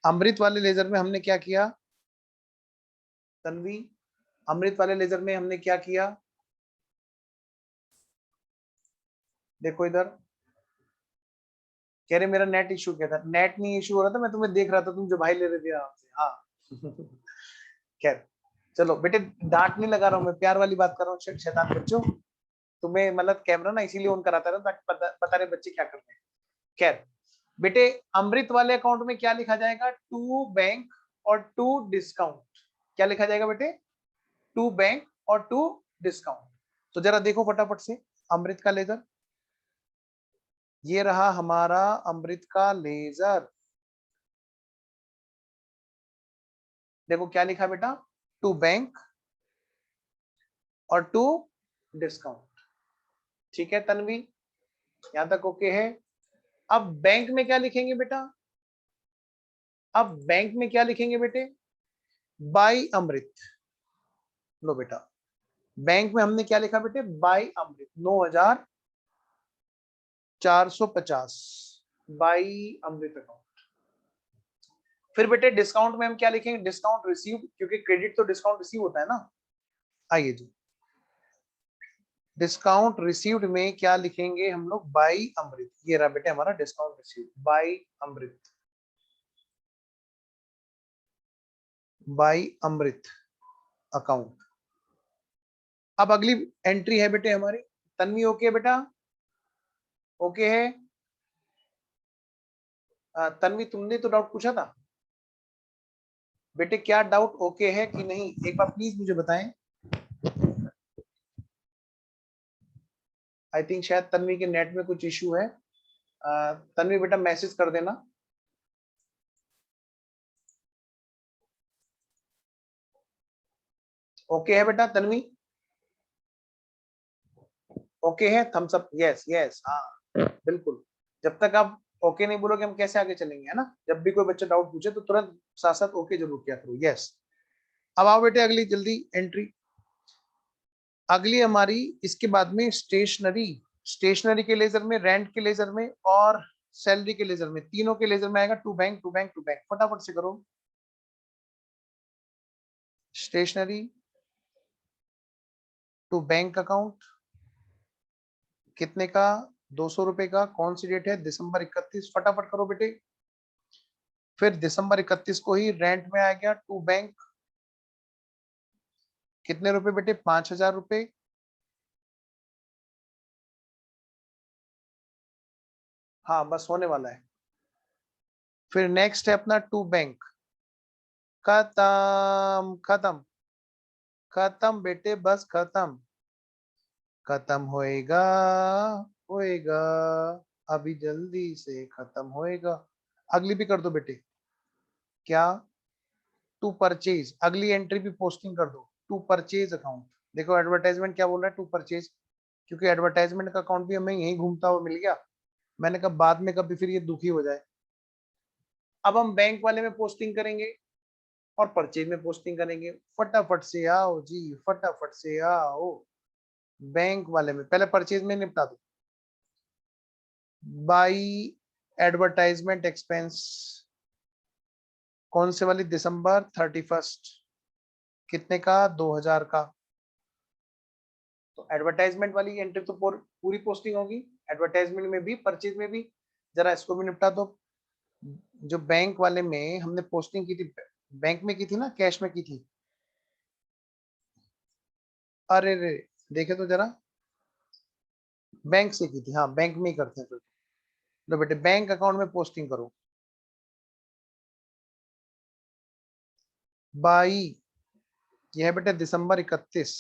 अमृत वाले लेजर में हमने क्या किया तन्वी, अमृत वाले लेजर में हमने क्या किया, देखो इधर, कह रहे मेरा नेट इशू क्या था, नेट नहीं इशू हो रहा था, मैं तुम्हें देख रहा था, तुम जो भाई ले रहे थे आराम से। हाँ खैर, चलो बेटे डांट नहीं लगा रहा हूँ मैं, प्यार वाली बात कर रहा हूँ शैतान बच्चों। तुम्हें मतलब कैमरा ना इसीलिए ऑन कराता रहता ताकि बता रहे बच्चे क्या कर रहे हैं। खैर बेटे, अमृत वाले अकाउंट में क्या लिखा जाएगा, टू बैंक और टू डिस्काउंट। क्या लिखा जाएगा बेटे, टू बैंक और टू डिस्काउंट। तो जरा देखो फटाफट से अमृत का लेजर, ये रहा हमारा अमृत का लेजर। देखो क्या लिखा बेटा, टू बैंक और टू डिस्काउंट। ठीक है तन्वी, यहां तक ओके है। अब बैंक में क्या लिखेंगे बेटा, अब बैंक में क्या लिखेंगे बेटे, बाई अमृत। लो बेटा, बैंक में हमने क्या लिखा बेटे, by Amrit 9450 by Amrit account. फिर बेटे डिस्काउंट में हम क्या लिखेंगे, डिस्काउंट रिसीव, क्योंकि क्रेडिट तो डिस्काउंट रिसीव होता है ना। आइए जी, डिस्काउंट रिसीव्ड में क्या लिखेंगे हम लोग, बाई अमृत। ये रहा बेटे हमारा discount received by Amrit, by Amrit account. अब अगली एंट्री है बेटे हमारी तन्वी ओके है बेटा? ओके है? तन्वी तुमने तो डाउट पूछा था बेटे, क्या डाउट ओके है कि नहीं, एक बार प्लीज मुझे बताएं। आई थिंक शायद तन्वी के नेट में कुछ इश्यू है। तन्वी बेटा मैसेज कर देना। ओके है बेटा तन्वी? ओके है? थम्स अप, यस यस, हाँ बिल्कुल। जब तक आप ओके नहीं बोलोगे हम कैसे आगे चलेंगे, है ना? जब भी कोई बच्चा डाउट पूछे तो तुरंत साथ साथ ओके जरूर किया करो। यस। अब आओ बेटे अगली जल्दी एंट्री। अगली हमारी इसके बाद में स्टेशनरी। स्टेशनरी के लेजर में, रेंट के लेजर में और सैलरी के लेजर में, तीनों के लेजर में आएगा to bank to bank to bank. फटाफट से करो। स्टेशनरी टू बैंक अकाउंट कितने का? 200 रुपए का। कौन सी डेट है? दिसंबर 31। फटाफट करो बेटे। फिर दिसंबर 31 को ही रेंट में आ गया टू बैंक। कितने रुपए बेटे? 5,000 रुपए। हाँ बस होने वाला है। फिर नेक्स्ट है अपना टू बैंक। खत्म खत्म खत्म बेटे, बस खत्म। खत्म होएगा, होएगा, अभी जल्दी से खत्म होएगा। अगली भी कर दो बेटे। क्या? To purchase. अगली एंट्री भी पोस्टिंग कर दो, टू परचेज अकाउंट। देखो एडवर्टाइजमेंट क्या बोल रहा है, टू परचेज, क्योंकि एडवर्टाइजमेंट का अकाउंट भी हमें यहीं घूमता हुआ मिल गया। मैंने कहा बाद में कभी फिर ये दुखी हो जाए। अब हम बैंक वाले में पोस्टिंग करेंगे और परचेज में पोस्टिंग करेंगे। फटाफट से आओ जी, फटाफट से आओ। बैंक वाले में पहले परचेज में निपटा दो। बाई एडवर्टाइजमेंट एक्सपेंस, कौन से वाली? दिसंबर 31। कितने का? 2,000 का। तो एडवर्टाइजमेंट वाली एंट्री तो पूरी पोस्टिंग होगी, एडवर्टाइजमेंट में भी परचेज में भी। जरा इसको भी निपटा दो। जो बैंक वाले में हमने पोस्टिंग की थी, बैंक में की थी ना, कैश में की थी? अरे रे, देखे तो जरा। बैंक से की थी, हाँ बैंक में ही करते हैं फिर। लो बेटे बैंक अकाउंट में पोस्टिंग करो। बाई, यह है बेटे दिसंबर 31।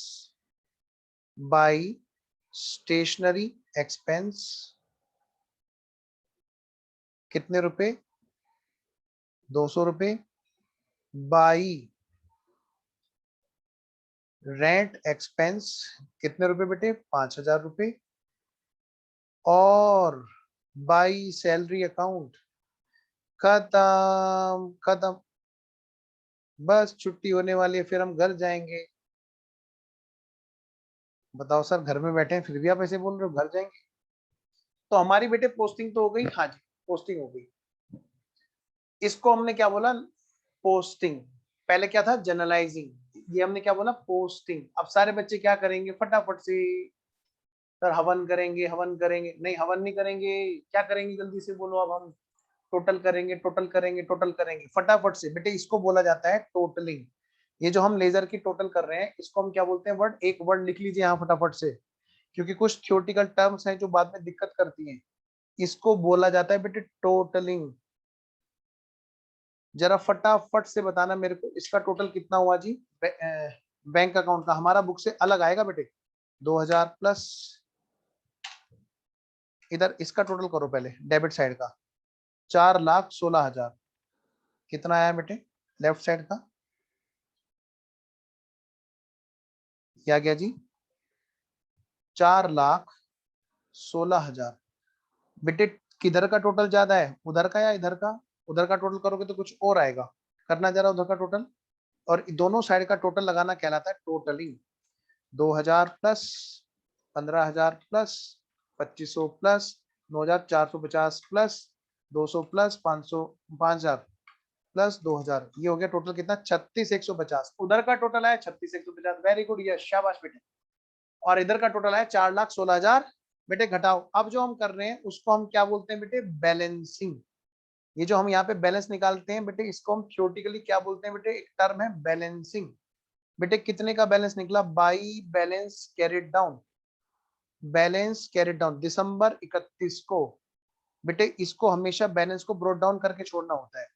बाई स्टेशनरी एक्सपेंस कितने रुपए? 200 रुपए। बाई रेंट एक्सपेंस कितने रुपए बेटे? 5,000 रुपए। और बाई सैलरी अकाउंट। खत्म खत्म, बस छुट्टी होने वाली है, फिर हम घर जाएंगे। बताओ सर, घर में बैठे हैं फिर भी आप ऐसे बोल रहे हो घर जाएंगे? तो हमारी बेटे पोस्टिंग तो हो गई, हाँ जी पोस्टिंग हो गई। इसको हमने क्या बोला? पोस्टिंग। पहले क्या था? जनरलाइजिंग। ये हमने क्या बोला? पोस्टिंग। अब सारे बच्चे क्या करेंगे फटाफट से? सर हवन करेंगे, हवन करेंगे। नहीं हवन नहीं करेंगे, क्या करेंगे जल्दी से बोलो। अब हम टोटल करेंगे, टोटल करेंगे, टोटल करेंगे। फटाफट से बेटे, इसको बोला जाता है टोटलिंग। ये जो हम लेजर की टोटल कर रहे हैं इसको हम क्या बोलते हैं? वर्ड, एक वर्ड लिख लीजिए यहाँ फटाफट से, क्योंकि कुछ थ्योरेटिकल टर्म्स हैं जो बाद में दिक्कत करती हैं। इसको बोला जाता है बेटे टोटलिंग। जरा फटाफट से बताना मेरे को, इसका टोटल कितना हुआ जी? बैंक अकाउंट का हमारा बुक से अलग आएगा बेटे। 2,000 प्लस इधर इसका टोटल करो पहले, डेबिट साइड का। 4,16,000। कितना आया बेटे लेफ्ट साइड का? क्या गया जी? 4,16,000। बेटे किधर का टोटल ज्यादा है, उधर का या इधर का? उधर का टोटल करोगे तो कुछ और आएगा। करना जरा उधर का टोटल, और दोनों साइड का टोटल लगाना कहलाता है totalling. 2,000 plus 15,000 plus 2,500 plus 9,450 plus 200 plus 500 5,000 plus 2,000, ये हो गया टोटल कितना? 36,150। उधर का टोटल आया 36,150। वेरी गुड, यस शाबाश बेटे। और इधर का टोटल आया 4,16,000। बेटे घटाओ। अब जो हम कर रहे हैं उसको हम क्या बोलते हैं बेटे? बैलेंसिंग। ये जो हम यहाँ पे बैलेंस निकालते हैं बेटे, इसको हम थ्योरेटिकली क्या बोलते हैं बेटे? एक टर्म है बैलेंसिंग। बेटे कितने का बैलेंस निकला? By balance carried down. Balance carried down दिसंबर 31 को, बेटे इसको हमेशा बैलेंस को ब्रोट डाउन करके छोड़ना होता है।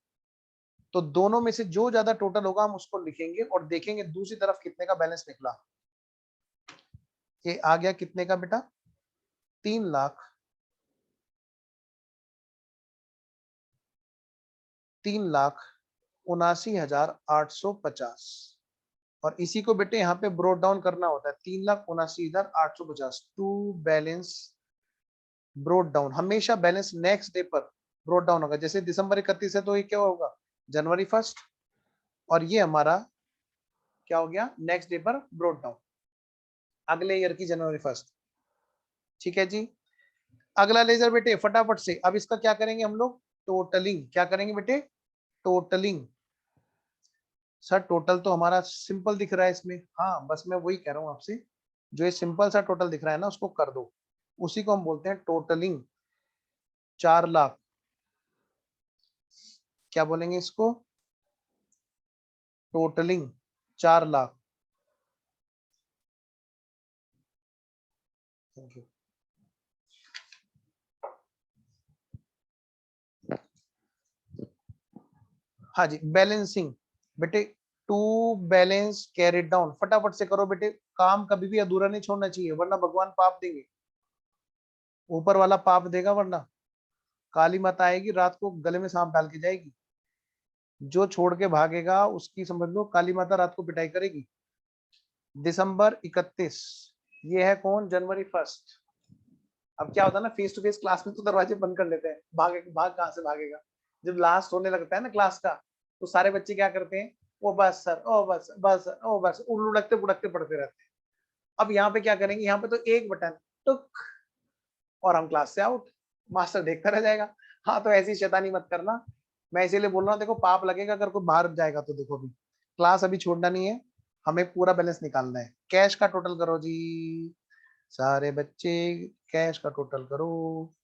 तो दोनों में से जो ज्यादा टोटल होगा हम उसको लिखेंगे और देखेंगे दूसरी तरफ कितने का बैलेंस निकला। ये आ गया कितने का बेटा, 3,79,850। 3,79,850 और इसी को बेटे यहाँ पे ब्रोट डाउन करना होता है। 3,79,850 टू बैलेंस ब्रोट डाउन। हमेशा बैलेंस नेक्स्ट डे पर ब्रोट डाउन होगा। जैसे दिसंबर 31 है तो ये क्या होगा, जनवरी 1 और ये हमारा क्या हो गया, नेक्स्ट डे पर ब्रोट डाउन, अगले ईयर की जनवरी 1। ठीक है जी। अगला लेजर बेटे फटाफट से, अब इसका क्या करेंगे हम लोग, टोटलिंग। क्या करेंगे बेटे, टोटलिंग। सर टोटल तो हमारा सिंपल दिख रहा है इसमें, हाँ बस मैं वही कह रहा हूँ आपसे, जो ये सिंपल सा टोटल दिख रहा है ना उसको कर दो, उसी को हम बोलते हैं टोटलिंग। 4,00,000, क्या बोलेंगे इसको, टोटलिंग 4,00,000। Thank you. हाँ जी, बैलेंसिंग बेटे, टू बैलेंस कैरिड डाउन। फटाफट से करो बेटे, काम कभी भी अधूरा नहीं छोड़ना चाहिए वरना भगवान पाप देंगे, ऊपर वाला पाप देगा, वरना काली माता आएगी रात को गले में सांप डाल के जाएगी। जो छोड़ के भागेगा उसकी समझ लो काली माता रात को पिटाई करेगी। दिसंबर 31, ये है कौन, जनवरी 1। अब क्या होता है ना, फेस टू फेस क्लास में तो दरवाजे बंद कर लेते हैं, भाग कहाँ से भागेगा। जब लास्ट होने लगता है ना क्लास का, तो सारे बच्चे क्या करते हैं, ओ बस सर, ओ बस बस ओ बस, लुढ़कते पुढ़कते पढ़ते रहते हैं। अब यहाँ पे क्या करेंगे, यहाँ पे तो एक बटन टुक और हम क्लास से आउट, मास्टर देखता रह जाएगा। हाँ तो ऐसी शैतानी मत करना, मैं इसीलिए बोल रहा हूँ, देखो पाप लगेगा अगर कोई बाहर जाएगा तो। देखो अभी क्लास अभी छोड़ना नहीं है, हमें पूरा बैलेंस निकालना है। कैश का टोटल करो जी, सारे बच्चे कैश का टोटल करो,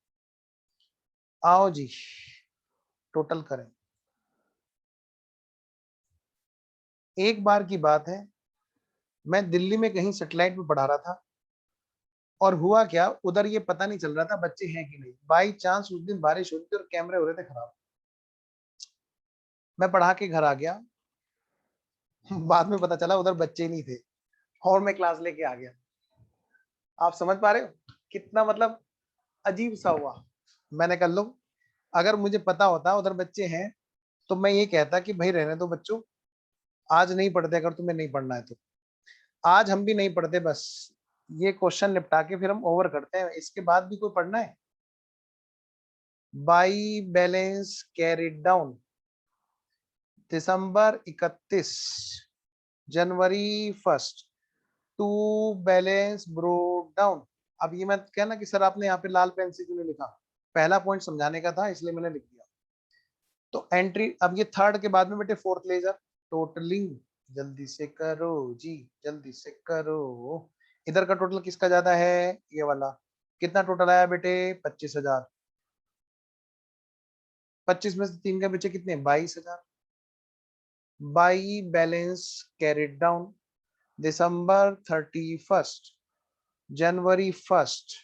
आओ जी टोटल करें। एक बार की बात है, मैं दिल्ली में कहीं सेटेलाइट पे पढ़ा रहा था और हुआ क्या, उधर ये पता नहीं चल रहा था बच्चे हैं कि नहीं। बाई चांस उस दिन बारिश हो रही थी और कैमरे हो रहे थे खराब। मैं पढ़ा के घर आ गया, बाद में पता चला उधर बच्चे ही नहीं थे और मैं क्लास लेके आ गया। आप समझ पा रहे हो कितना मतलब अजीब सा हुआ। मैंने कह लो, अगर मुझे पता होता उधर बच्चे हैं तो मैं ये कहता कि भाई रहने दो बच्चों, आज नहीं पढ़ते, अगर तुम्हें नहीं पढ़ना है तो। आज हम भी नहीं पढ़ते, बस ये क्वेश्चन निपटा के फिर हम ओवर करते हैं, इसके बाद भी कोई पढ़ना है। By balance carried down December 31, January 1 to balance brought down. अब ये मत कहना कि सर आपने यहाँ पे लाल पेन से क्यों नहीं लिखा, पहला पॉइंट समझाने का था इसलिए मैंने लिख दिया। तो एंट्री, अब ये थर्ड के बाद में बेटे फोर्थ लेजर टोटलिंग, जल्दी से करो जी, जल्दी से करो। इधर का टोटल किसका ज्यादा है, ये वाला। कितना टोटल आया बेटे, 25,000। 25 में से 3 के बच्चे कितने, 22,000। By balance carried down December 31, January 1।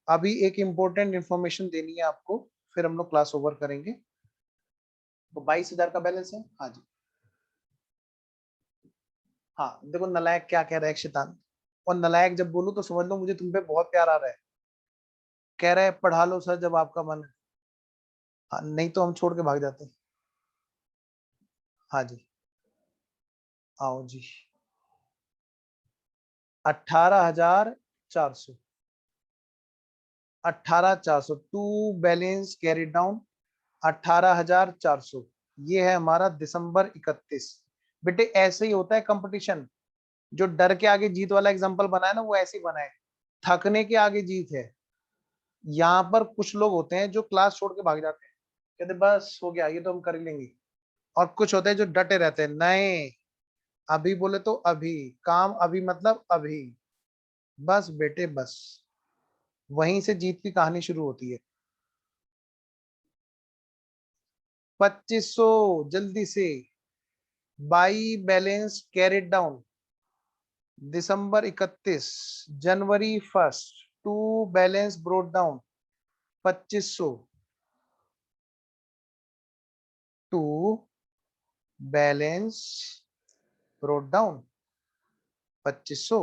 अभी एक इंपॉर्टेंट इंफॉर्मेशन देनी है आपको, फिर हम लोग क्लास ओवर करेंगे। तो 22,000 का बैलेंस है, हाँ जी। हाँ देखो नलायक क्या कह रहा है, शैतान। और नलायक जब बोलूं तो समझ लो मुझे तुम पे बहुत प्यार आ रहा है। कह रहा है पढ़ा लो सर जब आपका मन है। हाँ, नहीं तो हम छोड़ के भाग जाते हैं। हाँ जी, आओ जी। 18,400, 18,400 टू बैलेंस कैरी डाउन, 18,400। ये है हमारा दिसंबर 31। बेटे ऐसे ही होता है कंपटीशन, जो डर के आगे जीत वाला एग्जांपल बनाया ना वो ऐसे ही बनाए, थकने के आगे जीत है। यहाँ पर कुछ लोग होते हैं जो क्लास छोड़ के भाग जाते हैं, कहते बस हो गया ये तो हम कर ही लेंगे। और कुछ होते हैं जो डटे रहते हैं, नहीं अभी बोले तो अभी, काम अभी मतलब अभी, बस बेटे बस, वहीं से जीत की कहानी शुरू होती है। 2500 जल्दी से, by balance carried down December 31, January 1 to balance brought down 2500 to balance brought down 2500।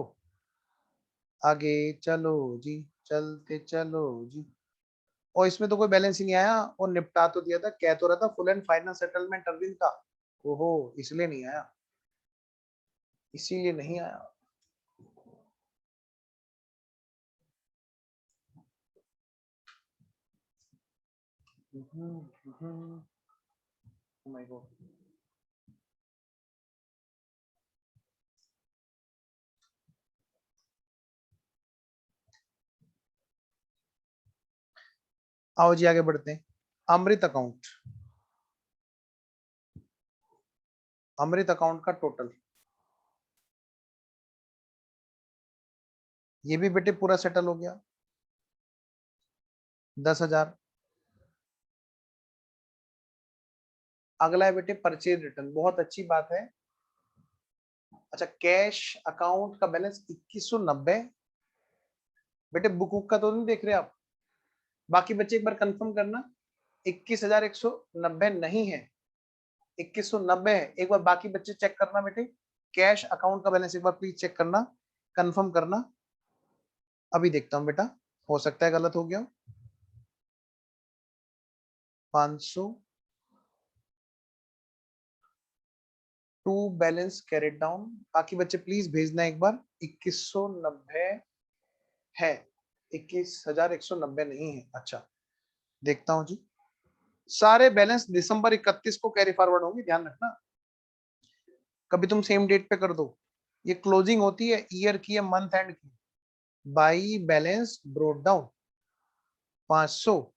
आगे चलो जी, चलते चलो जी। और इसमें तो कोई बैलेंस ही नहीं आया, और निपटा तो दिया था, कह तो रहा था full and final settlement Arvind का। ओहो, इसलिए नहीं आया, इसीलिए नहीं आया। Oh my God. आओ जी आगे बढ़ते हैं। अमृत अकाउंट, अमृत अकाउंट का टोटल, ये भी बेटे पूरा सेटल हो गया 10,000। अगला है बेटे परचेज रिटर्न, बहुत अच्छी बात है। अच्छा, कैश अकाउंट का बैलेंस 2190। बेटे बुक का तो नहीं देख रहे आप? बाकी बच्चे एक बार कंफर्म करना, 21,190 नहीं है, 2190 है। एक बार बाकी बच्चे चेक करना बेटे, कैश अकाउंट का बैलेंस एक बार प्लीज चेक करना, कंफर्म करना। अभी देखता हूं बेटा, हो सकता है गलत हो गया। 500 टू बैलेंस कैरेट डाउन, बाकी बच्चे प्लीज भेजना एक बार। 2190 है, 21,190 नहीं है। अच्छा, देखता हूं जी। सारे बैलेंस दिसंबर 31 को कैरी फॉरवर्ड होंगे, ध्यान रखना, कभी तुम सेम डेट पे कर दो। ये क्लोजिंग होती है ईयर की या मंथ एंड की। बाई बैलेंस ब्रोड डाउन 500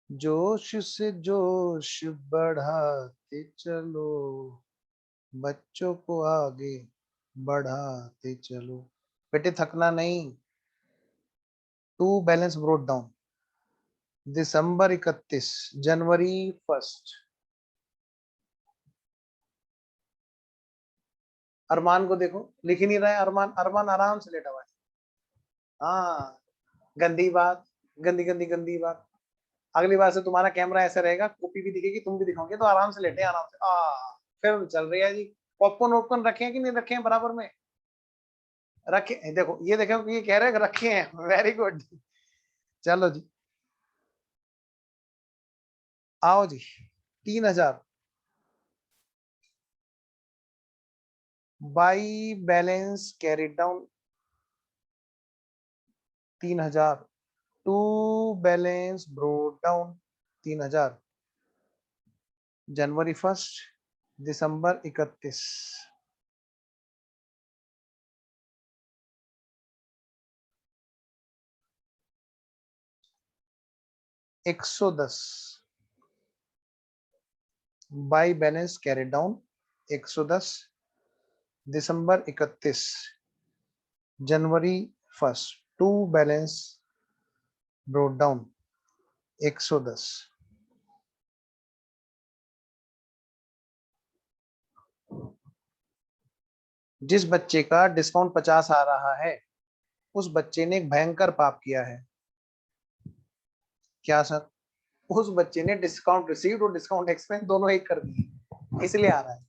जोश से जोश बढ़ाते चलो, बच्चों को आगे बढ़ाते चलो। बेटे थकना नहीं। To balance brought down December 31, January 1। अरमान को देखो, लिख ही नहीं रहा है अरमान, अरमान आराम से लेटा हुआ है। हाँ, गंदी बात, गंदी गंदी गंदी बात। अगली बार से तुम्हारा कैमरा ऐसा रहेगा, कॉपी भी दिखेगी, तुम भी दिखाओगे, तो आराम से लेटे, आराम से। फिल्म चल रही है जी। पॉपकॉर्न वॉपकॉर्न रखे हैं कि नहीं रखे हैं बराबर में? रखे, देखो ये देखो, ये कह रहे हैं रखे हैं, वेरी गुड। चलो जी, आओ जी। 3,000 by balance carried down, 3,000 to balance brought down 3,000, January 1, December 31। 110 by balance carried down 110, December 31, January 1 to balance brought down 110। जिस बच्चे का डिस्काउंट 50 आ रहा है, उस बच्चे ने एक भयंकर पाप किया है। क्या सर? उस बच्चे ने डिस्काउंट रिसीव्ड और डिस्काउंट एक्सपेंस दोनों एक कर दिए, इसलिए आ रहा है।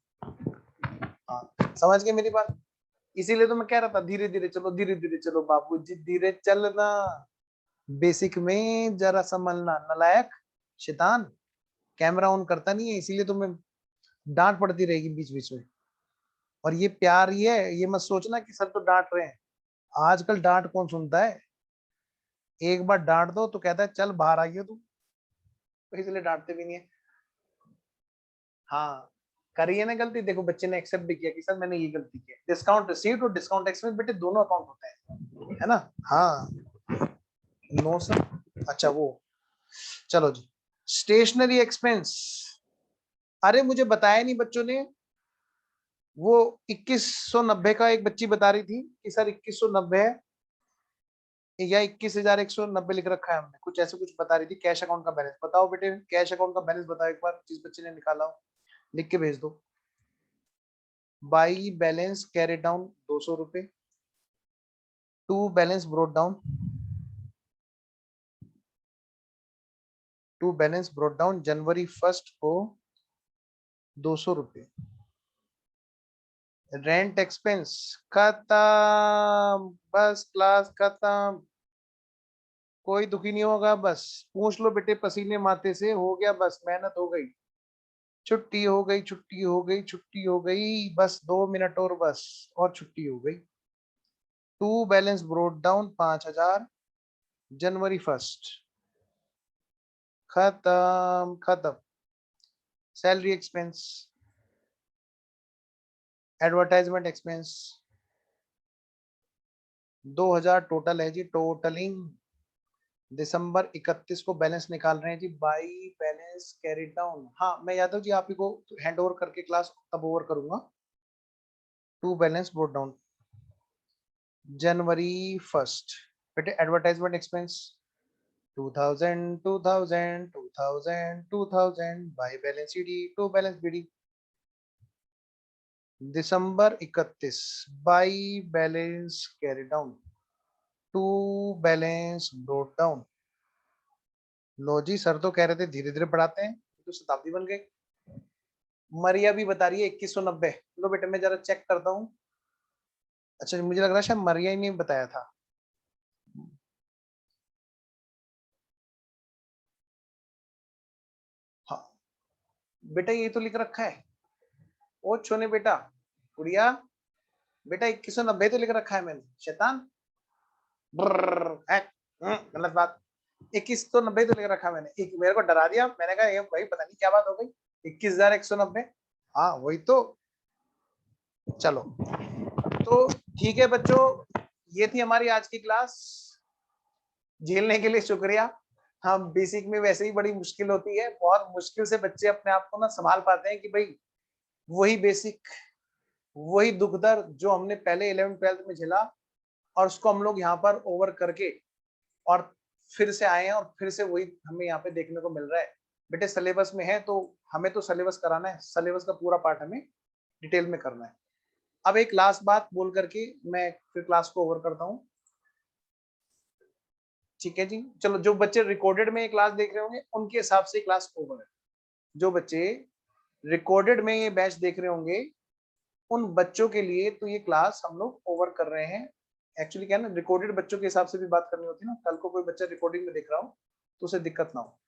हाँ, समझ गए मेरी बात? इसीलिए तो मैं कह रहा था धीरे धीरे चलो, धीरे धीरे चलो बाबू जी, धीरे चलना, बेसिक में जरा संभलना, नालायक शैतान। कैमरा ऑन करता नहीं है, इसीलिए तुम्हें डांट पड़ती रहेगी बीच बीच में। और ये प्यार ही है, ये मत सोचना कि सर तो डांट रहे हैं। आजकल डांट कौन सुनता है? एक बार डांट दो तो कहता है चल बाहर आइए तू, तो इसलिए डांटते भी नहीं है। हाँ, करिए ना गलती, देखो बच्चे ने एक्सेप्ट भी किया कि सर मैंने ये गलती की। डिस्काउंट रिसीव्ड और डिस्काउंट एक्सपेंस बेटे दोनों अकाउंट होते हैं, है ना? हाँ, नो सर। अच्छा वो, चलो जी। स्टेशनरी एक्सपेंस, अरे मुझे बताया नहीं बच्चों ने। वो 2190 का एक बच्ची बता रही थी कि सर 2190 है, या 21,190 लिख रखा है हमने, कुछ ऐसे कुछ बता रही थी। कैश अकाउंट का बैलेंस बताओ बेटे, कैश अकाउंट का बैलेंस बताओ एक बार, जिस बच्चे ने निकाला हो लिख के भेज दो। बाई बैलेंस कैरी डाउन 200 रुपए, to balance brought down, to balance brought down जनवरी 1 को 200 रुपए। रेंट एक्सपेंस खत्म, बस क्लास खत्म, कोई दुखी नहीं होगा। बस पूछ लो बेटे पसीने माथे से, हो गया बस, मेहनत हो गई, छुट्टी हो गई, छुट्टी हो गई, छुट्टी हो गई, बस 2 मिनट और बस, और छुट्टी हो गई। टू बैलेंस ब्रोट डाउन 5,000 जनवरी 1, खत्म खत्म। Salary expense, advertisement expense 2,000 total है जी, टोटलिंग दिसंबर 31 को बैलेंस निकाल रहे हैं जी, बाई बैलेंस कैरी डाउन। हाँ मैं यादव जी आप ही को हैंड ओवर करके क्लास तब ओवर करूंगा। टू बैलेंस ब्रोट डाउन जनवरी 1 बेटे, advertisement expense 2000 2000 2000 2000 by balance CD, to balance BD December 31 by balance carry down, to balance brought down. लो जी, सर तो कह रहे थे धीरे धीरे पढ़ाते हैं, तो शताब्दी बन गई। मरिया भी बता रही है 2190। लो बेटे मैं जरा चेक करता हूँ। अच्छा मुझे लग रहा है शायद मरिया ही ने बताया था। हाँ बेटा ये तो लिख रखा है, ओ छोने बेटा, गुड़िया बेटा 2190 तो लिख रखा है मैंने, शैतान। गलत बात, 2190 तो लिख रखा है मैंने, एक मेरे को डरा दिया। मैंने कहा ये भाई पता नहीं क्या बात हो गई, 21,190। हाँ वही तो। चलो तो ठीक है बच्चों, ये थी हमारी आज की क्लास। झेलने के लिए शुक्रिया। हाँ बेसिक में वैसे ही बड़ी मुश्किल होती है, बहुत मुश्किल से बच्चे अपने आप को ना संभाल पाते हैं कि भाई वही बेसिक, वही दुख दर्द जो हमने पहले 11th-12th में झेला, और उसको हम लोग यहाँ पर ओवर करके और फिर से आए हैं, और फिर से वही हमें यहाँ पे देखने को मिल रहा है। बेटे सिलेबस में है तो हमें तो सिलेबस कराना है, सिलेबस का पूरा पार्ट हमें डिटेल में करना है। अब एक लास्ट बात बोल करके मैं फिर क्लास को ओवर करता हूँ। ठीक है जी, चलो जो बच्चे रिकॉर्डेड में ये क्लास देख रहे होंगे उनके हिसाब से क्लास ओवर है। जो बच्चे रिकॉर्डेड में ये बैच देख रहे होंगे उन बच्चों के लिए तो ये क्लास हम लोग ओवर कर रहे हैं। एक्चुअली क्या है ना, रिकॉर्डेड बच्चों के हिसाब से भी बात करनी होती है ना, कल को कोई बच्चा रिकॉर्डिंग में देख रहा हो तो उसे दिक्कत ना हो।